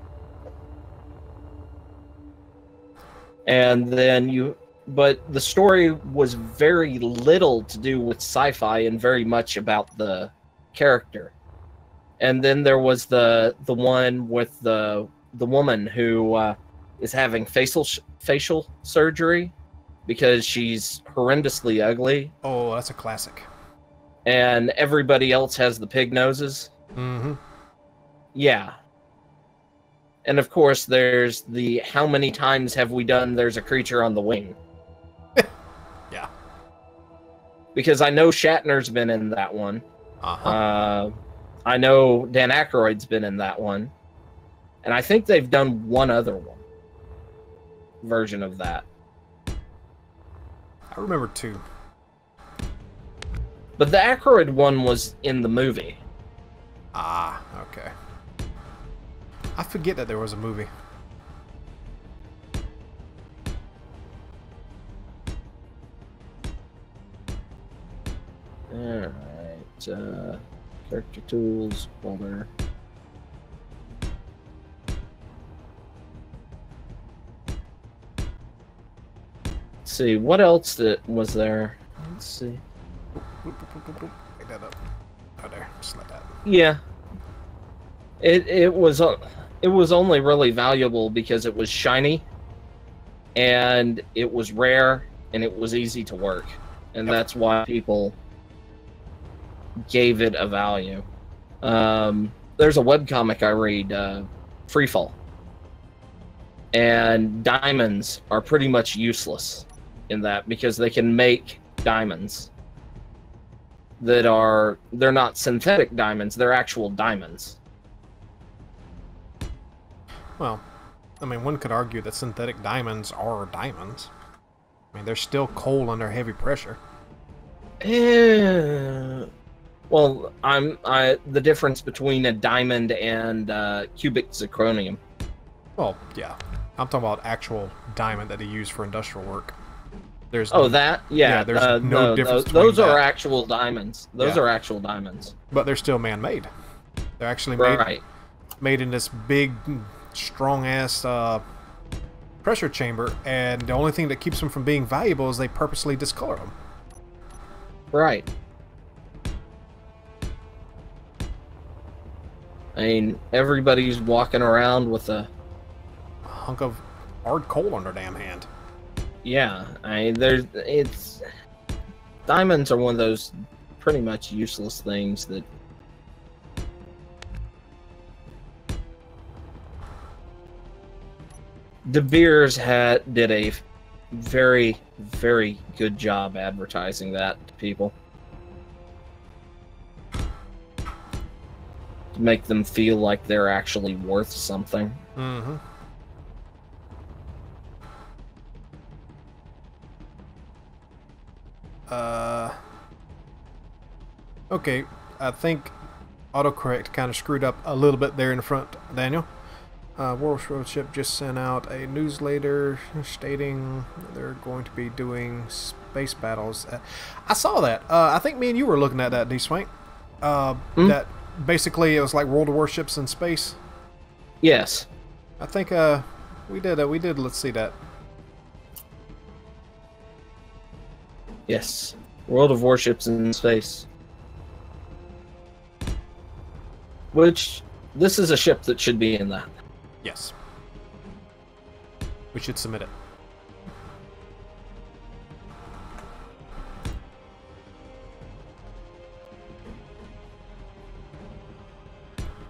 And then but the story was very little to do with sci-fi and very much about the character. And then there was the one with the woman who is having facial surgery because she's horrendously ugly. Oh, that's a classic. And everybody else has the pig noses. Mm-hmm. Yeah. And of course, there's the how many times have we done there's a creature on the wing? Yeah. Because I know Shatner's been in that one. Uh-huh. I know Dan Aykroyd's been in that one. And I think they've done one other version of that. I remember two. But the Aykroyd one was in the movie. Ah, okay. I forget that there was a movie. Alright, character tools, folder. Let's see, what else was there? Let's see. Pick that up. Oh, there. Just like that. Yeah. It was only really valuable because it was shiny, and it was rare, and it was easy to work, and that's why people gave it a value. There's a webcomic I read, Freefall, and diamonds are pretty much useless in that because they can make diamonds they're not synthetic diamonds, they're actual diamonds. Well, I mean, one could argue that synthetic diamonds are diamonds. I mean, they're still coal under heavy pressure. Well, the difference between a diamond and cubic zirconium. Well, yeah. I'm talking about actual diamond that they use for industrial work. There's that? Yeah, there's no difference between those are that. actual diamonds. Those are actual diamonds. But they're still man-made. They're actually made in this big, strong-ass pressure chamber, and the only thing that keeps them from being valuable is they purposely discolor them. Right. I mean, everybody's walking around with a hunk of hard coal on their damn hand. Yeah, I mean, diamonds are one of those pretty much useless things that De Beers did a very, very good job advertising that to people. To make them feel like they're actually worth something. Mm-hmm. Okay, I think autocorrect kind of screwed up a little bit there in the front, Daniel. World Ship just sent out a newsletter stating they're going to be doing space battles. I saw that. I think me and you were looking at that, Dswank. That basically it was like World of Warships in space. Yes. I think we did. Let's see that. Yes. World of Warships in space. Which, this is a ship that should be in that. Yes. We should submit it.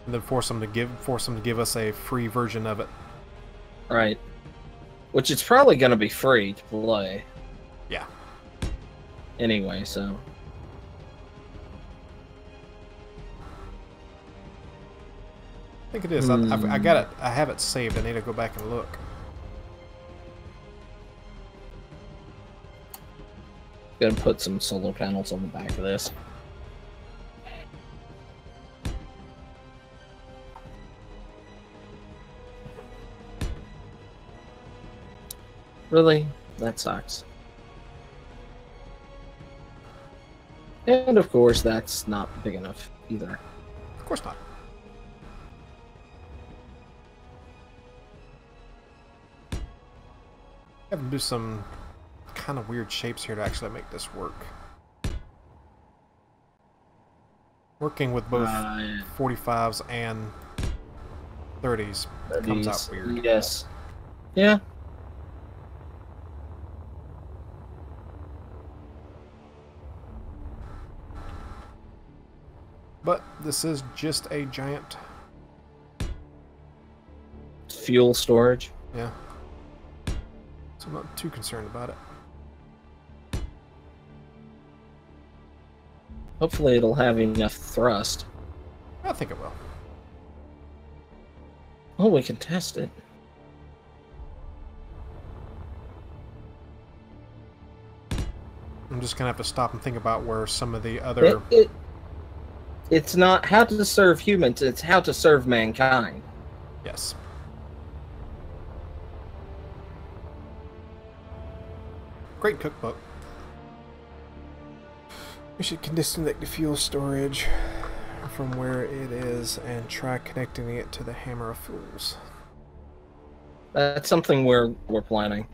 And then force them to give us a free version of it. Right. Which it's probably going to be free to play. Yeah. Anyway, so. I think it is. I got it. I have it saved. I need to go back and look. Gonna put some solar panels on the back of this. Really? That sucks. And of course, that's not big enough either. Of course not. I have to do some kind of weird shapes here to actually make this work. Working with both 45s and 30s comes out weird. Yes. Yeah. But this is just a giant fuel storage. Yeah. So I'm not too concerned about it. Hopefully it'll have enough thrust. I think it will. Oh, we can test it. I'm just gonna have to stop and think about where some of the other... It's not how to serve humans, it's how to serve mankind. Yes. Great cookbook. We should disconnect the fuel storage from where it is and try connecting it to the Hammer of Fools. That's something we're planning.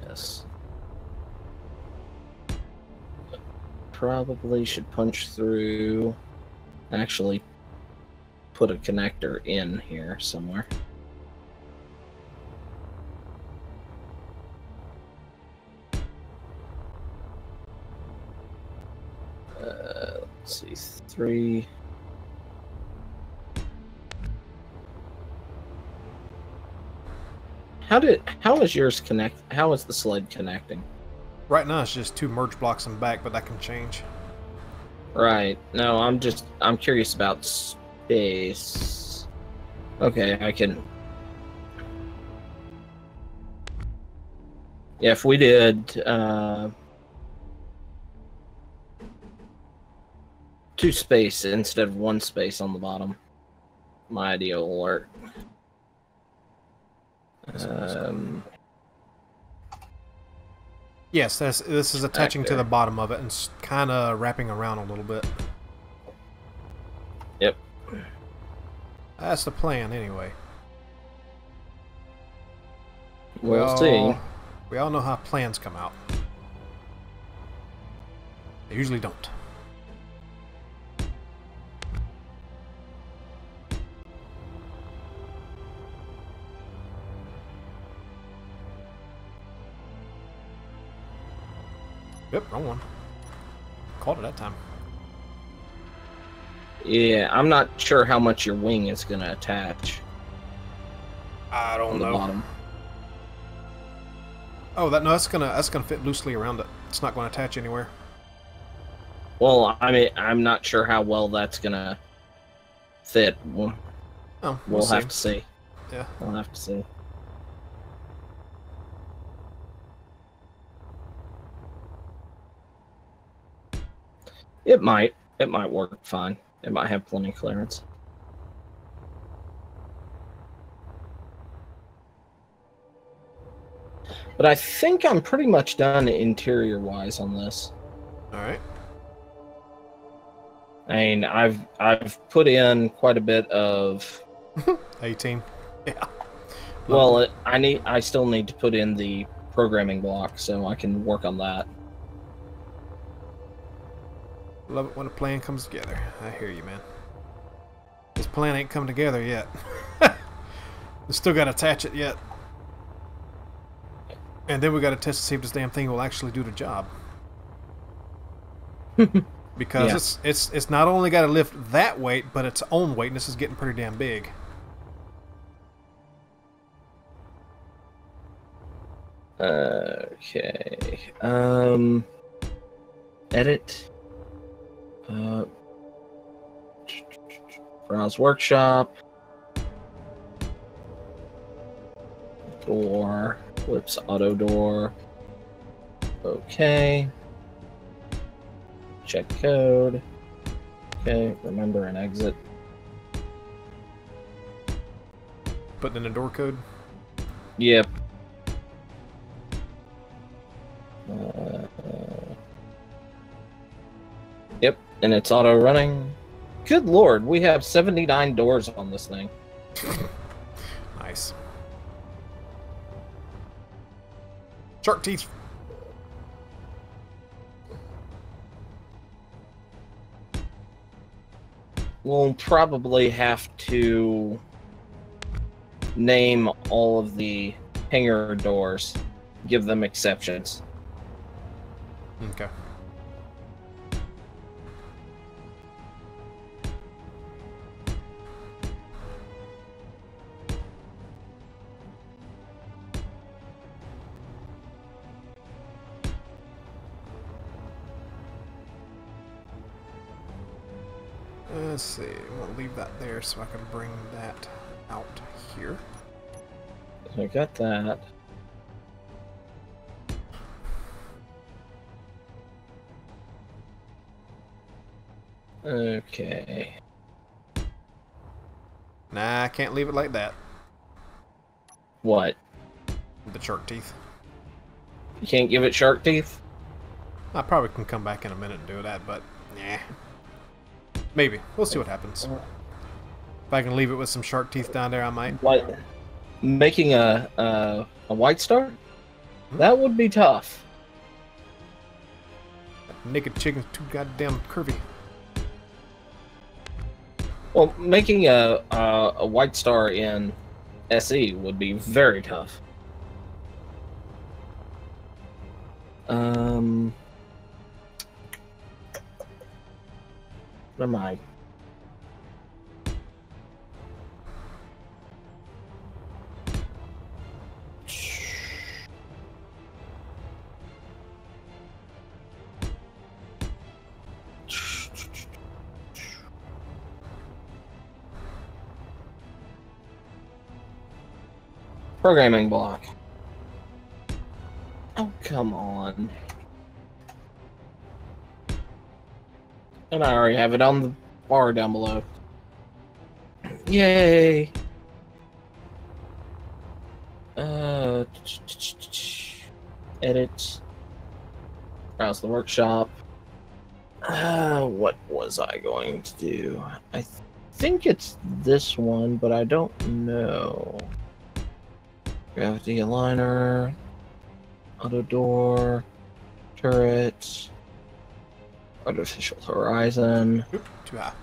Yes. Probably should punch through. Actually, put a connector in here somewhere. Let's see, 3. How is yours connect? How is the sled connecting? Right now it's just 2 merge blocks in back, but that can change. Right. No, I'm curious about space. Okay, I can. Yeah, if we did 2 space instead of 1 space on the bottom, my idea will work. Yes, this is attaching to the bottom of it and kind of wrapping around a little bit. Yep. That's the plan, anyway. We'll see. We all know how plans come out. They usually don't. Yep, wrong one. Called it that time. Yeah, I'm not sure how much your wing is going to attach. I don't know. On the bottom. Oh, that's gonna fit loosely around it. It's not going to attach anywhere. Well, I mean, I'm not sure how well that's going to fit. We'll have to see. Yeah, we'll have to see. It might. It might work fine. It might have plenty of clearance. But I think I'm pretty much done interior-wise on this. All right. I mean, I've put in quite a bit of. 18. Yeah. Well, I still need to put in the programming block, so I can work on that. Love it when a plan comes together. I hear you, man. This plan ain't come together yet. We still got to attach it yet. And then we got to test to see if this damn thing will actually do the job. Because Yeah. it's not only got to lift that weight, but its own weight, and this is getting pretty damn big. Okay. Edit. Browse workshop. Door. Flips auto door. Okay. Check code. Okay. Remember and exit. Putting in a door code. Yep. Yep, and it's auto running. Good lord, we have 79 doors on this thing. Nice. Shark teeth. We'll probably have to name all of the hangar doors, give them exceptions. Okay. Let's see. We'll leave that there so I can bring that out here. I got that. Okay. Nah, I can't leave it like that. What? The shark teeth. You can't give it shark teeth? I probably can come back in a minute and do that, but nah. Maybe. We'll see what happens. If I can leave it with some shark teeth down there, I might. What? Making a white star? That would be tough. Naked chicken's too goddamn curvy. Well, making a white star in SE would be very tough. What am I? Programming block. Oh, come on. And I already have it on the bar down below. Yay! Edit. Browse the workshop. What was I going to do? I think it's this one, but I don't know. Gravity aligner. Auto door. Turret. Artificial horizon. Oop, too high.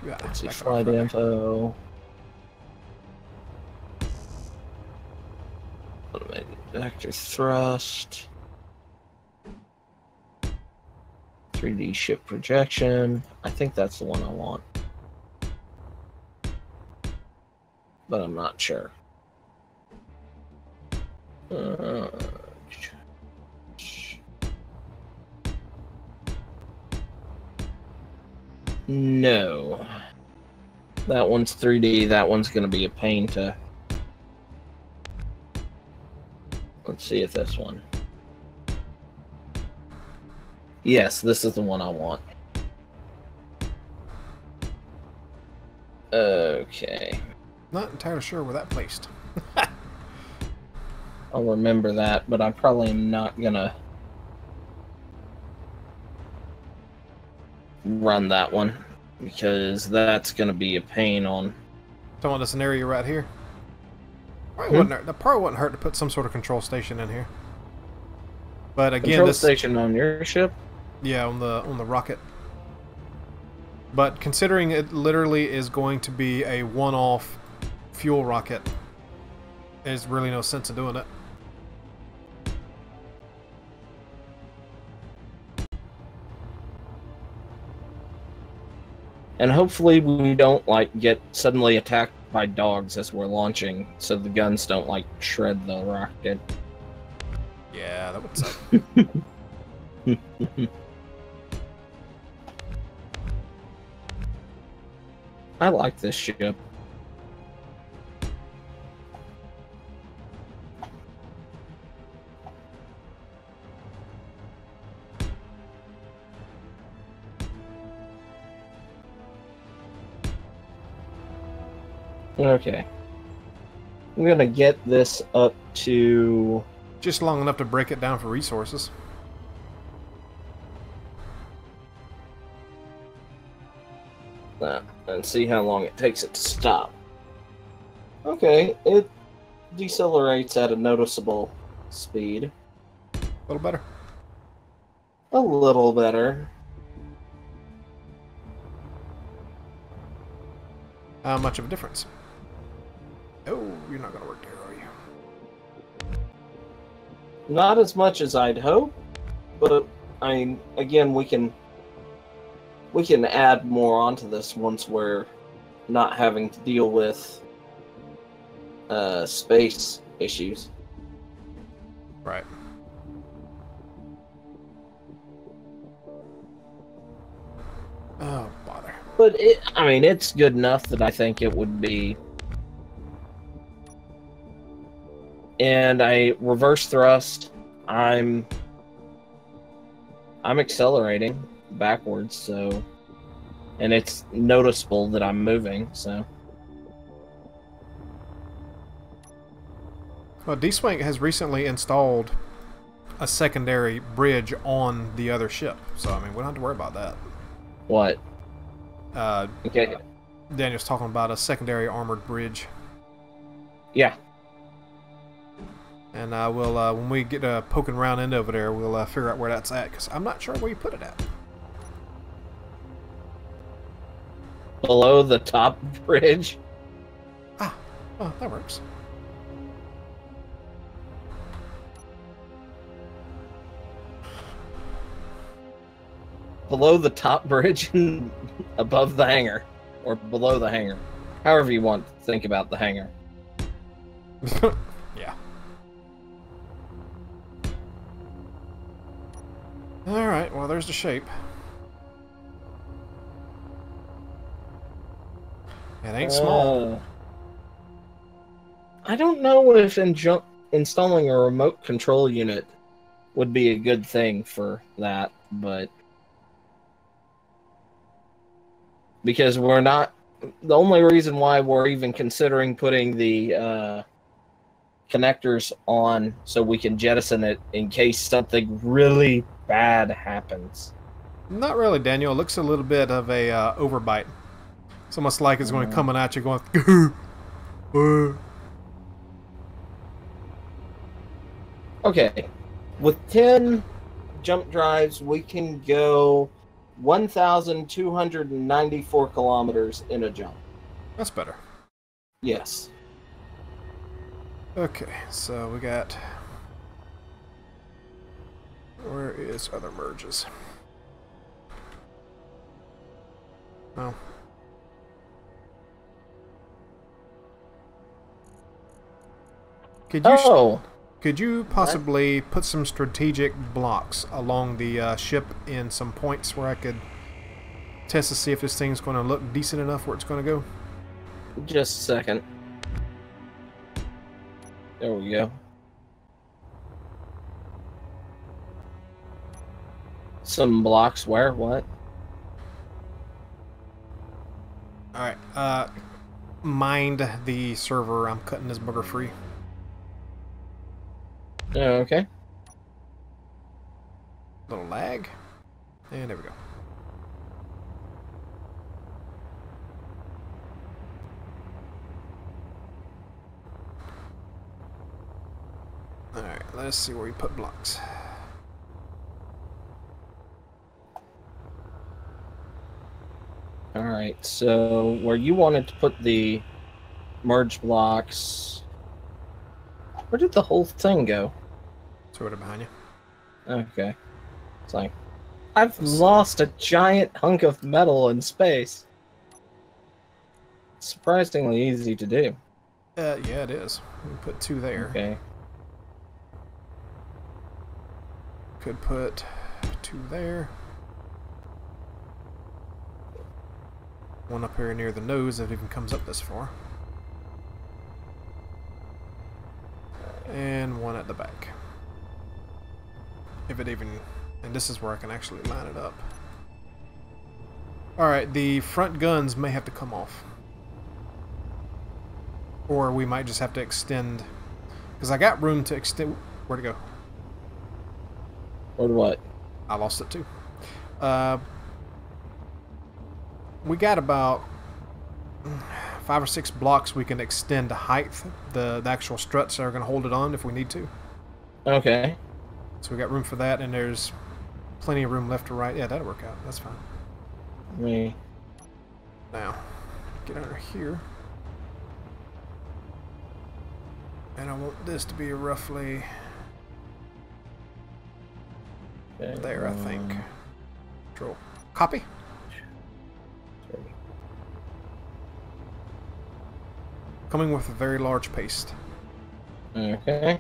Too high. Let's see, Back flight off. info. Automated vector thrust. 3D ship projection. I think that's the one I want. But I'm not sure. No. That one's 3D. That one's going to be a pain to... Let's see if this one. Yes, this is the one I want. Okay. Not entirely sure where that placed. I'll remember that, but I probably am not gonna run that one because that's gonna be a pain on. Talking about this area right here. That probably wouldn't hurt to put some sort of control station in here. But again, Control station on your ship? Yeah, on the rocket. But considering it literally is going to be a one-off fuel rocket, there's really no sense in doing it. And hopefully we don't like get suddenly attacked by dogs as we're launching, so the guns don't like shred the rocket. Yeah, that would suck. I like this ship. Okay. I'm gonna get this up to... Just long enough to break it down for resources. that and see how long it takes it to stop. Okay, it decelerates at a noticeable speed. A little better. A little better. How much of a difference? Oh, you're not going to work there, are you? Not as much as I'd hope, but I mean, again, we can add more onto this once we're not having to deal with space issues. Right. Oh, bother. But I mean, it's good enough that I think it would be. And I reverse thrust. I'm accelerating backwards, so, and it's noticeable that I'm moving, so. Well, Dswank has recently installed a secondary bridge on the other ship, so I mean, we don't have to worry about that. What? Okay. Daniel's talking about a secondary armored bridge. Yeah. And we'll, when we get poking around in over there, we'll figure out where that's at, because I'm not sure where you put it at. Below the top bridge. Ah, oh, that works. Below the top bridge and above the hangar. Or below the hangar. However you want to think about the hangar. Yeah. Alright, well, there's the shape. It ain't small. I don't know if installing a remote control unit would be a good thing for that, but because we're not, the only reason why we're even considering putting the connectors on so we can jettison it in case something really bad happens. Not really, Daniel. It looks a little bit of a overbite. It's almost like it's going to come at you going... Okay. With 10 jump drives, we can go 1,294 kilometers in a jump. That's better. Yes. Okay, so we got... Where is other merges? Oh. Could you possibly put some strategic blocks along the ship in some points where I could test to see if this thing's going to look decent enough where it's going to go? Just a second. There we go. some blocks where? What? Alright, mind the server. I'm cutting this bugger free. Okay. Little lag. And there we go. Alright, let's see where we put blocks. Alright, so where you wanted to put the merge blocks, where did the whole thing go? Sort of behind you. Okay. It's like, I've lost a giant hunk of metal in space. Surprisingly easy to do. Yeah, it is. We can put 2 there. Okay. Could put 2 there. 1 up here near the nose if it even comes up this far. And 1 at the back. If it even... And this is where I can actually line it up. Alright, the front guns may have to come off. Or we might just have to extend... Because I got room to extend... Where'd it go? Or what? I lost it too. We got about 5 or 6 blocks we can extend the height, the actual struts that are going to hold it on if we need to. Okay. So we got room for that, and there's plenty of room left to right. Yeah, that'll work out. That's fine. Me. Now, get under here. And I want this to be roughly there, I think. Control. Copy. Coming with a very large paste. Okay.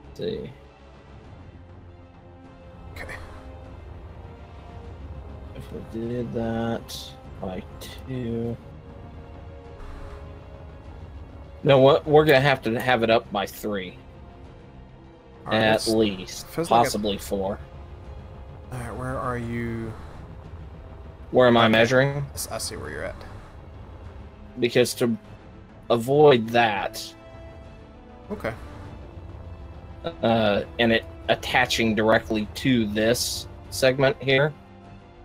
Let's see. Okay. If we did that by 2. No, what we're gonna have to have it up by 3, Right, at least, possibly 4. All right, where are you? Where am I measuring? I see where you're at. Because to avoid that, Okay. and it attaching directly to this segment here,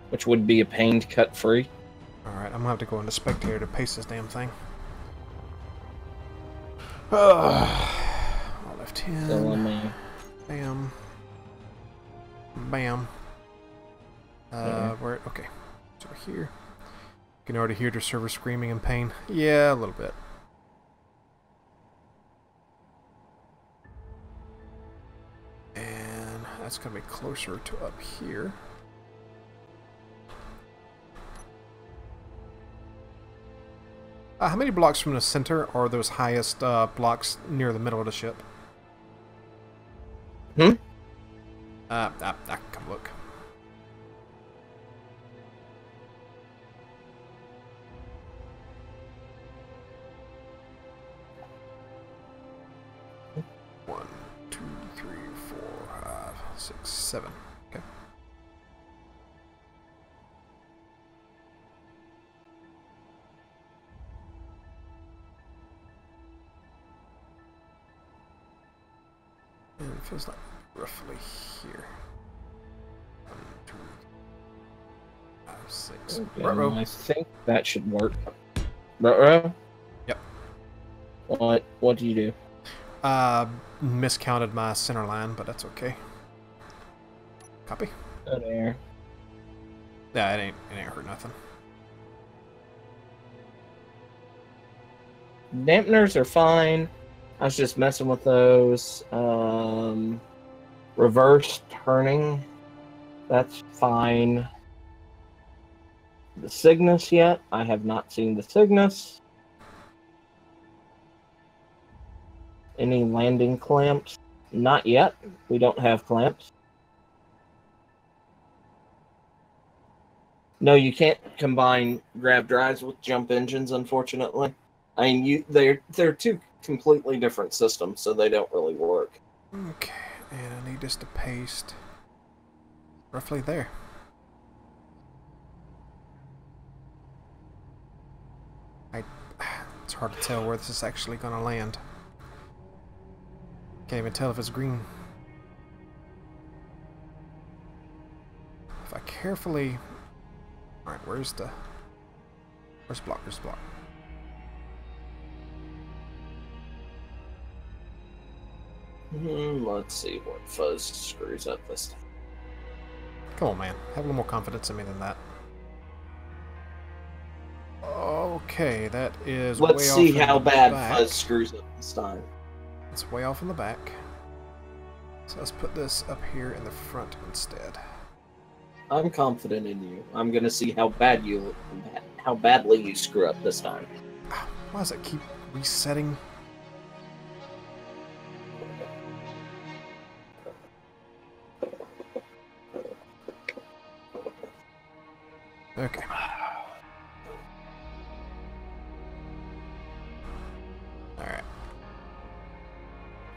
which would be a pain to cut free. All right, I'm gonna have to go into Spectator to paste this damn thing. I'll left hand. So let me. Bam. Bam. Where? Okay. It's over here. You can already hear the server screaming in pain. Yeah, a little bit. And that's gonna be closer to up here. How many blocks from the center are those highest blocks near the middle of the ship? Hmm? I can come look. One, two, three, four, 5, 6, 7. Okay. And it feels like roughly here. 1, 2, 5, 6. Okay, Ruh-roh. I think that should work. Ruh-roh? Yep. What do you do? Miscounted my center line, but that's okay. Copy. Oh, there. Yeah, it ain't hurt nothing. Dampeners are fine. I was just messing with those. Reverse turning, that's fine. The Cygnus yet? I have not seen the Cygnus. Any landing clamps? Not yet. We don't have clamps. No, you can't combine grav drives with jump engines, unfortunately. I mean, they're two completely different systems, so they don't really work. Okay, and I need this to paste roughly there. It's hard to tell where this is actually going to land. Can't even tell if it's green. If I carefully... Alright, where's block? Where's block? Let's see what fuzz screws up this time. Come on, man. Have a little more confidence in me than that. Okay, that is way off. Let's see how bad back. fuzz screws up this time. It's way off in the back. So let's put this up here in the front instead. I'm confident in you. I'm gonna see how badly you screw up this time. Why does it keep resetting? Okay. Alright.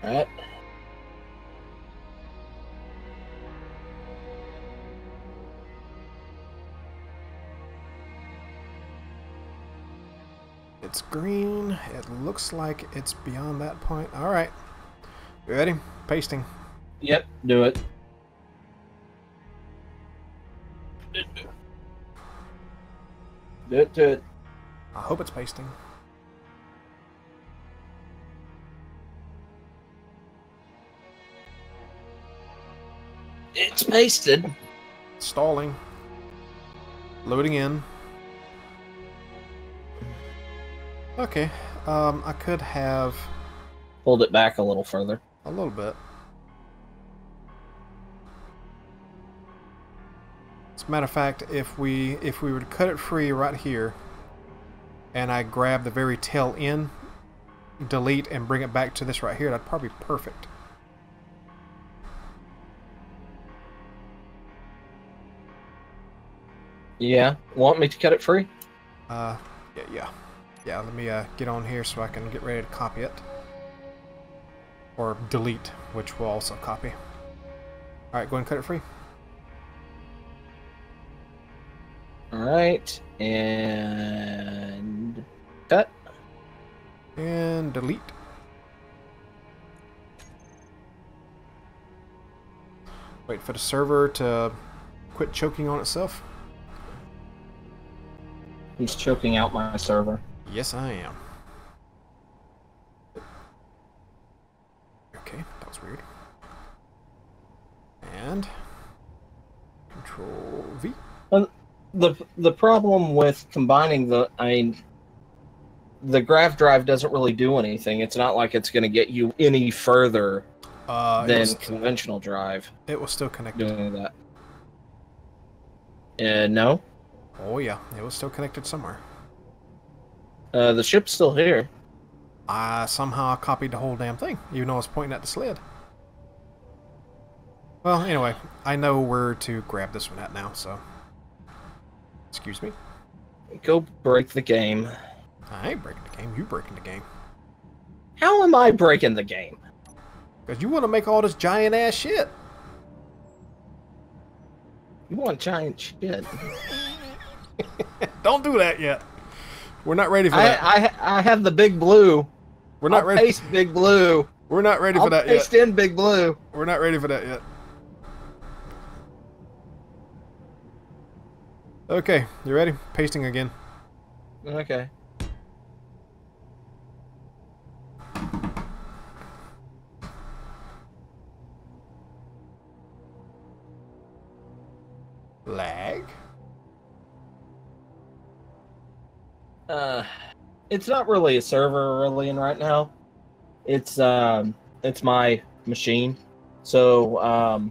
Alright. It's green. It looks like it's beyond that point. Alright. You ready? Pasting. Yep, do it. Do it. I hope it's pasting. It's pasted. Stalling. Loading in. Okay. I could have Hold it back a little further. a little bit. As a matter of fact, if we were to cut it free right here, and I grab the very tail end, delete, and bring it back to this right here, that'd probably be perfect. Yeah. Want me to cut it free? Yeah, let me get on here so I can get ready to copy it. Or delete, which will also copy. Alright, go ahead and cut it free. Alright, and cut. And delete. Wait for the server to quit choking on itself. He's choking out my server. Yes, I am. Okay, that was weird. And Control V. The problem with combining the grav drive doesn't really do anything. It's not like it's going to get you any further than conventional drive. It was still connected. Doing that. No. Oh yeah, it was still connected somewhere. The ship's still here. Somehow I copied the whole damn thing, even though I was pointing at the sled. Well, anyway, I know where to grab this one at now, so... Excuse me? Go break the game. I ain't breaking the game, you breaking the game. How am I breaking the game? Because you want to make all this giant-ass shit. You want giant shit. Don't do that yet. We're not ready for that. I have the big blue. We're not ready. Paste big blue. We're not ready for that yet. Paste in big blue. We're not ready for that yet. Okay, you ready? Pasting again. Okay. Lag? It's not really a server we're really in right now. It's my machine. So,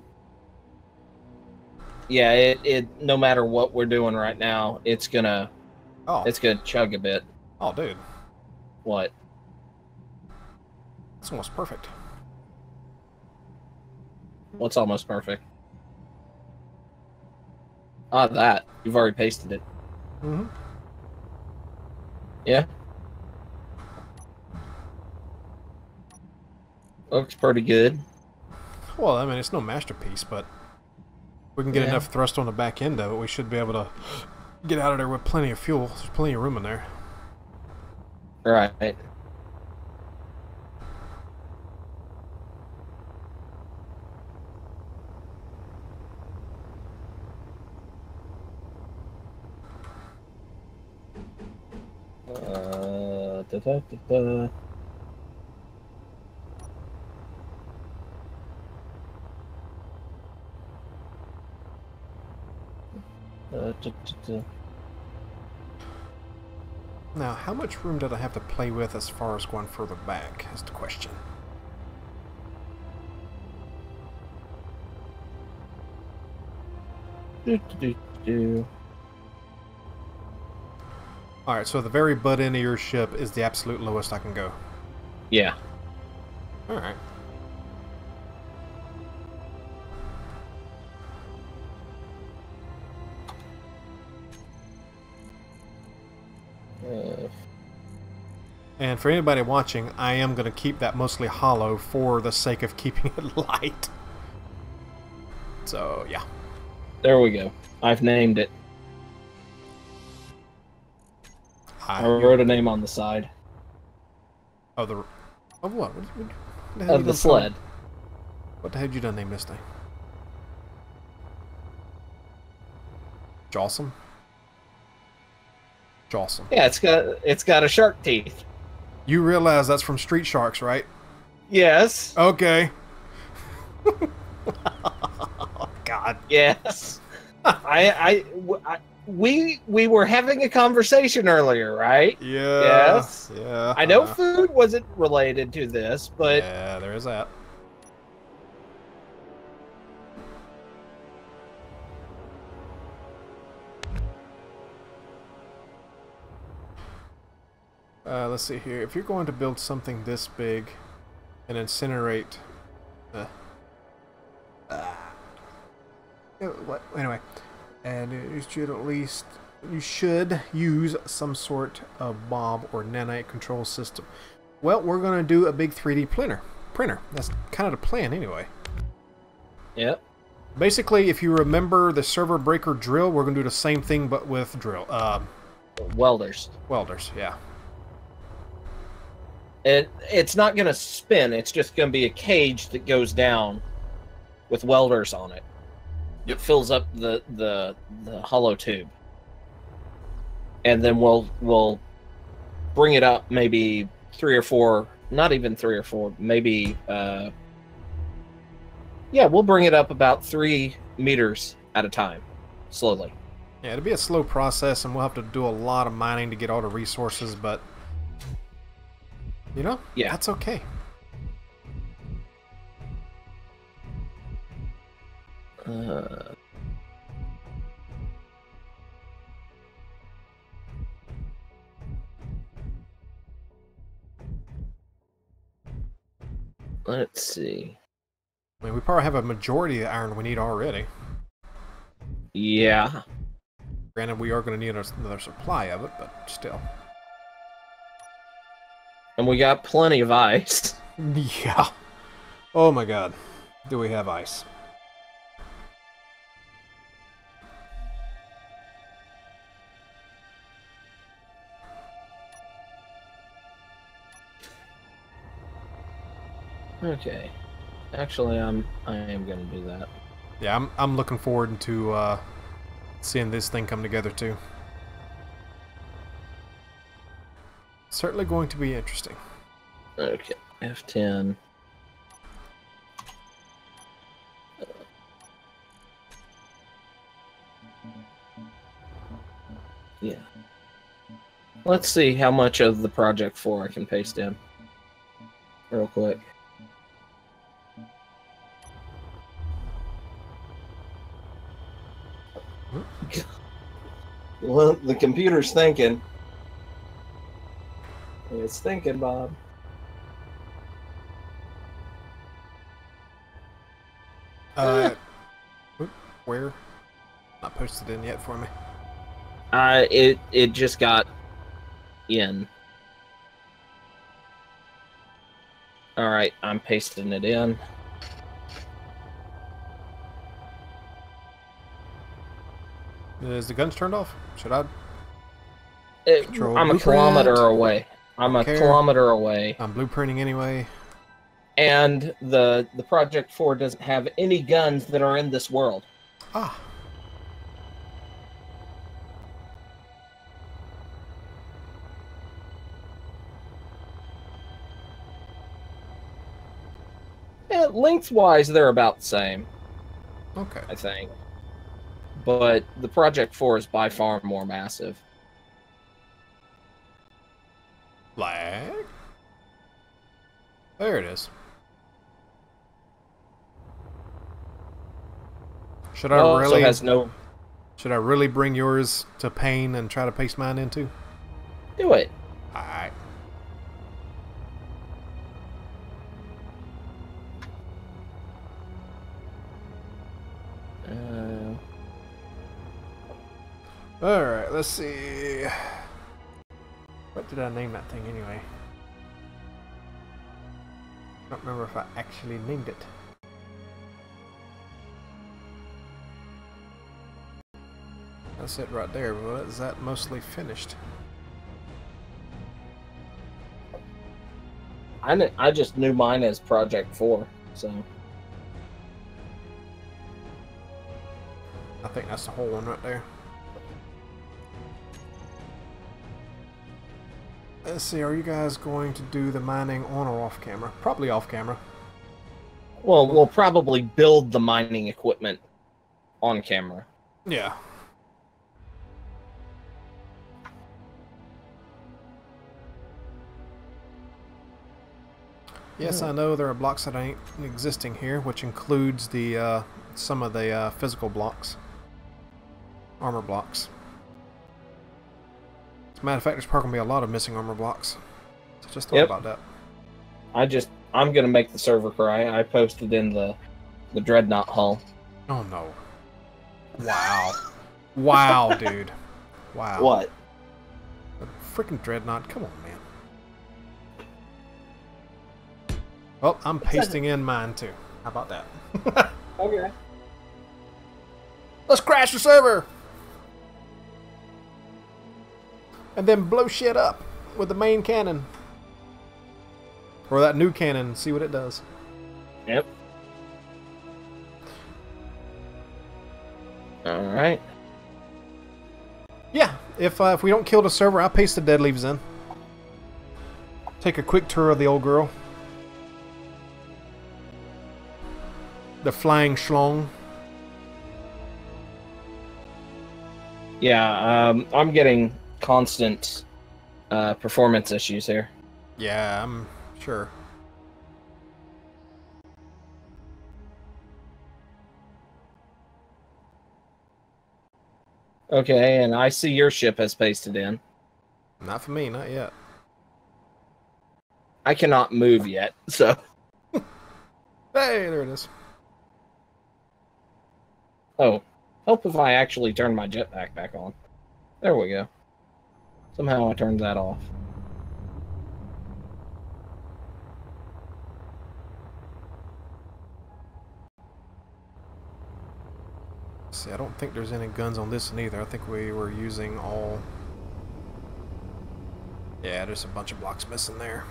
yeah, it no matter what we're doing right now, it's gonna chug a bit. Oh, dude. What? It's almost perfect. What's almost perfect? Ah, that. You've already pasted it. Mm-hmm. Yeah. Looks pretty good. Well, I mean, it's no masterpiece, but we can get enough thrust on the back end of it. We should be able to get out of there with plenty of fuel. There's plenty of room in there. Right. Da, da, da, da. Da, da, da. Now, how much room did I have to play with as far as going further back is the question. Do, do, do. Alright, so the very butt end of your ship is the absolute lowest I can go. Yeah. Alright. And for anybody watching, I am going to keep that mostly hollow for the sake of keeping it light. So, yeah. There we go. I've named it. I wrote a name on the side. Oh, the... Of what? What the Of the sled. What the hell had you done name this thing? Jawsome? Jawsome. Yeah, it's got a shark teeth. You realize that's from Street Sharks, right? Yes. Okay. Oh, God. Yes. We were having a conversation earlier, right? Yeah. Yes. Yeah. I know food wasn't related to this, but yeah, there is that. Let's see here. If you're going to build something this big and incinerate... what? Anyway. And you should at least... You should use some sort of Bob or nanite control system. Well, we're going to do a big 3D printer. That's kind of the plan anyway. Yep. Basically, if you remember the server breaker drill, we're going to do the same thing but with drill. Welders. Welders, yeah. It's not going to spin. It's just going to be a cage that goes down with welders on it. It fills up the hollow tube, and then we'll bring it up maybe 3 or 4, not even 3 or 4, maybe yeah, we'll bring it up about 3 meters at a time, slowly. Yeah, it'll be a slow process, and we'll have to do a lot of mining to get all the resources, but you know, yeah, that's okay. Let's see. I mean, we probably have a majority of the iron we need already. Yeah. Granted, we are going to need another supply of it, but still. And we got plenty of ice. Yeah. Oh my God. Do we have ice? Okay. Actually, I am going to do that. Yeah, I'm looking forward to seeing this thing come together too. Certainly going to be interesting. Okay, F10. Yeah. Let's see how much of the Project 4 I can paste in. Real quick. Well, the computer's thinking. It's thinking, Bob. Where? Not posted in yet for me. It just got in. All right, I'm pasting it in. Is the guns turned off? Should I? I'm a kilometer away. I'm a kilometer away. I'm blueprinting anyway. And the Project 4 doesn't have any guns that are in this world. Ah. Yeah, lengthwise, they're about the same. Okay. I think. But the Project 4 is by far more massive. Lag? There it is. Should I really? Has no... Should I really bring yours to pain and try to paste mine into? Do it. Alright. Alright, let's see. What did I name that thing anyway? I don't remember if I actually named it. That's it right there, but is that mostly finished? I just knew mine as Project 4, so... I think that's the whole one right there. Let's see, are you guys going to do the mining on or off camera? Probably off camera. Well, we'll probably build the mining equipment on camera. Yeah. Yes, I know there are blocks that ain't existing here, which includes the some of the physical blocks. Armor blocks. As a matter of fact, there's probably going to be a lot of missing armor blocks. So just thought about that. I'm going to make the server cry. I posted in the Dreadnought hull. Oh no. Wow. Wow, dude. Wow. What? The freaking Dreadnought, come on, man. Well, I'm pasting in mine too. How about that? Okay. Let's crash the server! And then blow shit up with the main cannon. Or that new cannon, see what it does. Yep. Alright. Yeah, if we don't kill the server, I'll paste the dead leaves in. Take a quick tour of the old girl. The flying schlong. Yeah, I'm getting constant performance issues here. Yeah, I'm sure. Okay, and I see your ship has pasted in. Not for me, not yet. I cannot move yet, so... Hey, there it is. Oh, help if I actually turn my jetpack back on. There we go. Somehow I turned that off. See, I don't think there's any guns on this one either. I think we were using all... Yeah, there's a bunch of blocks missing there.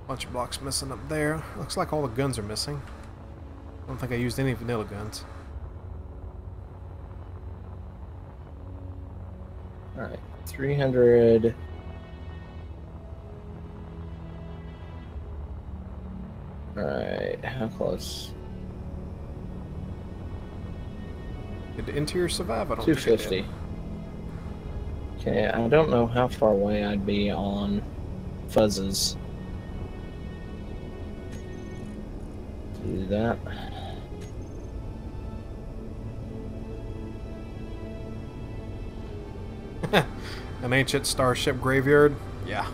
Bunch of blocks missing up there. Looks like all the guns are missing. I don't think I used any vanilla guns. Alright, 300... Alright, how close? Did the interior survive? I don't 250. think it did. Okay, I don't know how far away I'd be on fuzzes. Do that. An ancient starship graveyard? Yeah.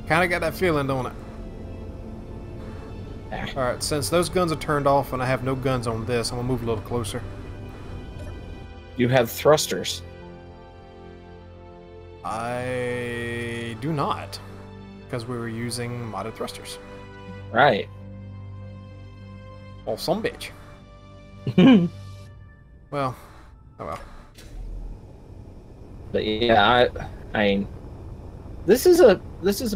Kinda got that feeling, don't it? Alright, since those guns are turned off and I have no guns on this, I'm gonna move a little closer. You have thrusters. I do not, because we were using modded thrusters. Right. Oh, some bitch. Well, oh well. But yeah, I mean, this is a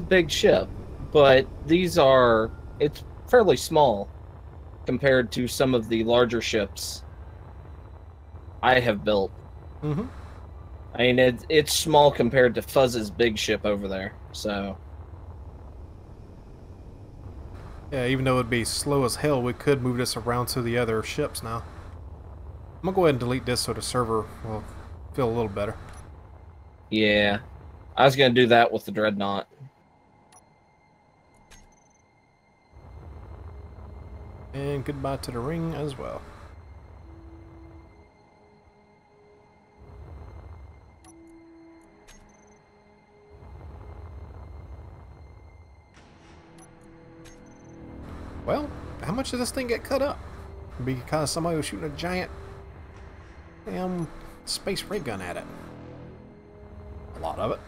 big ship, but it's fairly small compared to some of the larger ships I have built. Mm-hmm. I mean, it's small compared to Fuzz's big ship over there. So Yeah, even though it'd be slow as hell, we could move this around to the other ships now. I'm gonna go ahead and delete this so the server will feel a little better. yeah, I was gonna do that with the Dreadnought. And goodbye to the ring as well. Well, how much did this thing get cut up? Because somebody was shooting a giant damn space ray gun at it. A lot of it.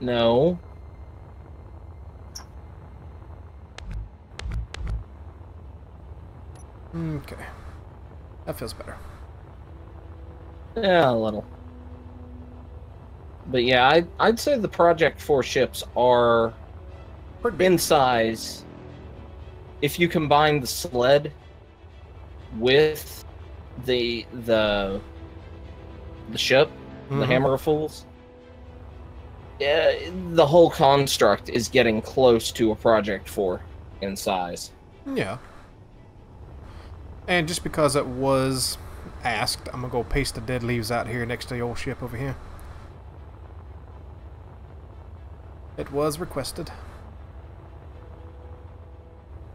No. Okay. That feels better. Yeah, a little. But yeah, I'd say the Project 4 ships are Pretty big. in size. If you combine the sled with the ship, the Hammer of Fools, yeah, the whole construct is getting close to a Project 4 in size. Yeah. And just because it was asked, I'm gonna go paste the dead leaves out here next to the old ship over here. It was requested.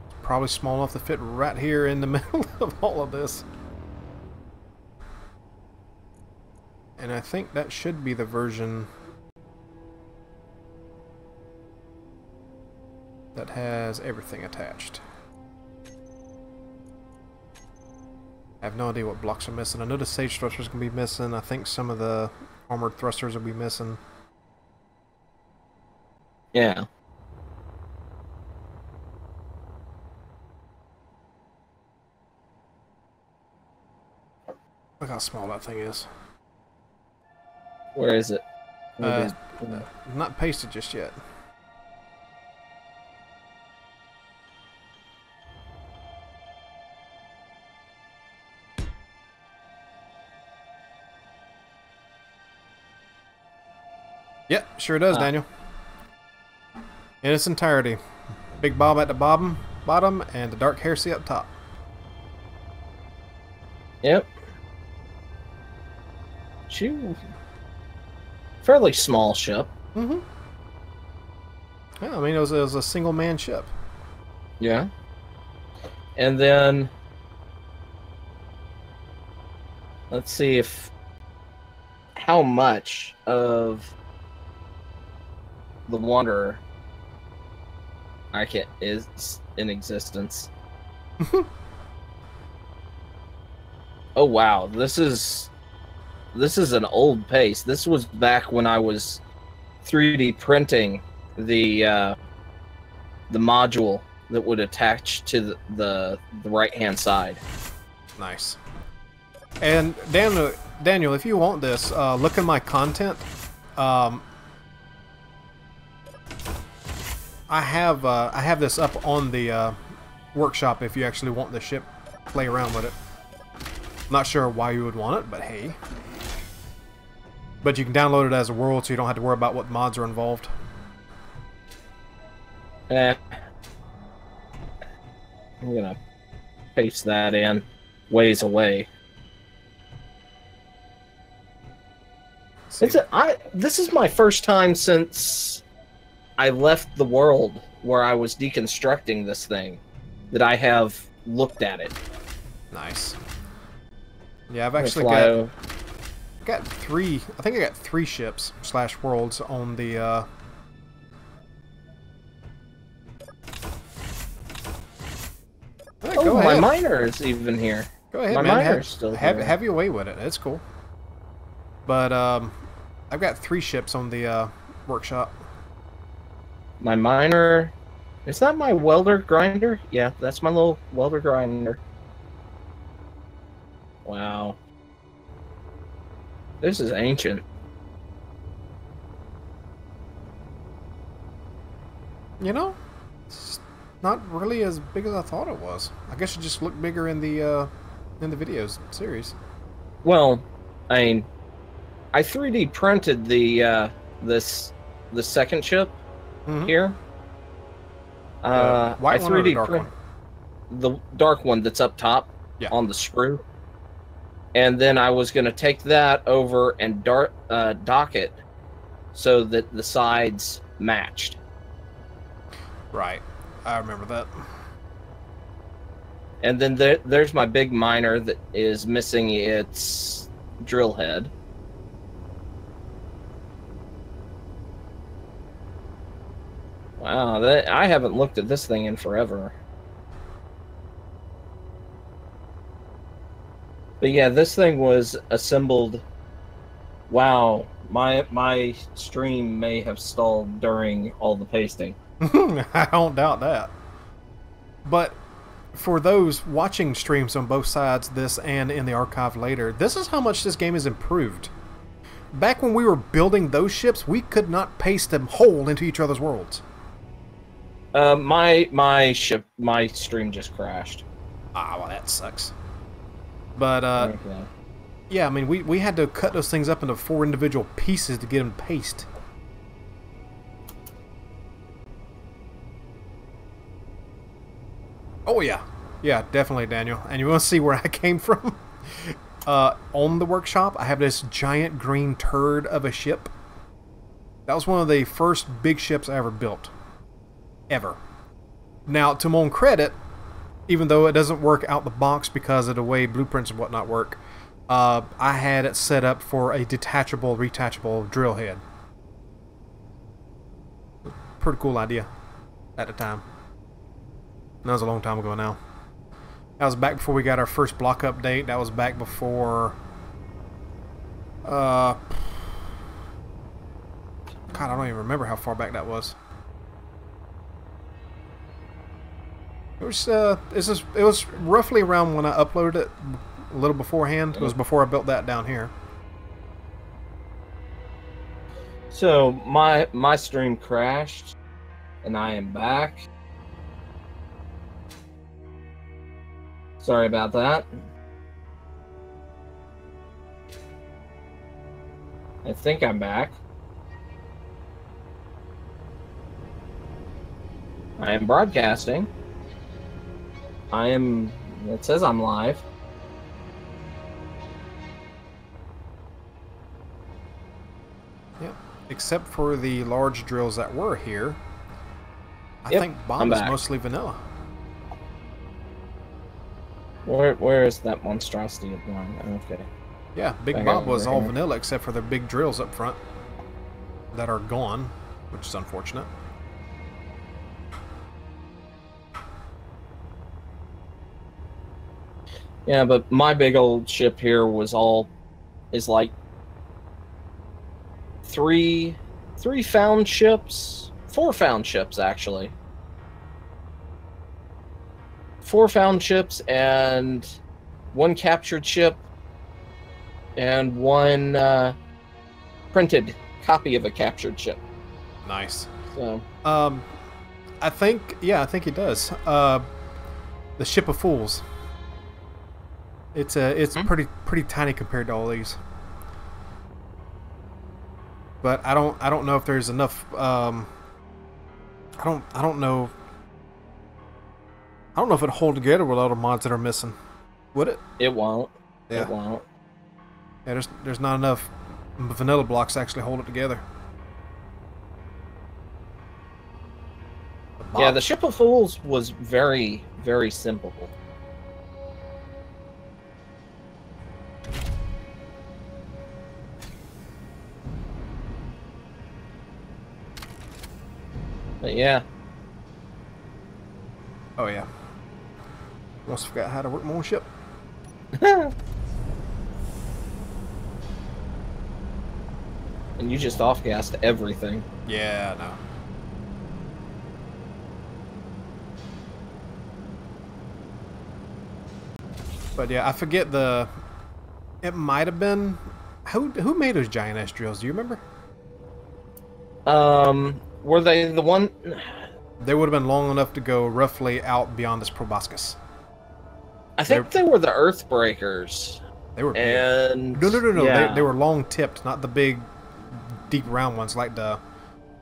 It's probably small enough to fit right here in the middle of all of this. And I think that should be the version that has everything attached. I have no idea what blocks are missing. I know the sage thrusters can be missing. I think some of the armored thrusters will be missing. Yeah. Look how small that thing is. Where is it? Not pasted just yet. Yep, sure does, Daniel. In its entirety. Big Bob at the bottom, and the dark heresy up top. Yep. Fairly small ship. Mm-hmm. Yeah, I mean, it was a single-man ship. Yeah. And then let's see how much of the Wanderer is in existence. Oh wow, this is an old pace. This was back when I was 3D printing the module that would attach to the right-hand side. Nice. And Daniel, if you want this, look at my content. I have this up on the workshop if you actually want the ship, play around with it. Not sure why you would want it, but hey. But you can download it as a world, so you don't have to worry about what mods are involved. I'm gonna paste that in ways away. This is my first time since I left the world where I was deconstructing this thing that I have looked at it. Nice. Yeah, I've actually got three. I think I got 3 ships / worlds on the Go my ahead. miner is even here. Go ahead, my man. miner's still here. Have your way with it. It's cool. But I've got 3 ships on the workshop. My miner... Is that my welder grinder? Yeah, that's my little welder grinder. Wow. This is ancient. You know, it's not really as big as I thought it was. I guess it just looked bigger in the videos series. Well, I mean, I 3D printed the second chip here. White I one or the 3D dark print one? the dark one that's up top on the screw, and then I was going to take that over and dock it so that the sides matched. Right, I remember that. And then there's my big miner that is missing its drill head. Wow, I haven't looked at this thing in forever. But yeah, this thing was assembled. Wow, my stream may have stalled during all the pasting. I don't doubt that. But for those watching streams on both sides, this and in the archive later, this is how much this game has improved. Back when we were building those ships, we could not paste them whole into each other's worlds. My stream just crashed. Ah, well, that sucks. But Okay. yeah, I mean, we had to cut those things up into 4 individual pieces to get them paste. Oh yeah, yeah, definitely, Daniel. And you want to see where I came from? On the workshop, I have this giant green turd of a ship. That was one of the first big ships I ever built. Ever. Now, to my own credit, even though it doesn't work out the box because of the way blueprints and whatnot work, I had it set up for a detachable, retachable drill head. Pretty cool idea at the time. That was a long time ago now. That was back before we got our first block update. That was back before... God, I don't even remember how far back that was. It was roughly around when I uploaded it, a little beforehand. It was before I built that down here. So my stream crashed, and I am back. Sorry about that. I think I'm back. I am broadcasting. It says I'm live. Yep. Except for the large drills that were here. I Yep, think Bob I'm is back. mostly vanilla. Where is that monstrosity of one? Okay. Yeah, Big Back Bob over was all here. vanilla except for the big drills up front that are gone, which is unfortunate. Yeah, but my big old ship here is like three found ships, 4 found ships actually. 4 found ships and 1 captured ship and 1 printed copy of a captured ship. Nice. So I think he does. The Ship of Fools. It's pretty tiny compared to all these. But I don't know if there's enough. I don't know. I don't know if it'd hold together with all the mods that are missing. Would it? it won't. Yeah. It won't. Yeah, there's not enough vanilla blocks to actually hold it together. Yeah, the Ship of Fools was very, very simple. But yeah. Oh yeah. Almost forgot how to work my own ship. And you just off-gassed everything. Yeah, no. But yeah, I forget the... It might have been... Who made those giant ass drills? Do you remember? Were they the one... They would have been long enough to go roughly out beyond this proboscis. I think they were the Earthbreakers. They were big. And... No. Yeah. They were long tipped, not the big, deep round ones like the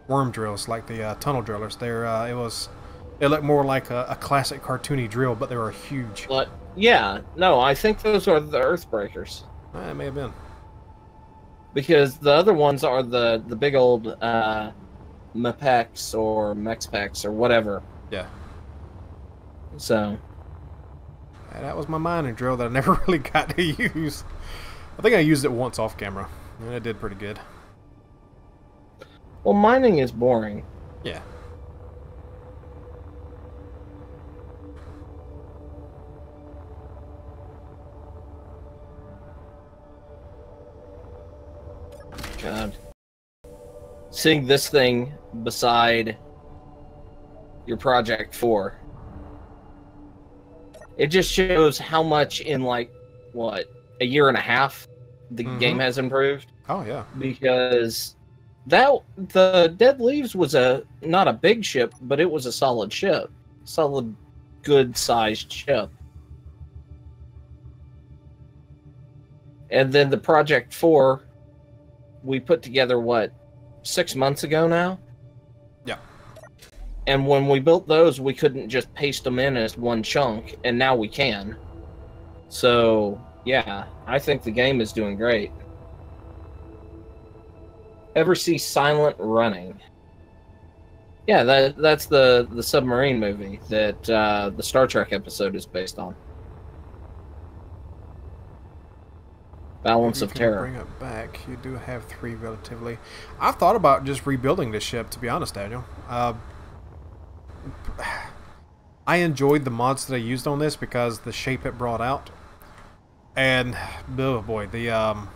worm drills, like the tunnel drillers. It looked more like a classic cartoony drill, but they were huge. But, yeah, no, I think those are the Earthbreakers. It may have been. Because the other ones are the big old Mepex or Mexpex or whatever. Yeah. So... That was my mining drill that I never really got to use. I think I used it once off camera, and it did pretty good. Well, mining is boring. Yeah. God. Seeing this thing beside your Project 4, it just shows how much in, like, what, a year and a half the game has improved. Oh, yeah. Because the Dead Leaves was not a big ship, but it was a solid ship. Solid, good-sized ship. And then the Project 4, we put together, what, 6 months ago now? Yeah. And when we built those, we couldn't just paste them in as one chunk, and now we can. So, yeah, I think the game is doing great. Ever see Silent Running? Yeah, that's the submarine movie that the Star Trek episode is based on. Balance of Terror. Bring it back. You do have 3 relatively. I've thought about just rebuilding this ship, to be honest, Daniel. I enjoyed the mods that I used on this because the shape it brought out, and oh boy, the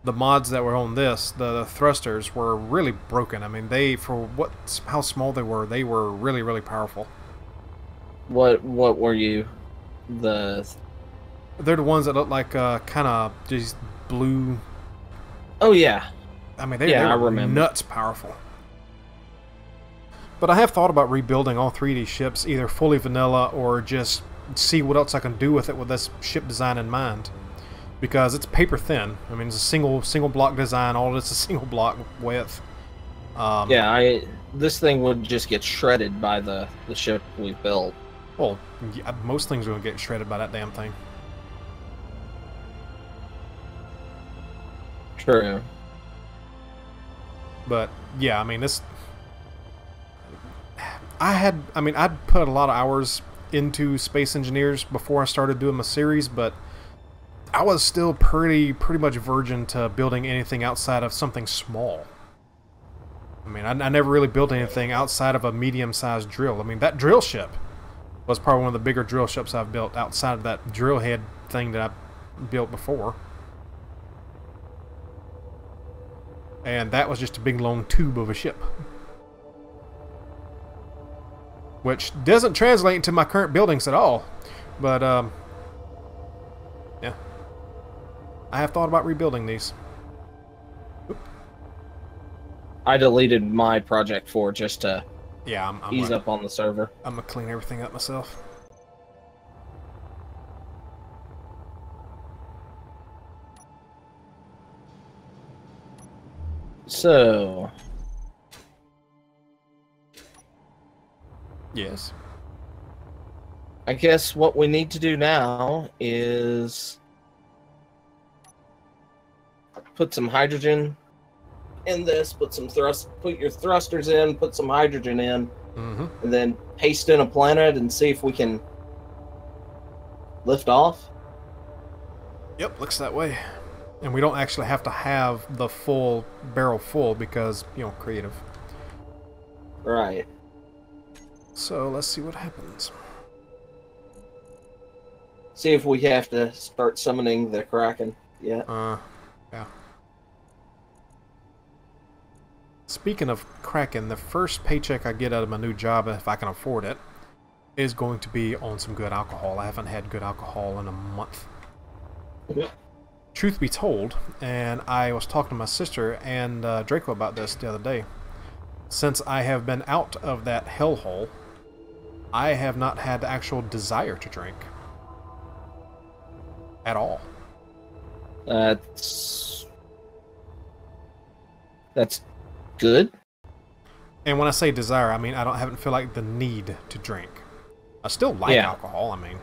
mods that were on this, the thrusters were really broken. I mean, how small they were really, really powerful. What were you? They're the ones that look like kind of just blue. Oh yeah. I mean, they were nuts powerful. But I have thought about rebuilding all 3 of these ships, either fully vanilla or just see what else I can do with it with this ship design in mind. Because it's paper thin. I mean, it's a single block design. All of it's a single block width. This thing would just get shredded by the ship we've built. Well, yeah, most things are going to get shredded by that damn thing. True. But yeah, I mean, I'd put a lot of hours into Space Engineers before I started doing my series, but I was still pretty much virgin to building anything outside of something small. I mean, I never really built anything outside of a medium-sized drill. I mean, that drill ship was probably one of the bigger drill ships I've built outside of that drill head thing that I built before. And that was just a big long tube of a ship. Which doesn't translate into my current buildings at all. But, yeah. I have thought about rebuilding these. Oop. I deleted my Project 4 just to ease up on the server. I'm going to clean everything up myself. So... Yes. I guess what we need to do now is put some hydrogen in this, put your thrusters in, put some hydrogen in, and then paste in a planet and see if we can lift off. Yep, looks that way. And we don't actually have to have the full barrel full because, creative. Right. So let's see what happens. See if we have to start summoning the Kraken. Yeah. Yeah. Speaking of Kraken, the first paycheck I get out of my new job, if I can afford it, is going to be on some good alcohol. I haven't had good alcohol in a month. Yeah. Truth be told, and I was talking to my sister and Draco about this the other day, since I have been out of that hellhole, I have not had the actual desire to drink. At all. That's good. And when I say desire, I mean haven't feel like the need to drink. I still like alcohol, I mean.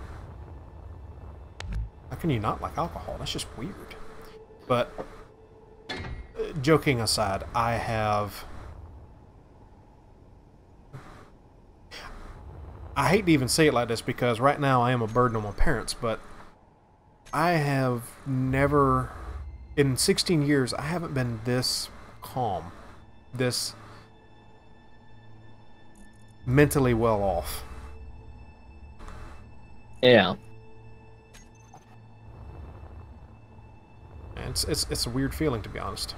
How can you not like alcohol? That's just weird. But, joking aside, I hate to even say it like this because right now I am a burden on my parents, but I have never, in 16 years, I haven't been this calm, this mentally well off. Yeah. And it's a weird feeling, to be honest.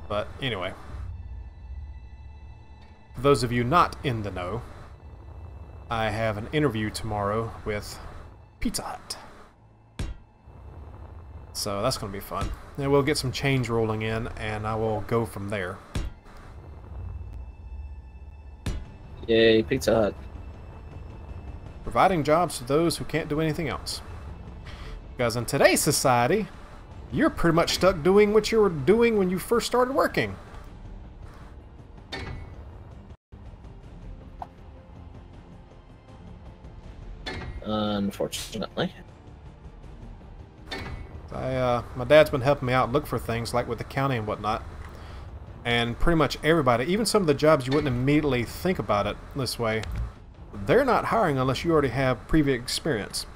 But anyway, for those of you not in the know, I have an interview tomorrow with Pizza Hut. So that's going to be fun. And we'll get some change rolling in, and I will go from there. Yay, Pizza Hut. Providing jobs to those who can't do anything else. Because in today's society, you're pretty much stuck doing what you were doing when you first started working. Unfortunately. My dad's been helping me out look for things like with the county and whatnot. And pretty much everybody, even some of the jobs you wouldn't immediately think about it this way, they're not hiring unless you already have previous experience.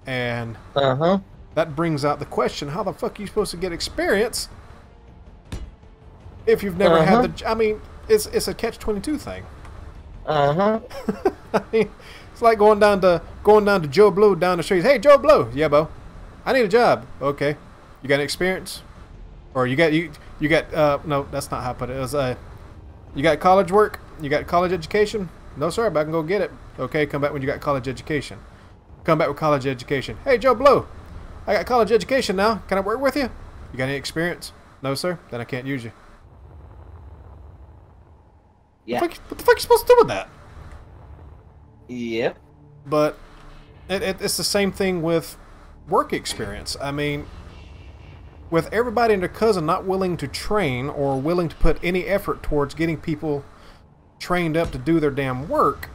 And that brings out the question, how the fuck are you supposed to get experience if you've never had the... I mean, it's a catch-22 thing. I mean, it's like going down to Joe Blow down the street. Hey, Joe Blow. Yeah, Bo. I need a job. Okay. You got any experience? Or you got no, that's not how I put it. It was you got college work? You got college education? No, sir, but I can go get it. Okay, come back when you got college education. Come back with college education. Hey, Joe Blow. I got college education now. Can I work with you? You got any experience? No, sir. Then I can't use you. Yeah. What the fuck are you supposed to do with that? Yep. But it's the same thing with work experience. I mean, with everybody and their cousin not willing to train or willing to put any effort towards getting people trained up to do their damn work,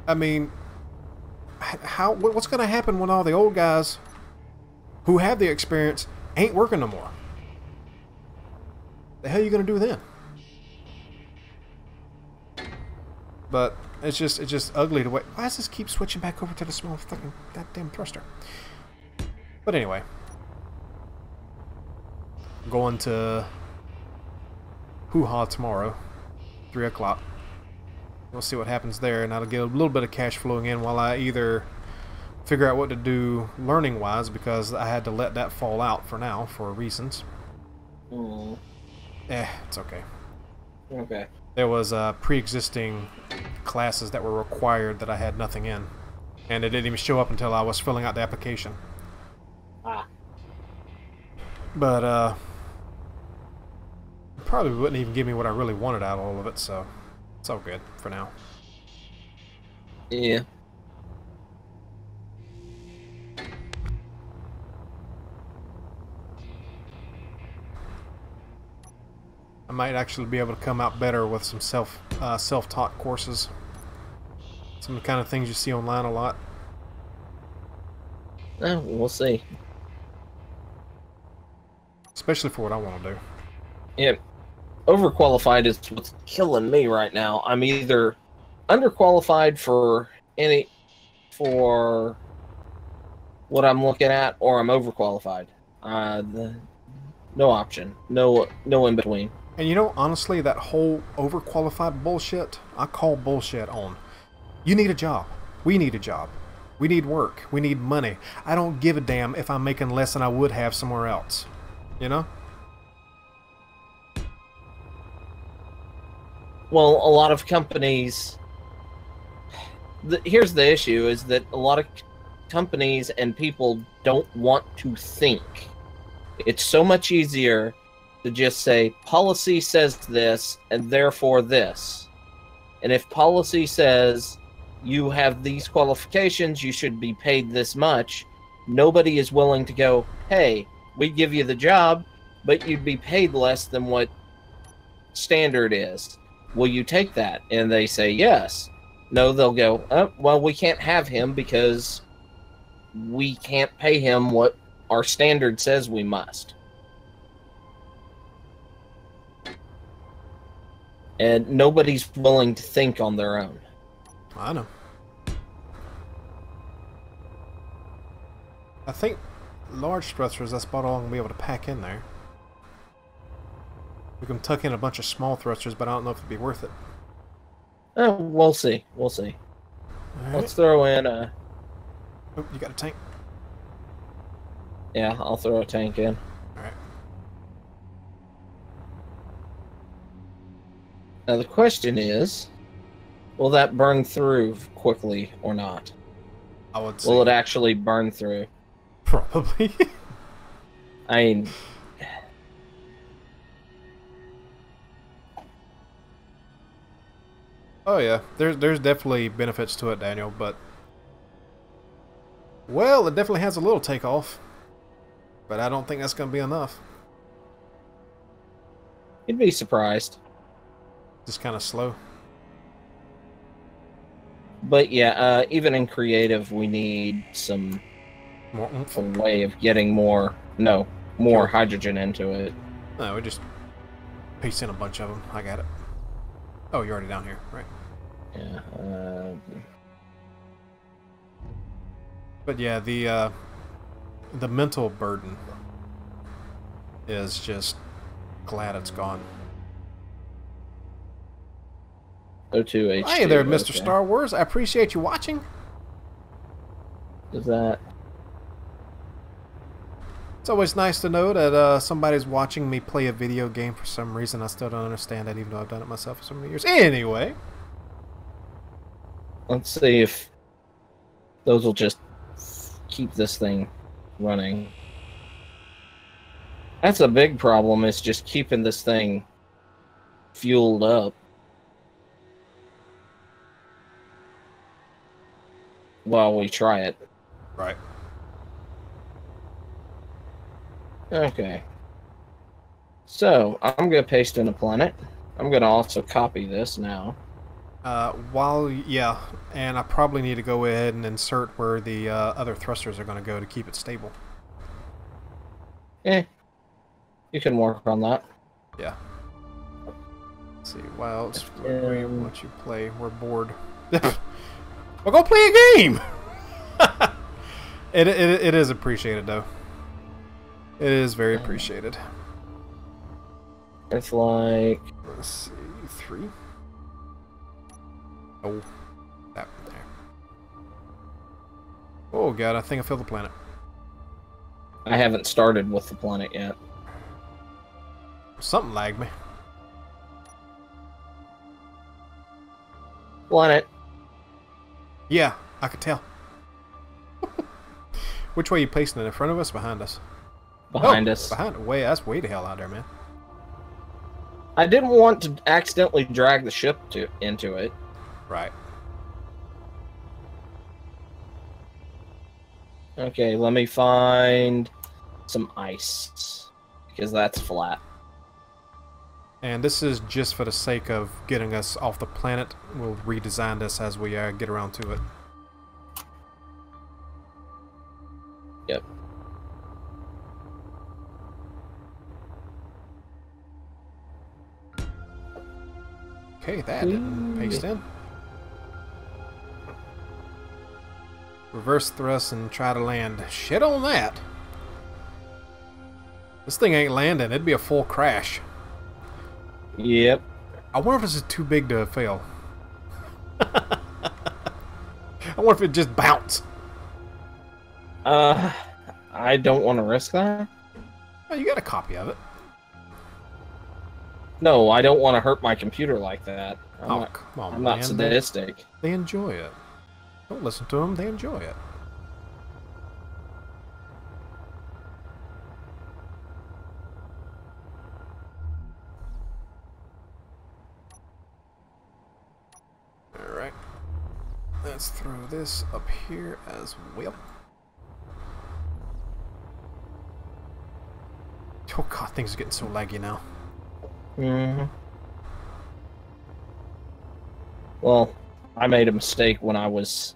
I mean, what's going to happen when all the old guys who have the experience ain't working no more? The hell are you going to do then? But it's just ugly to wait. Why does this keep switching back over to the small fucking goddamn thruster? But anyway, going to Hoo-Ha tomorrow, 3 o'clock. We'll see what happens there, and that'll get a little bit of cash flowing in while I either figure out what to do learning-wise, because I had to let that fall out for now for reasons. It's okay. Okay. There was pre-existing classes that were required that I had nothing in, and it didn't even show up until I was filling out the application. But probably wouldn't even give me what I really wanted out of all of it, so it's all good for now. Yeah. I might actually be able to come out better with some self-taught courses. Some of the kind of things you see online a lot. We'll see. Especially for what I want to do. Yeah. Overqualified is what's killing me right now. I'm either underqualified for what I'm looking at, or I'm overqualified. No option. No in between. And you know, honestly, that whole overqualified bullshit, I call bullshit on. You need a job. We need a job. We need work. We need money. I don't give a damn if I'm making less than I would have somewhere else. You know? Well, a lot of companies... Here's the issue, is that a lot of companies and people don't want to think. It's so much easier to just say, policy says this, and therefore this. And if policy says you have these qualifications, you should be paid this much, nobody is willing to go, hey, we give you the job, but you'd be paid less than what standard is. Will you take that? And they say yes. No, they'll go, oh, well, we can't have him because we can't pay him what our standard says we must. And nobody's willing to think on their own. I know. I think large thrusters, that's about all I'm going to be able to pack in there. We can tuck in a bunch of small thrusters, but I don't know if it'd be worth it. Oh, we'll see. We'll see. Right. Let's throw in a... Oh, you got a tank? Yeah, I'll throw a tank in. Alright. Now the question is, will that burn through quickly or not? I would say. Will it actually burn through? Probably. I mean... Oh yeah, there's definitely benefits to it, Daniel, but... Well, it definitely has a little takeoff. But I don't think that's going to be enough. You'd be surprised. Just kind of slow. But yeah, even in creative, we need some More oomph. a way of getting more hydrogen into it. No, we just paste in a bunch of them. I got it. Oh, you're already down here, right? Yeah. But yeah, the mental burden is just glad it's gone. O2H2. Hey there, Mr. Okay. Star Wars. I appreciate you watching. Is that... It's always nice to know that somebody's watching me play a video game for some reason. I still don't understand that, even though I've done it myself for so many years. Anyway. Let's see if those will just keep this thing running. That's a big problem, is just keeping this thing fueled up while we try it. Right. Okay. So, I'm going to paste in a planet. I'm going to also copy this now. Yeah, and I probably need to go ahead and insert where the other thrusters are going to go to keep it stable. You can work on that. Yeah. Let's see, why else would we let you play? We're bored. Well, go play a game! It is appreciated, though. It is very appreciated. It's like... Let's see, 3. Oh, that there. Oh god, I think I filled the planet. I haven't started with the planet yet. Something lagged me. Planet. Yeah, I could tell. Which way are you pasting it? In front of us, behind us? Behind us. Behind. That's way the hell out there, man. I didn't want to accidentally drag the ship into it. Right. Okay, let me find some ice, because that's flat. And this is just for the sake of getting us off the planet. We'll redesign this as we get around to it. Yep. Okay, that didn't paste in. Reverse thrust and try to land. Shit on that. This thing ain't landing. It'd be a full crash. Yep. I wonder if this is too big to fail. I wonder if it just bounced. I don't want to risk that. Oh, you got a copy of it. No, I don't want to hurt my computer like that. Come on, I'm man. not sadistic. They enjoy it. Don't listen to them. They enjoy it. Alright. Let's throw this up here as well. Oh god, things are getting so laggy now. Mm-hmm. Well, I made a mistake when I was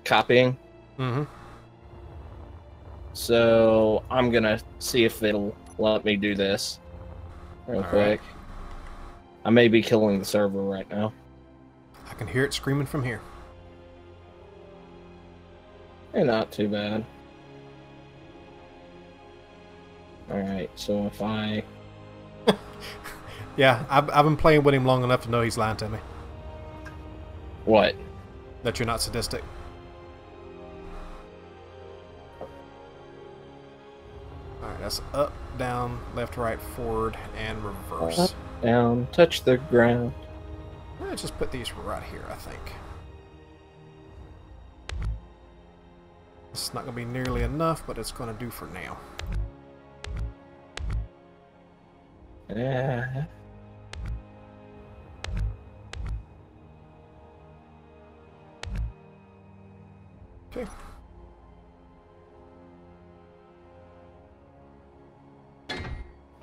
copying. Mm-hmm. So I'm gonna see if it'll let me do this real quick. Right. I may be killing the server right now. I can hear it screaming from here. Not too bad. Alright, so if I... Yeah, I've been playing with him long enough to know he's lying to me. What? That you're not sadistic. Alright, that's up, down, left, right, forward, and reverse. Up, down, touch the ground. Let's just put these right here, I think. It's not going to be nearly enough, but it's going to do for now. Yeah. Okay.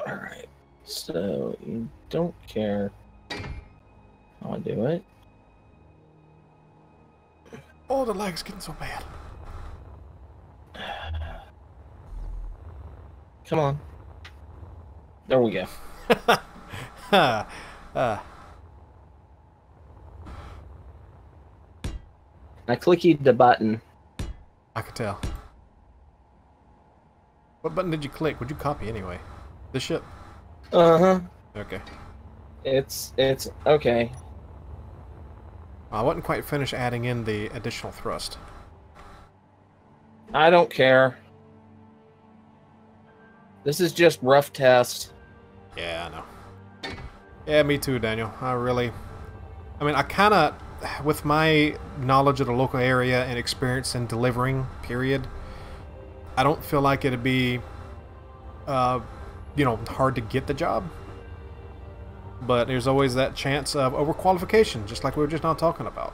Alright. So, you don't care how I do it. Oh, the lag's getting so bad. Come on. There we go. I clicked the button. I could tell. What button did you click? Would you copy anyway? The ship? Uh-huh. Okay. It's okay. I wasn't quite finished adding in the additional thrust. I don't care. This is just rough test. Yeah, I know. Yeah, me too, Daniel. I mean, I kind of, with my knowledge of the local area and experience in delivering, period, I don't feel like it'd be, you know, hard to get the job. But there's always that chance of overqualification, just like we were just now talking about.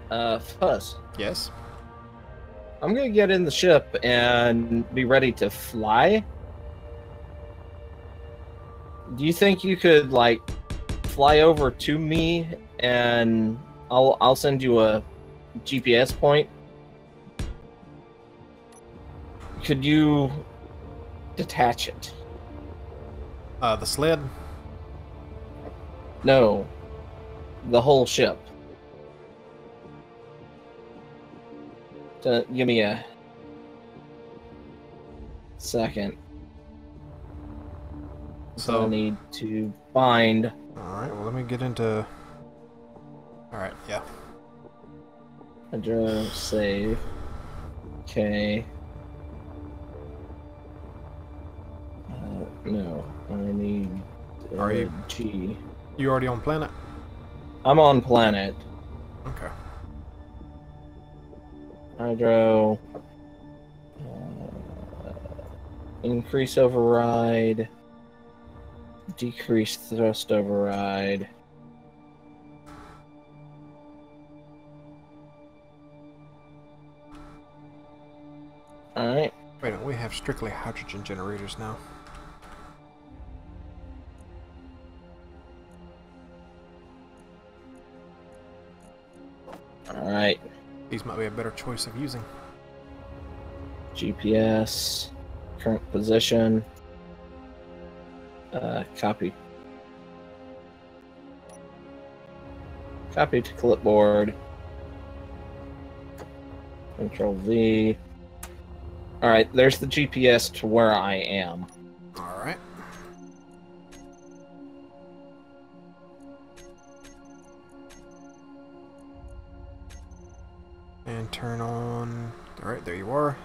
Fuzz. Yes? I'm gonna get in the ship and be ready to fly. Do you think you could, like, fly over to me and I'll send you a GPS point? Could you detach it? The sled? No. The whole ship. Give me a second. So I need to find. Alright, well, let me get into. Alright, yeah. Address, save. Okay. No, I need. Are you? G. You already on planet? I'm on planet. Okay. Hydro. Increase override. Decrease thrust override. Alright. Wait a minute, we have strictly hydrogen generators now. Alright. These might be a better choice of using. GPS. Current position. Copy. Copy to clipboard. Control V. Alright, there's the GPS to where I am. Alright. And turn on... Alright, there you are.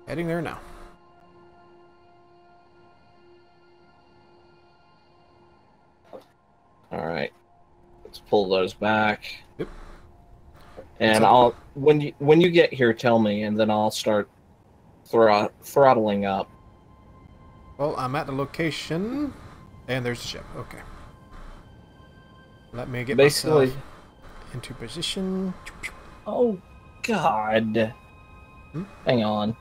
Heading there now. Alright. Let's pull those back. Yep. And I'll when you get here, tell me, and then I'll start throttling up. Well, I'm at the location, and there's the ship. Okay. Let me get myself into position. Oh, God. Hang on.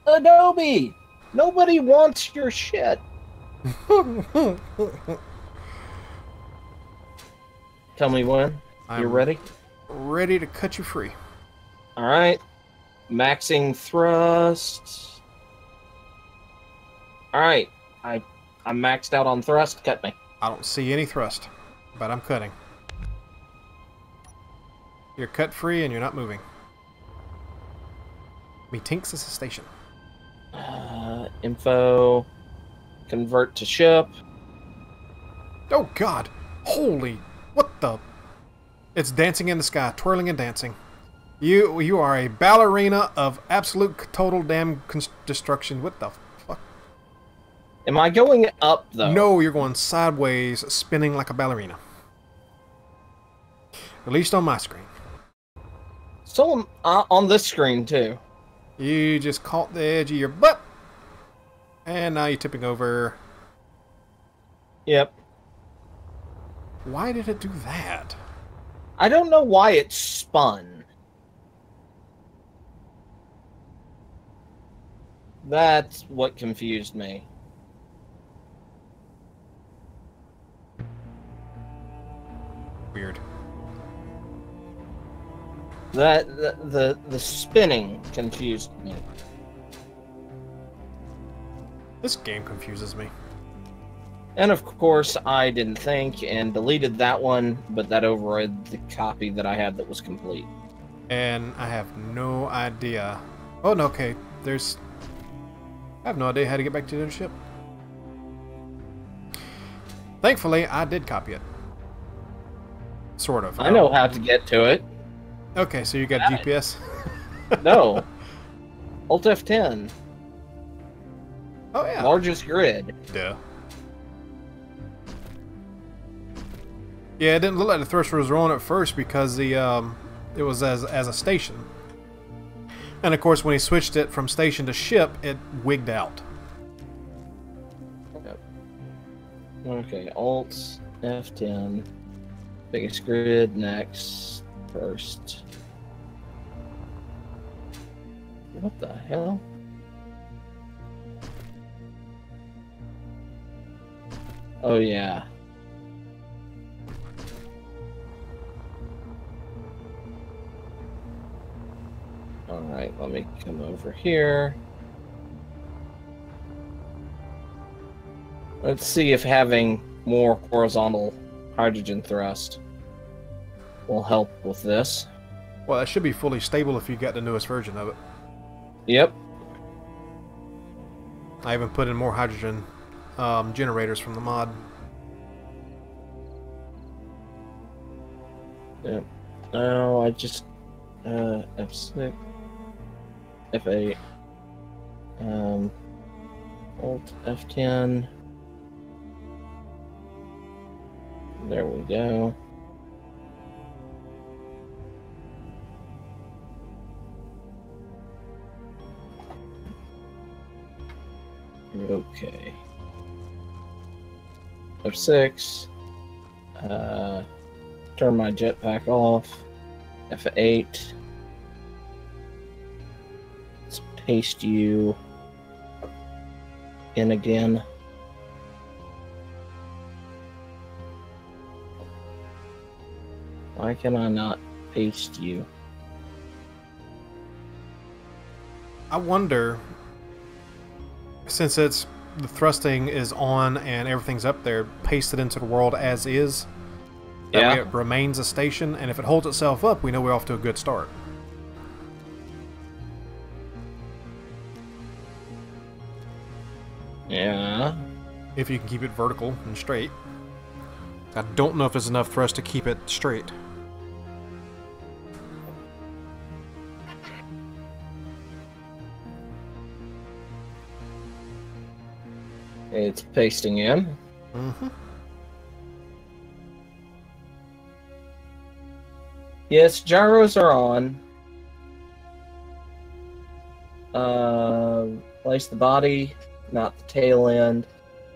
Adobe! Nobody wants your shit. Tell me when. You're ready? Ready to cut you free. Alright. Maxing thrust. Alright. I'm maxed out on thrust. Cut me. I don't see any thrust, but I'm cutting. You're cut free and you're not moving. Metinks is a station. Info. Convert to ship. Oh God! Holy! What the? It's dancing in the sky, twirling and dancing. You are a ballerina of absolute total damn destruction. What the fuck? Am I going up though? No, you're going sideways, spinning like a ballerina. At least on my screen. So on this screen too. You just caught the edge of your butt, and now you're tipping over. Yep. Why did it do that? I don't know why it spun. That's what confused me. Weird. The spinning confused me. This game confuses me. And of course, I didn't think and deleted that one, but that overrode the copy that I had that was complete. And I have no idea. Oh, no, okay. There's... I have no idea how to get back to the ship. Thankfully, I did copy it. Sort of. I know how to get to it. Okay, so you got a GPS? No. Alt F10. Oh, yeah. Largest grid. Duh. Yeah, it didn't look like the thrusters were on at first because the it was as a station. And of course, when he switched it from station to ship, it wigged out. Yep. Okay, Alt F10. Biggest grid next. First. What the hell? Oh yeah. Alright, let me come over here. Let's see if having more horizontal hydrogen thrust will help with this. Well, that should be fully stable if you got the newest version of it. Yep. I even put in more hydrogen generators from the mod. Yep. No, I just F6, F8, Alt F10. There we go. Okay. F6. Turn my jetpack off. F8. Let's paste you in again. Why can I not paste you? I wonder, since it's the thrusting is on and everything's up there, pasted into the world as is, That way Yeah. it remains a station, and if it holds itself up, we know we're off to a good start. Yeah. If you can keep it vertical and straight. I don't know if there's enough thrust to keep it straight. It's pasting in. Mm-hmm. Yes, gyros are on. Place the body, not the tail end,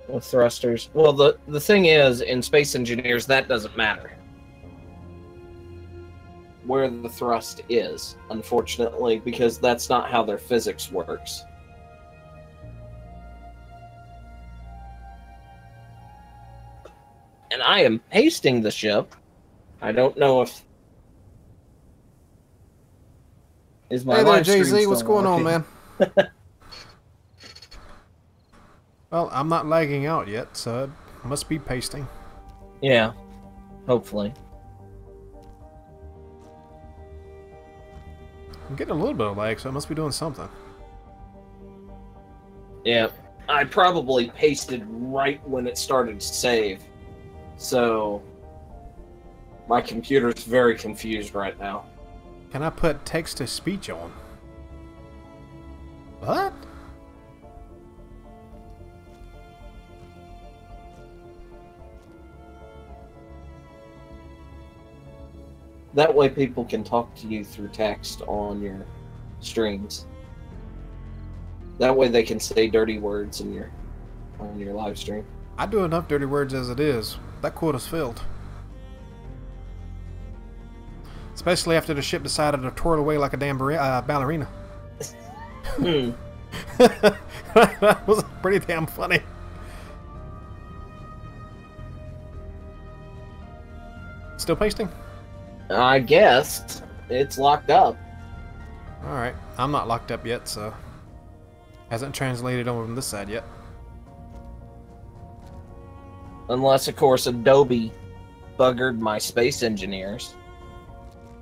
with thrusters. Well, the thing is, in Space Engineers, that doesn't matter. Where the thrust is, unfortunately, because that's not how their physics works. And I am pasting the ship. I don't know if... Is my Hey there, live stream Jay-Z, what's still going on, working? man? Well, I'm not lagging out yet, so it must be pasting. Yeah, hopefully. I'm getting a little bit of lag, so it must be doing something. Yeah, I probably pasted right when it started to save. So, my computer's very confused right now. Can I put text-to-speech on? What? That way people can talk to you through text on your streams. That way they can say dirty words on your live stream. I do enough dirty words as it is. That quota's filled. Especially after the ship decided to twirl away like a damn ballerina. That was pretty damn funny. Still pasting? I guess it's locked up. Alright, I'm not locked up yet, so... Hasn't translated over on this side yet. Unless, of course, Adobe buggered my Space Engineers.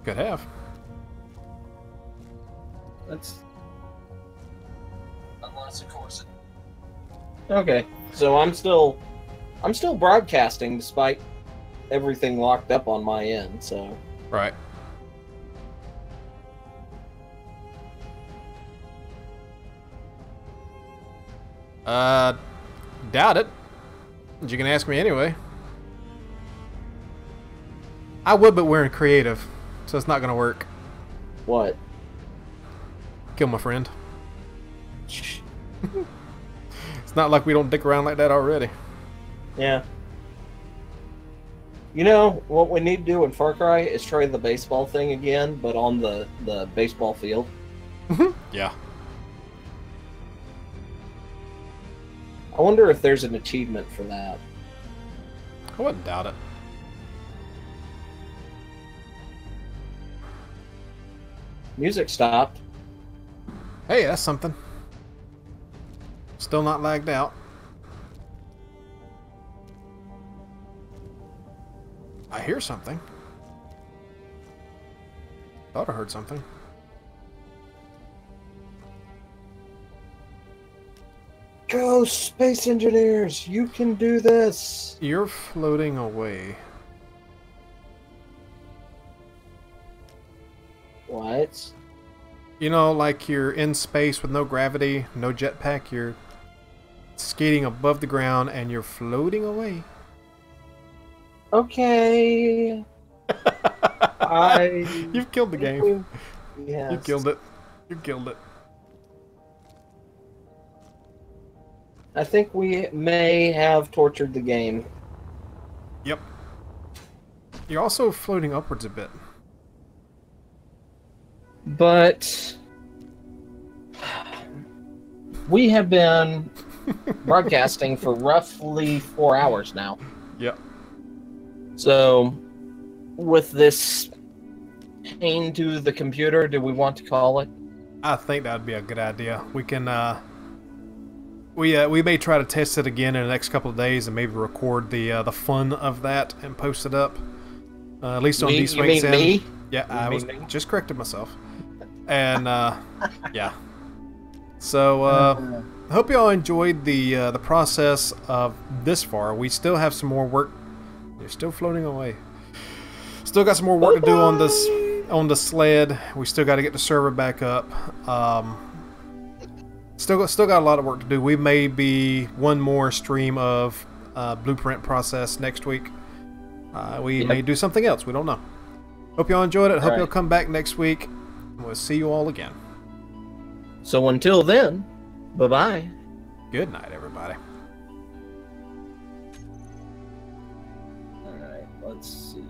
Could have. That's... Unless, of course... Okay, so I'm still broadcasting despite everything locked up on my end, so... Right. Doubt it. But you can ask me anyway. I would, but we're in creative, so it's not gonna work. What? Kill my friend. It's not like we don't dick around like that already. Yeah. You know, what we need to do in Far Cry is try the baseball thing again, but on the baseball field. Yeah. I wonder if there's an achievement for that. I wouldn't doubt it. Music stopped. Hey, that's something. Still not lagged out. I hear something. Thought I heard something. Go, Space Engineers! You can do this! You're floating away. What? You know, like you're in space with no gravity, no jetpack, you're skating above the ground and you're floating away. Okay. You've killed the game. Yes. You killed it. You killed it. I think we may have tortured the game. Yep. You're also floating upwards a bit. But we have been broadcasting for roughly 4 hours now. Yep. So, with this pain to the computer, do we want to call it? I think that would be a good idea. We can, we may try to test it again in the next couple of days and maybe record the fun of that and post it up. At least on You Dswank's mean end. me? Yeah, You I mean was me? just corrected myself. And yeah. So I hope y'all enjoyed the process of this far. We still have some more work. You're still floating away. Still got some more work to do on the sled. We still got to get the server back up. Still got a lot of work to do. We may be one more stream of blueprint process next week. We may do something else. We don't know. Hope y'all enjoyed it. Hope y'all come back next week. We'll see you all again. So until then, bye-bye. Good night, everybody. All right, let's see.